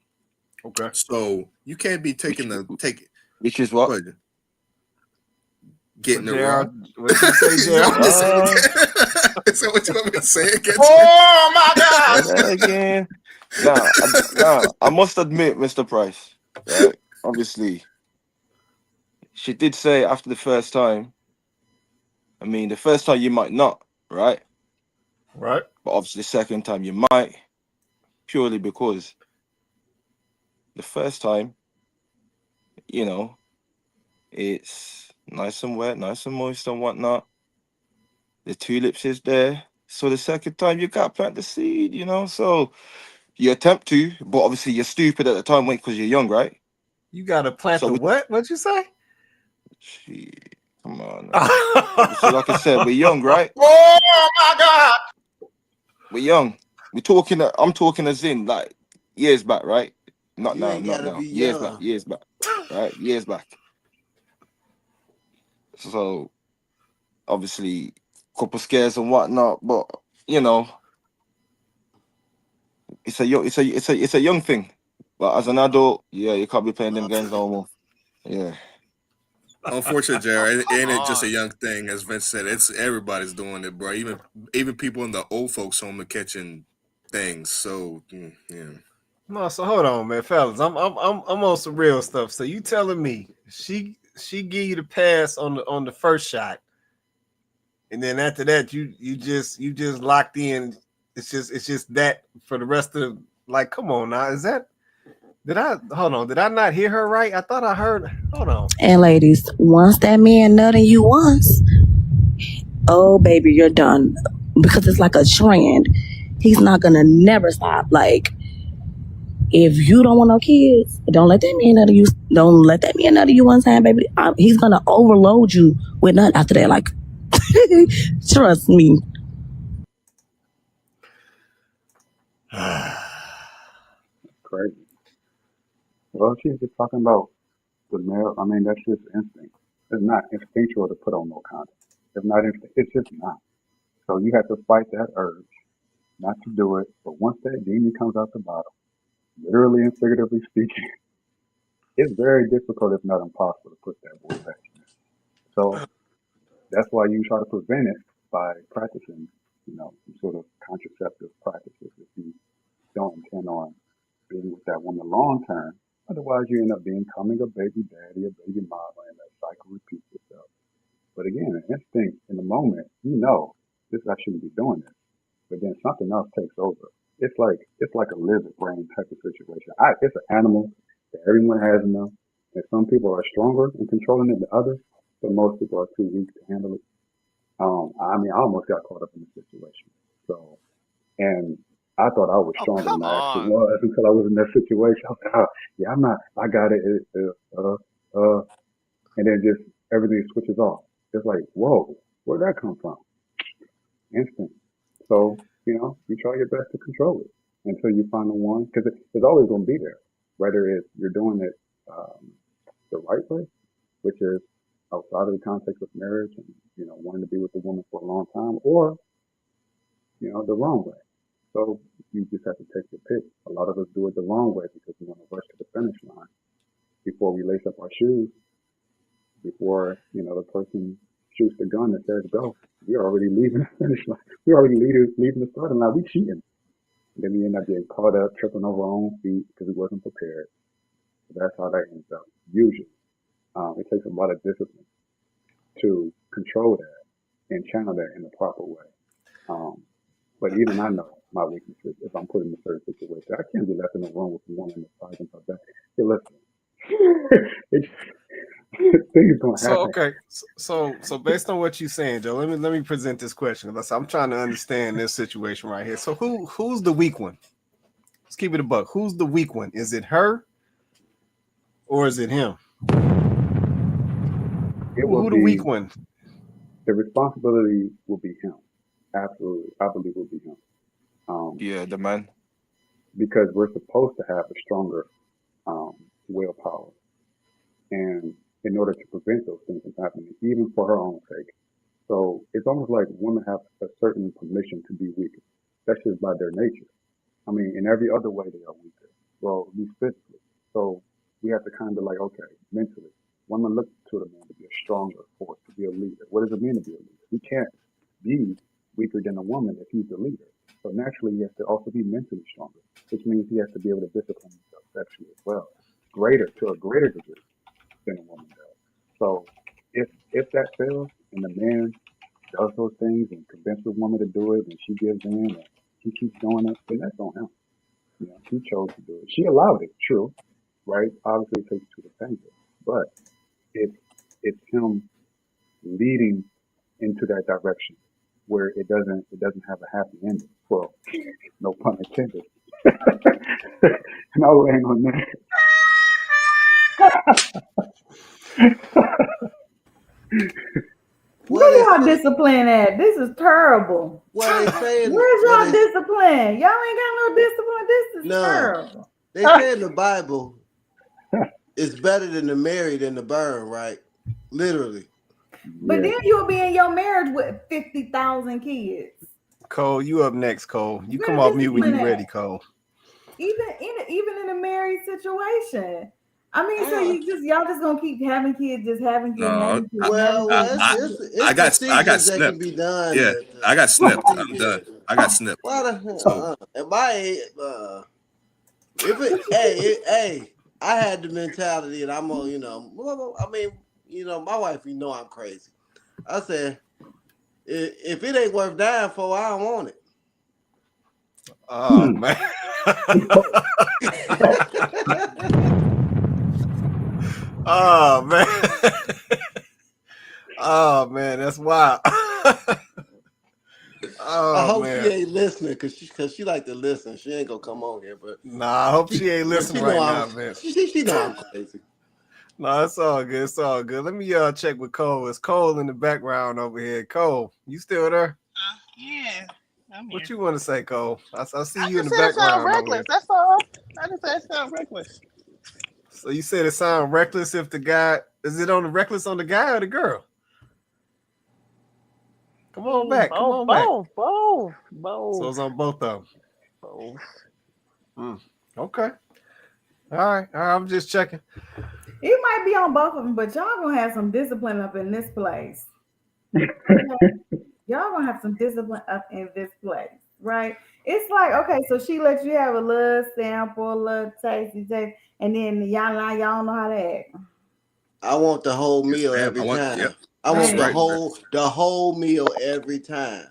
S2: Okay.
S7: So you can't be
S10: which is what?
S7: What? Getting it
S2: JR,
S7: wrong.
S2: what you say,
S7: Is that what you want me to say again?
S2: Oh my God!
S10: Say that again. I must admit, Mr. Price, right? Obviously, she did say after the first time. I mean, the first time you might not, right?
S2: Right.
S10: But obviously, the second time you might, purely because the first time, you know, it's nice and wet, nice and moist and whatnot. The tulips is there. So the second time you got to plant the seed, you know. So you attempt to, but obviously you're stupid at the time, because you're young, right?
S2: You got to plant
S10: So
S2: the what? What'd you say?
S10: Shit, come on. Obviously, like I said, we're young, right?
S2: Oh my God!
S10: We're young. I'm talking as in like years back, right? Not
S1: You
S10: now,
S1: ain't
S10: not
S1: gotta
S10: now.
S1: be
S10: Years back,
S1: young.
S10: right? Years back. So obviously, couple scares and whatnot, but you know, it's a young thing. But as an adult, yeah, you can't be playing them games no more. Yeah.
S7: Unfortunately, Jared, ain't it just a
S9: on.
S7: young thing? As Vince said, it's everybody's doing it, bro. Even people in the old folks home are catching things. So yeah.
S2: No, so hold on, man, fellas. I'm on some real stuff. So you telling me she give you the pass on the first shot, and then after that you just locked in. It's just that for the rest of like. Come on now, did I not hear her right? I thought I heard. Hold on.
S17: And ladies, once that man nutting you once, oh baby, you're done. Because it's like a trend. He's not gonna never stop. Like, if you don't want no kids, don't let that man nut you. Don't let that man nut you one time, baby. He's gonna overload you with nut after that. Like, trust me.
S8: Crazy. Well, she's just talking about the male. I mean, that's just instinct. It's not instinctual to put on no condom. It's not instinct. It's just not. So you have to fight that urge not to do it. But once that demon comes out the bottom, literally and figuratively speaking, it's very difficult, if not impossible, to put that boy back in. So that's why you try to prevent it by practicing, some sort of contraceptive practices if you don't intend on being with that woman long term. Otherwise, you end up becoming a baby daddy, a baby mama, and that cycle repeats itself. But again, an instinct in the moment, I shouldn't be doing this. But then something else takes over. It's like a lizard brain type of situation. It's an animal that everyone has in them, and some people are stronger in controlling it than others, but most people are too weak to handle it. I mean, I almost got caught up in the situation. So, and I thought I was
S9: Oh,
S8: stronger than
S9: come
S8: I actually
S9: on.
S8: was until I was in that situation. I was like, oh, yeah, I'm not. I got it. And then just everything switches off. It's like, whoa, where'd that come from? Instant. So, you try your best to control it until you find the one, because it's always going to be there, whether it's you're doing it the right way, which is outside of the context of marriage and, wanting to be with the woman for a long time, or, the wrong way. So you just have to take your pick. A lot of us do it the wrong way because we want to rush to the finish line before we lace up our shoes, before, the person shoots the gun and says go, we're already leaving the finish line. We're already leaving the starting line. We cheating. And then we end up getting caught up, tripping over our own feet because we wasn't prepared. So that's how that ends up. Usually, it takes a lot of discipline to control that and channel that in the proper way. But even I know my weaknesses if I'm put in a certain situation. I can't be left in a room with a woman that's fighting her back. Hey, listen, things gonna
S2: So
S8: happen.
S2: okay, so based on what you're saying, Joe, let me present this question. I'm trying to understand this situation right here. So who's the weak one? Let's keep it a buck. Who's the weak one? Is it her or is it him? Who the weak one?
S8: The responsibility will be him. Absolutely, I believe it will be him.
S10: Yeah, the man.
S8: Because we're supposed to have a stronger willpower, and in order to prevent those things from happening, even for her own sake. So it's almost like women have a certain permission to be weaker. That's just by their nature. I mean, in every other way they are weaker. Well, at least physically. So we have to kind of like, okay, mentally, women look to the man to be a stronger force, to be a leader. What does it mean to be a leader? He can't be weaker than a woman if he's the leader. So naturally, he has to also be mentally stronger, which means he has to be able to discipline himself sexually as well, to a greater degree than a woman does. So if that fails and the man does those things and convinces the woman to do it and she gives in and he keeps doing it, then that's on him. You know, he chose to do it. She allowed it, true, right? Obviously, it takes two to tango, but it's him leading into that direction where it doesn't have a happy ending. Well, no pun intended. And I'll land on that.
S3: Where y'all discipline at? This is terrible.
S1: Well, they saying
S3: where's y'all discipline? Y'all ain't got no discipline. This is terrible.
S1: They say in the Bible, it's better than to marry than to burn, right? Literally.
S3: But then you'll be in your marriage with 50,000 kids.
S2: Cole, you up next, Cole. You come off mute when you ready, Cole.
S3: Even in a married situation. I mean, so y'all just gonna keep having kids, just having kids. Having kids
S7: I got snipped. Yeah, I got snipped. I'm done. I got snipped.
S1: Hey, I had the mentality, and I'm on. I mean, my wife, I'm crazy. I said, if it ain't worth dying for, I don't want it.
S2: Oh man. Oh man. Oh man, that's wild.
S1: I hope she ain't listening because she like to listen. She ain't gonna come on here, but
S2: I hope she ain't listening right now, man.
S1: She know I'm crazy.
S2: No, it's all good. It's all good. Let me check with Cole. It's Cole in the background over here. Cole, you still there?
S11: Yeah.
S2: What you want to say, Cole? I see you in the
S11: background. It sound
S2: reckless.
S11: That's all. I just said it sound reckless.
S2: So you said it sound reckless if the guy is it on the reckless on the guy or the girl? Come on back. Come on back.
S11: Both.
S2: So it's on both of them.
S11: Both.
S2: Okay. All right. I'm just checking.
S3: It might be on both of them, but y'all gonna have some discipline up in this place. Y'all gonna have some discipline up in this place, right? It's like, okay, so she lets you have a little sample, a little tasty taste, and then y'all don't know how to act.
S1: I want the whole meal every time.
S7: Yep.
S1: I want the whole meal every time.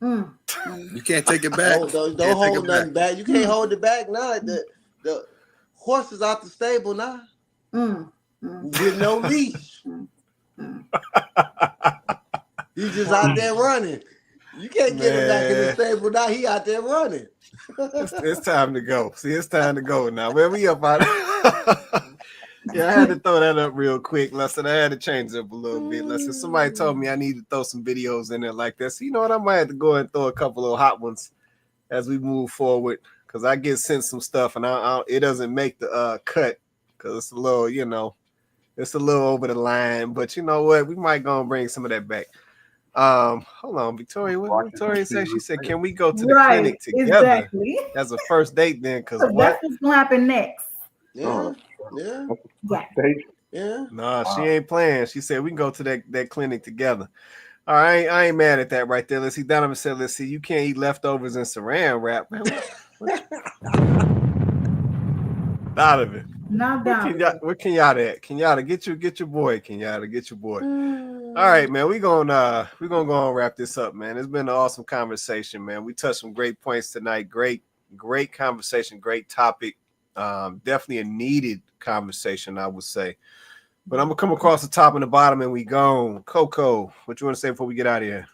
S7: You can't take it back.
S1: Don't hold nothing back. You can't hold it back now. The horse is out the stable now. With no leash. He's just out there running. You can't get him back in the stable now. He out there running.
S2: It's time to go. See, it's time to go now. Where we up out? Yeah, I had to throw that up real quick. Listen, I had to change it up a little bit. Listen, somebody told me I need to throw some videos in there like this. So you know what? I might have to go and throw a couple of hot ones as we move forward because I get sent some stuff and it doesn't make the cut because it's a little, it's a little over the line. But you know what? We might go and bring some of that back. Hold on, Victoria. What Victoria said? She said, "Can we go to the clinic together as a first date?" Then, because
S3: that's what's gonna happen next.
S1: Yeah. Yeah.
S2: No, she ain't playing. She said we can go to that clinic together. All right, I ain't mad at that right there. Let's see. Donovan said, let's see, you can't eat leftovers in saran wrap. Man, Donovan.
S3: Not Donovan.
S2: Where Kenyatta at? Kenyatta, get your boy. Kenyatta, get your boy. All right, man. We're gonna go and wrap this up, man. It's been an awesome conversation, man. We touched some great points tonight. Great conversation, great topic. Definitely a needed conversation, I would say. But I'm gonna come across the top and the bottom, and we go. Coco, what you want to say before we get out of here?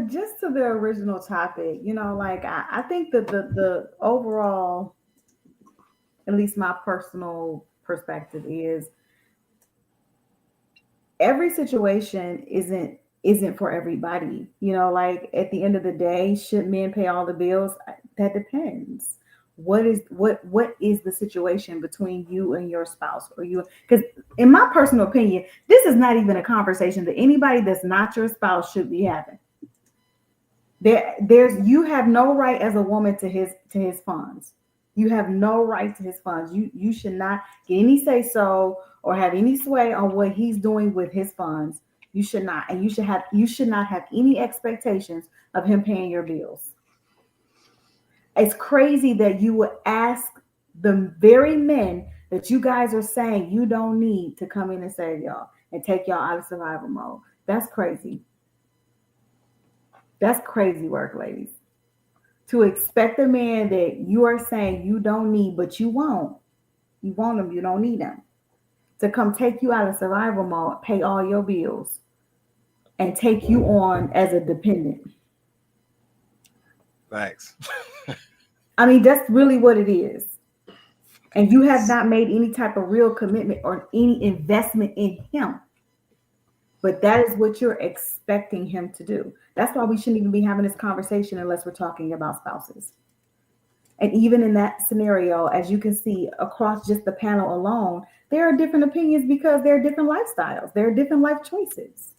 S3: Just to the original topic, like I think that the overall, at least my personal perspective is, every situation isn't for everybody. Like at the end of the day, should men pay all the bills? That depends. What is the situation between you and your spouse, or you? Because in my personal opinion, this is not even a conversation that anybody that's not your spouse should be having. You have no right as a woman to his funds. You have no right to his funds. You should not get any say so or have any sway on what he's doing with his funds. You should not, and you should not have any expectations of him paying your bills. It's crazy that you would ask the very men that you guys are saying you don't need to come in and save y'all and take y'all out of survival mode. That's crazy. That's crazy work, ladies. To expect a man that you are saying you don't need, but you want them, you don't need them, to come take you out of survival mode, pay all your bills, and take you on as a dependent.
S2: Thanks.
S3: I mean, that's really what it is. And you have not made any type of real commitment or any investment in him. But that is what you're expecting him to do. That's why we shouldn't even be having this conversation unless we're talking about spouses. And even in that scenario, as you can see across just the panel alone, there are different opinions because there are different lifestyles. There are different life choices.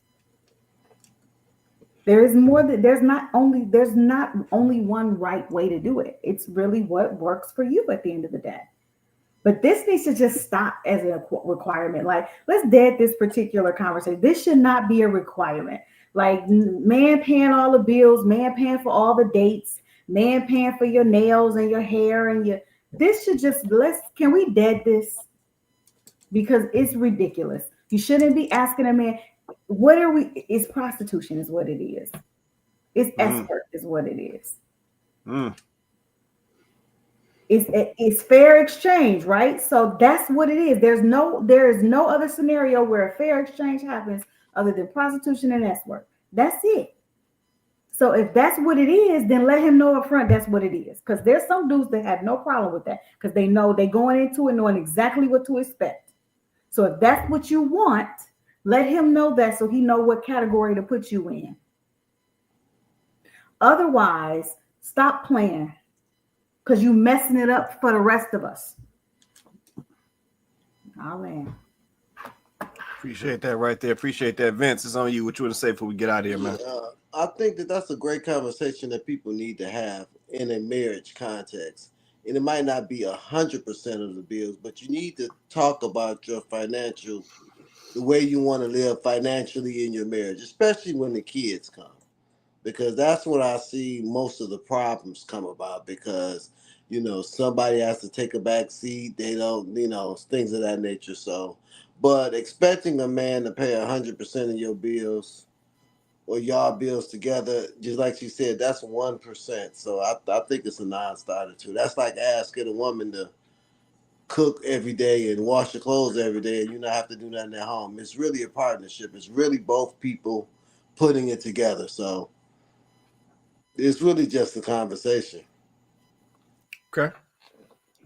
S3: There's not only one right way to do it. It's really what works for you at the end of the day. But this needs to just stop as a requirement. Like, let's dead this particular conversation. This should not be a requirement. Like, man paying all the bills, man paying for all the dates, man paying for your nails and your hair and this should just, can we dead this? Because it's ridiculous. You shouldn't be asking a man, it's prostitution is what it is. It's escort is what it is. It's fair exchange, right? So that's what it is. There is no other scenario where a fair exchange happens other than prostitution and escort. That's it. So if that's what it is, then let him know up front that's what it is. Because there's some dudes that have no problem with that because they know they're going into it knowing exactly what to expect. So if that's what you want, let him know that so he know what category to put you in. Otherwise, stop playing because you messing it up for the rest of us. I'll land.
S2: Appreciate that right there. Appreciate that. Vince, it's on you. What you want to say before we get out of here, man?
S1: I think that's a great conversation that people need to have in a marriage context. And it might not be 100% of the bills, but you need to talk about your financial, the way you want to live financially in your marriage, especially when the kids come. Because that's what I see most of the problems come about because, somebody has to take a back seat. They don't, things of that nature. So, but expecting a man to pay 100% of your bills or y'all bills together, just like she said, that's 1%. So I think it's a non-starter too. That's like asking a woman to cook every day and wash your clothes every day and you not have to do nothing at home. It's really a partnership. It's really both people putting it together. So it's really just a conversation.
S2: Okay.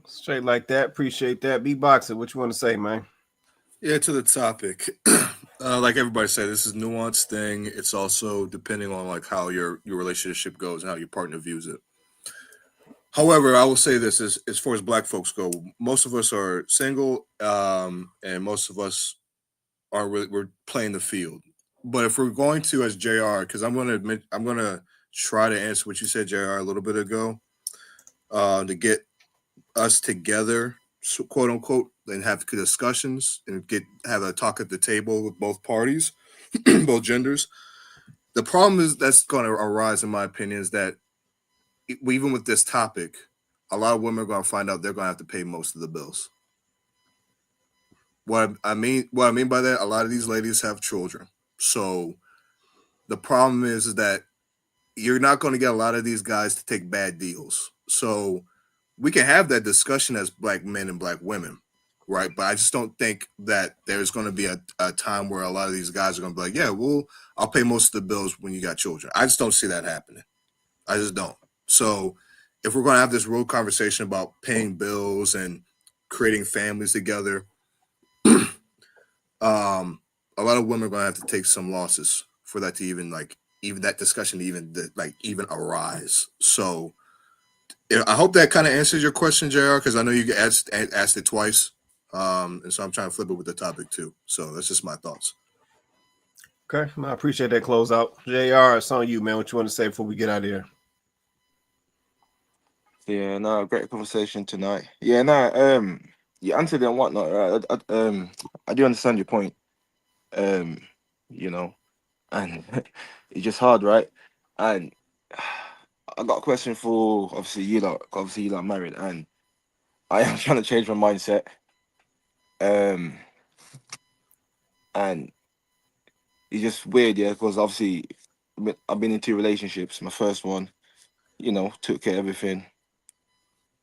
S2: Straight like that. Appreciate that. B-Boxer, what you want to say, man?
S7: Yeah, to the topic. Like everybody said, this is a nuanced thing. It's also depending on like how your relationship goes and how your partner views it. However, I will say this as far as Black folks go, most of us are single, and most of us we're playing the field. But if we're going to, as JR, because I'm gonna try to answer what you said, JR, a little bit ago, to get us together so quote unquote, and have discussions and have a talk at the table with both parties, both genders. The problem is that's going to arise, in my opinion, is that even with this topic, a lot of women are going to find out they're going to have to pay most of the bills. What I mean by that, a lot of these ladies have children. So the problem is that you're not going to get a lot of these guys to take bad deals. So we can have that discussion as black men and black women, right? But I just don't think that there's going to be a time where a lot of these guys are going to be like, yeah, well, I'll pay most of the bills when you got children. I just don't see that happening. I just don't. So if we're going to have this real conversation about paying bills and creating families together, a lot of women are going to have to take some losses for that to even that discussion to even arise. So I hope that kind of answers your question, JR, because I know you asked it twice. And so I'm trying to flip it with the topic too. So that's just my thoughts.
S2: Okay, I appreciate that closeout. JR, it's on you, man. What you want to say before we get out of here?
S10: Yeah, no, great conversation tonight. Yeah, no, you answered it and whatnot, right? I do understand your point. You know, and it's just hard, right? And I got a question for obviously you lot. Obviously, you lot married, and I am trying to change my mindset. And it's just weird, yeah, because obviously I've been in 2 relationships. My first one, took care of everything.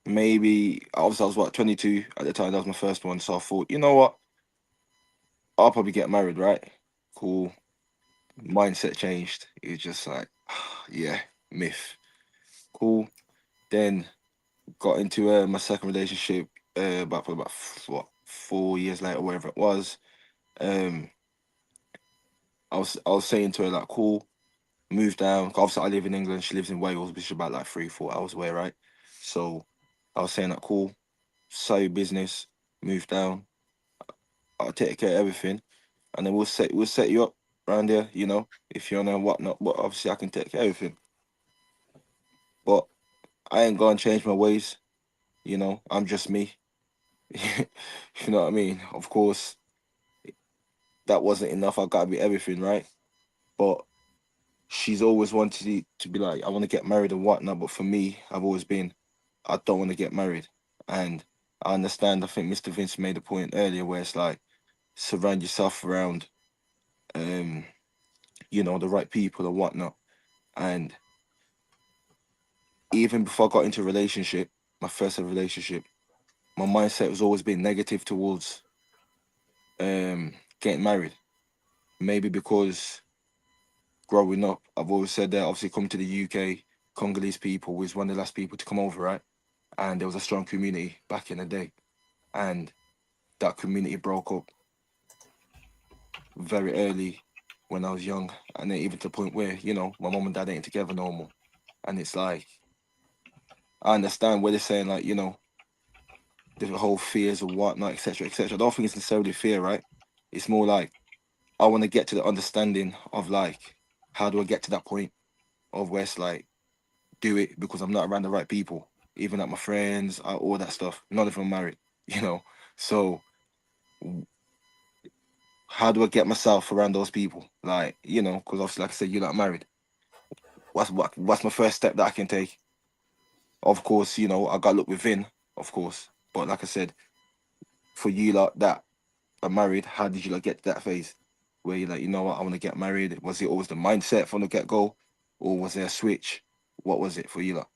S10: Maybe obviously I was 22 at the time. That was my first one, so I thought, you know what, I'll probably get married, right? Cool. Mindset changed. It's just like, yeah, myth. Cool. Then got into my second relationship about 4 years later, wherever it was. I was saying to her like, cool, move down. Obviously, I live in England. She lives in Wales, which is about like 3-4 hours away, right? So I was saying that, cool, sell your business, move down. I'll take care of everything, and then we'll set you up around there, if you're on and whatnot. But obviously, I can take care of everything. But I ain't gonna change my ways. I'm just me. You know what I mean? Of course, that wasn't enough. I gotta be everything, right? But she's always wanted to be like, I want to get married and whatnot. But for me, I've always been, I don't want to get married. And I understand. I think Mr. Vince made a point earlier where it's like, surround yourself around, the right people and whatnot. And even before I got into a relationship, my first ever relationship, my mindset was always been negative towards getting married. Maybe because growing up, I've always said that obviously coming to the UK, Congolese people was one of the last people to come over, right? And there was a strong community back in the day. And that community broke up very early when I was young. And then even to the point where, my mom and dad ain't together no more. And it's like, I understand where they're saying like, the whole fears or whatnot, etc., etc. I don't think it's necessarily fear, right? It's more like, I want to get to the understanding of like, how do I get to that point of where it's like, do it because I'm not around the right people, even at my friends, all that stuff. None of them married, So how do I get myself around those people? Like, because obviously, like I said, you're not married. What's my first step that I can take? Of course, I got to look within, of course. But like I said, for you lot that are married, how did you like get to that phase where you're like, you know what, I want to get married? Was it always the mindset from the get-go, or was there a switch? What was it for you lot?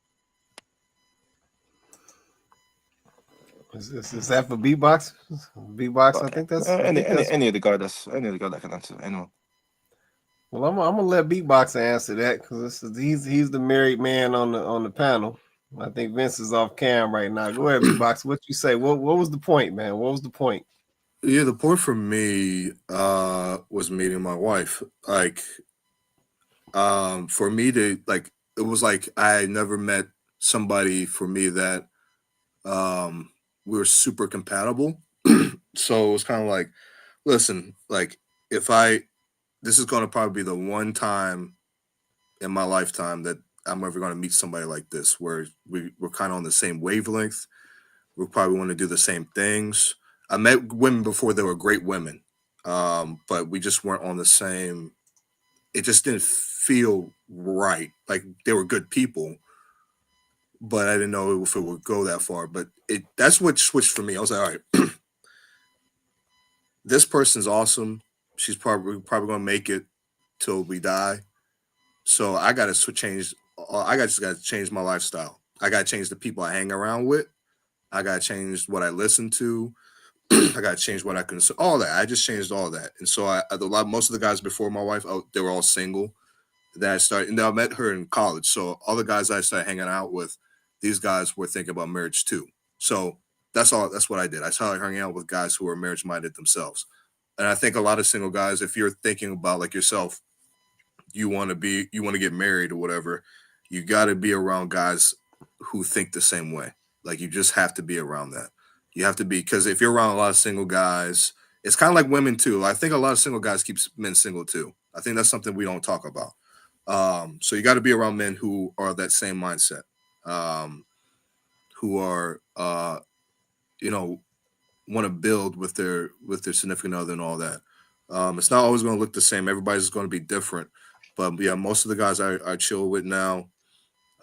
S2: Is that for beatbox? Beatbox, I think that's
S10: any of the guy that can answer. Anyone.
S2: Well, I'm gonna let Beatboxer answer that because he's the married man on the panel. I think Vince is off cam right now. Go ahead, Beatboxer. What you say? What was the point, man? What was the point?
S7: Yeah, the point for me was meeting my wife. Like, for me to like, it was like I never met somebody for me that we were super compatible. So it was kind of like, listen, like this is going to probably be the one time in my lifetime that I'm ever going to meet somebody like this, where we're kind of on the same wavelength. We probably want to do the same things. I met women before that were great women, but we just weren't on the same. It just didn't feel right. Like they were good people, but I didn't know if it would go that far. But that's what switched for me. I was like, all right, this person's awesome. She's probably gonna make it till we die. So I gotta change. Just gotta change my lifestyle. I gotta change the people I hang around with. I gotta change what I listen to. I gotta change what I consume. All that. I just changed all that. And so most of the guys before my wife, they were all single. That I started, and I met her in college. So all the guys I started hanging out with, these guys were thinking about marriage too. So that's what I did. I started hanging out with guys who were marriage minded themselves. And I think a lot of single guys, if you're thinking about like yourself, you want to get married or whatever, you got to be around guys who think the same way. Like you just have to be around that. You have to be, because if you're around a lot of single guys, it's kind of like women too. I think a lot of single guys keep men single too. I think that's something we don't talk about. So you got to be around men who are that same mindset, who are, want to build with their significant other and all that. It's not always going to look the same. Everybody's going to be different, but yeah, most of the guys I chill with now,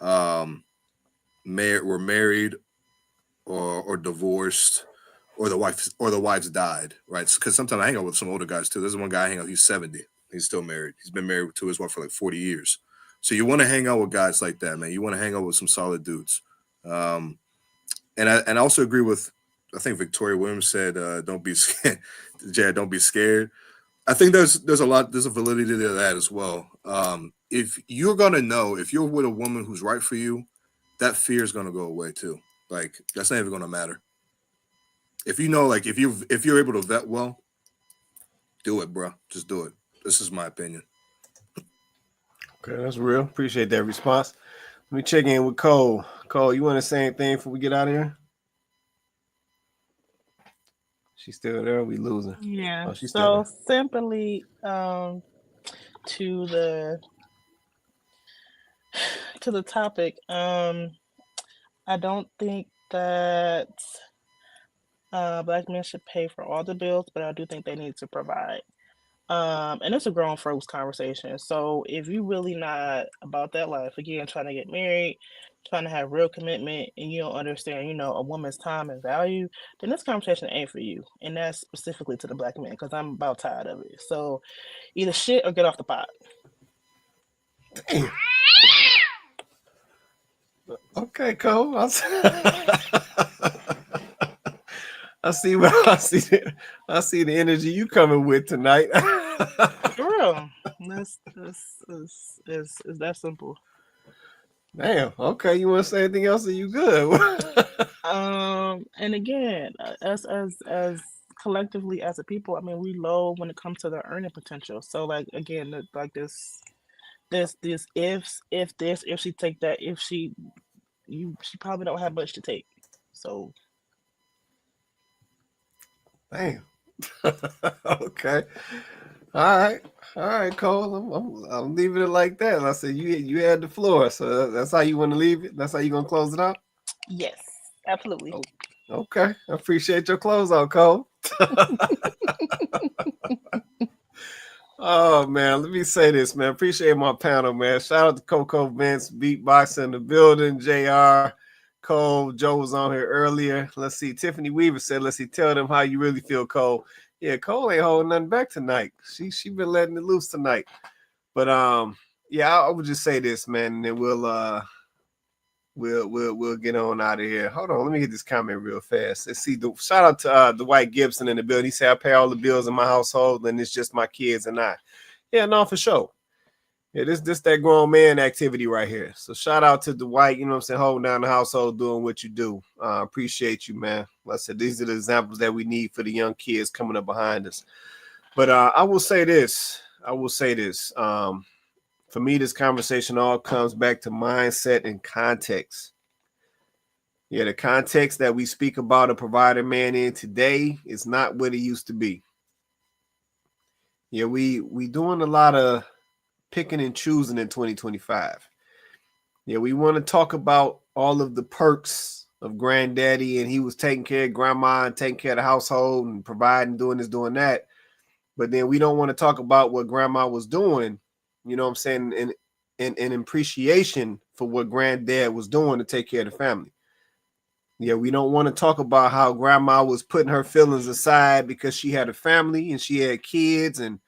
S7: were married or divorced, or the wives died, right? Because sometimes I hang out with some older guys too. There's one guy I hang out. He's 70. He's still married. He's been married to his wife for like 40 years. So you want to hang out with guys like that, man. You want to hang out with some solid dudes. And I also agree with, I think Victoria Williams said, "Don't be scared." Jad, don't be scared. I think there's a validity to that as well. If you're gonna know if you're with a woman who's right for you, that fear is gonna go away too. Like that's not even gonna matter. If you know, like if you're able to vet well, do it, bro. Just do it. This is my opinion.
S2: Okay, that's real. Appreciate that response. Let me check in with Cole. Cole, you want to say anything before we get out of here? She's still there. We losing.
S11: Yeah.
S2: Oh, she's still
S11: So simply to the topic, I don't think that Black men should pay for all the bills, but I do think they need to provide. And it's a grown folks conversation. So if you really not about that life, again, trying to get married, trying to have real commitment, and you don't understand, a woman's time and value, then this conversation ain't for you. And that's specifically to the Black men, because I'm about tired of it. So either shit or get off the pot.
S2: Damn. Okay, Cole. I see the energy you coming with tonight.
S11: For real. That's that simple.
S2: Damn. Okay, you want to say anything else? Are you good?
S11: And again, as collectively as a people, I mean, we low when it comes to the earning potential. So like again, like this if she take that, she probably don't have much to take. So
S2: damn. Okay. All right, Cole. I'm leaving it like that. I said you had the floor, so that's how you want to leave it. That's how you gonna close it out.
S11: yes, absolutely.
S2: Okay, I appreciate your close out, Cole. Oh man, let me say this, man. Appreciate my panel, man. Shout out to Coco Vince, beatboxer in the building, JR, Cole, Joe was on here earlier. Let's see. Tiffany Weaver said, let's see, tell them how you really feel, Cole. Yeah, Cole ain't holding nothing back tonight. She been letting it loose tonight. But yeah, I would just say this, man, and then we'll get on out of here. Hold on, let me get this comment real fast. Let's see. Shout out to Dwight Gibson in the building. He said, I pay all the bills in my household, and it's just my kids and I. Yeah, no, for sure. Yeah, this that grown man activity right here. So shout out to Dwight, you know what I'm saying, holding down the household, doing what you do. Appreciate you, man. Like I said, these are the examples that we need for the young kids coming up behind us. But I will say this. For me, this conversation all comes back to mindset and context. Yeah, the context that we speak about a provider man in today is not what it used to be. Yeah, we doing a lot of picking and choosing in 2025. Yeah, we want to talk about all of the perks of granddaddy, and he was taking care of grandma and taking care of the household and providing, doing this, doing that. But then we don't want to talk about what grandma was doing, you know what I'm saying, in appreciation for what granddad was doing to take care of the family. Yeah, we don't want to talk about how grandma was putting her feelings aside because she had a family and she had kids and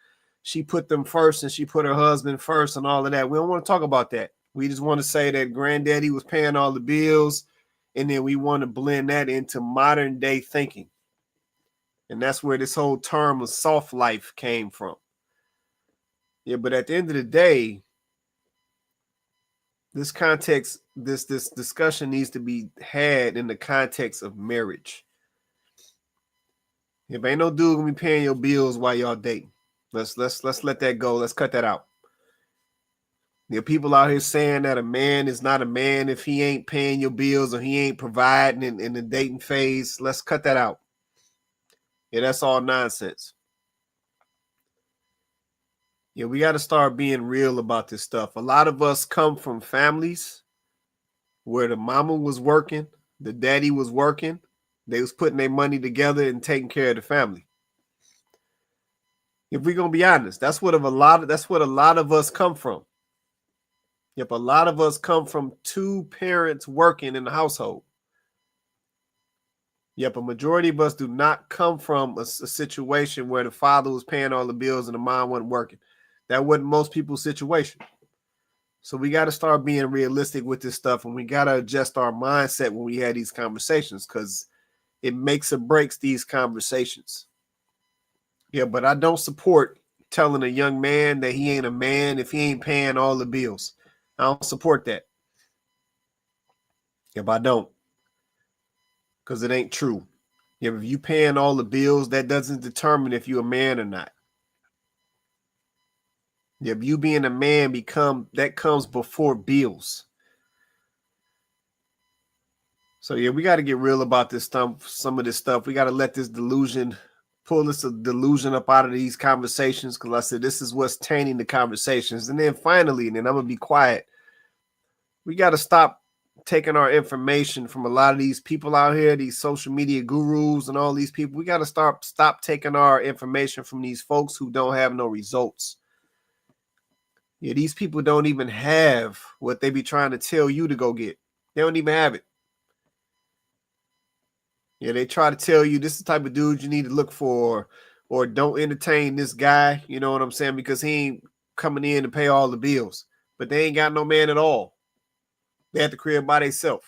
S2: she put them first and she put her husband first and all of that. We don't want to talk about that. We just want to say that granddaddy was paying all the bills, and then we want to blend that into modern day thinking. And that's where this whole term of soft life came from. Yeah, but at the end of the day, this context, this discussion needs to be had in the context of marriage. If ain't no dude gonna be paying your bills while y'all dating, let's let that go. Let's cut that out. There are people out here saying that a man is not a man if he ain't paying your bills or he ain't providing in the dating phase. Let's cut that out. Yeah, that's all nonsense. Yeah, we got to start being real about this stuff. A lot of us come from families where the mama was working, the daddy was working, they was putting their money together and taking care of the family. If we're gonna be honest, that's what a lot of us come from. Yep, a lot of us come from two parents working in the household. Yep, a majority of us do not come from a situation where the father was paying all the bills and the mom wasn't working. That wasn't most people's situation. So we got to start being realistic with this stuff, and we got to adjust our mindset when we have these conversations, because it makes or breaks these conversations. Yeah, but I don't support telling a young man that he ain't a man if he ain't paying all the bills. I don't support that. Yep, I don't. Because it ain't true. Yep, if you paying all the bills, that doesn't determine if you're a man or not. Yep, you being a man that comes before bills. So yeah, we got to get real about this stuff, some of this stuff. We got to let this delusion, pull this delusion up out of these conversations, because I said this is what's tainting the conversations. And then finally, and then I'm going to be quiet, we got to stop taking our information from a lot of these people out here, these social media gurus and all these people. We got to stop taking our information from these folks who don't have no results. Yeah, these people don't even have what they be trying to tell you to go get. They don't even have it. Yeah, they try to tell you this is the type of dude you need to look for, or don't entertain this guy, you know what I'm saying, because he ain't coming in to pay all the bills. But they ain't got no man at all. They at the crib by themselves.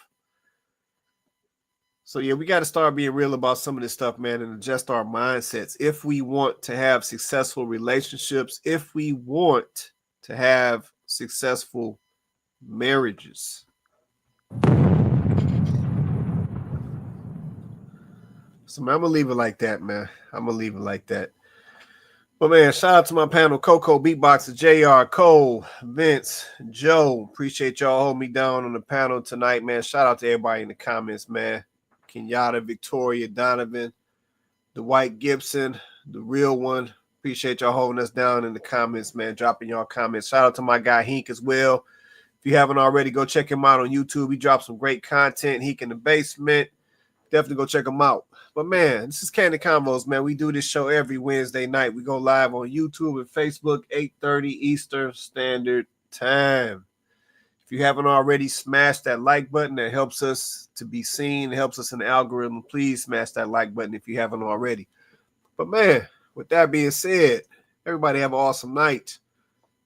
S2: So yeah, we got to start being real about some of this stuff, man, and adjust our mindsets if we want to have successful relationships, if we want to have successful marriages. So man, I'm gonna leave it like that, man. I'm gonna leave it like that. But man, shout out to my panel: Coco, Beatboxer, JR, Cole, Vince, Joe. Appreciate y'all holding me down on the panel tonight, man. Shout out to everybody in the comments, man. Kenyatta, Victoria, Donovan, the White Gibson, the real one. Appreciate y'all holding us down in the comments, man. Dropping y'all comments. Shout out to my guy Hink as well. If you haven't already, go check him out on YouTube. He dropped some great content. Hink in the Basement. Definitely go check him out. But man, this is Kandid Konvos, man. We do this show every Wednesday night. We go live on YouTube and Facebook, 8:30 Eastern Standard Time. If you haven't already, smash that like button. That helps us to be seen. It helps us in the algorithm. Please smash that like button if you haven't already. But man, with that being said, everybody have an awesome night.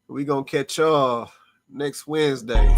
S2: We're going to catch y'all next Wednesday.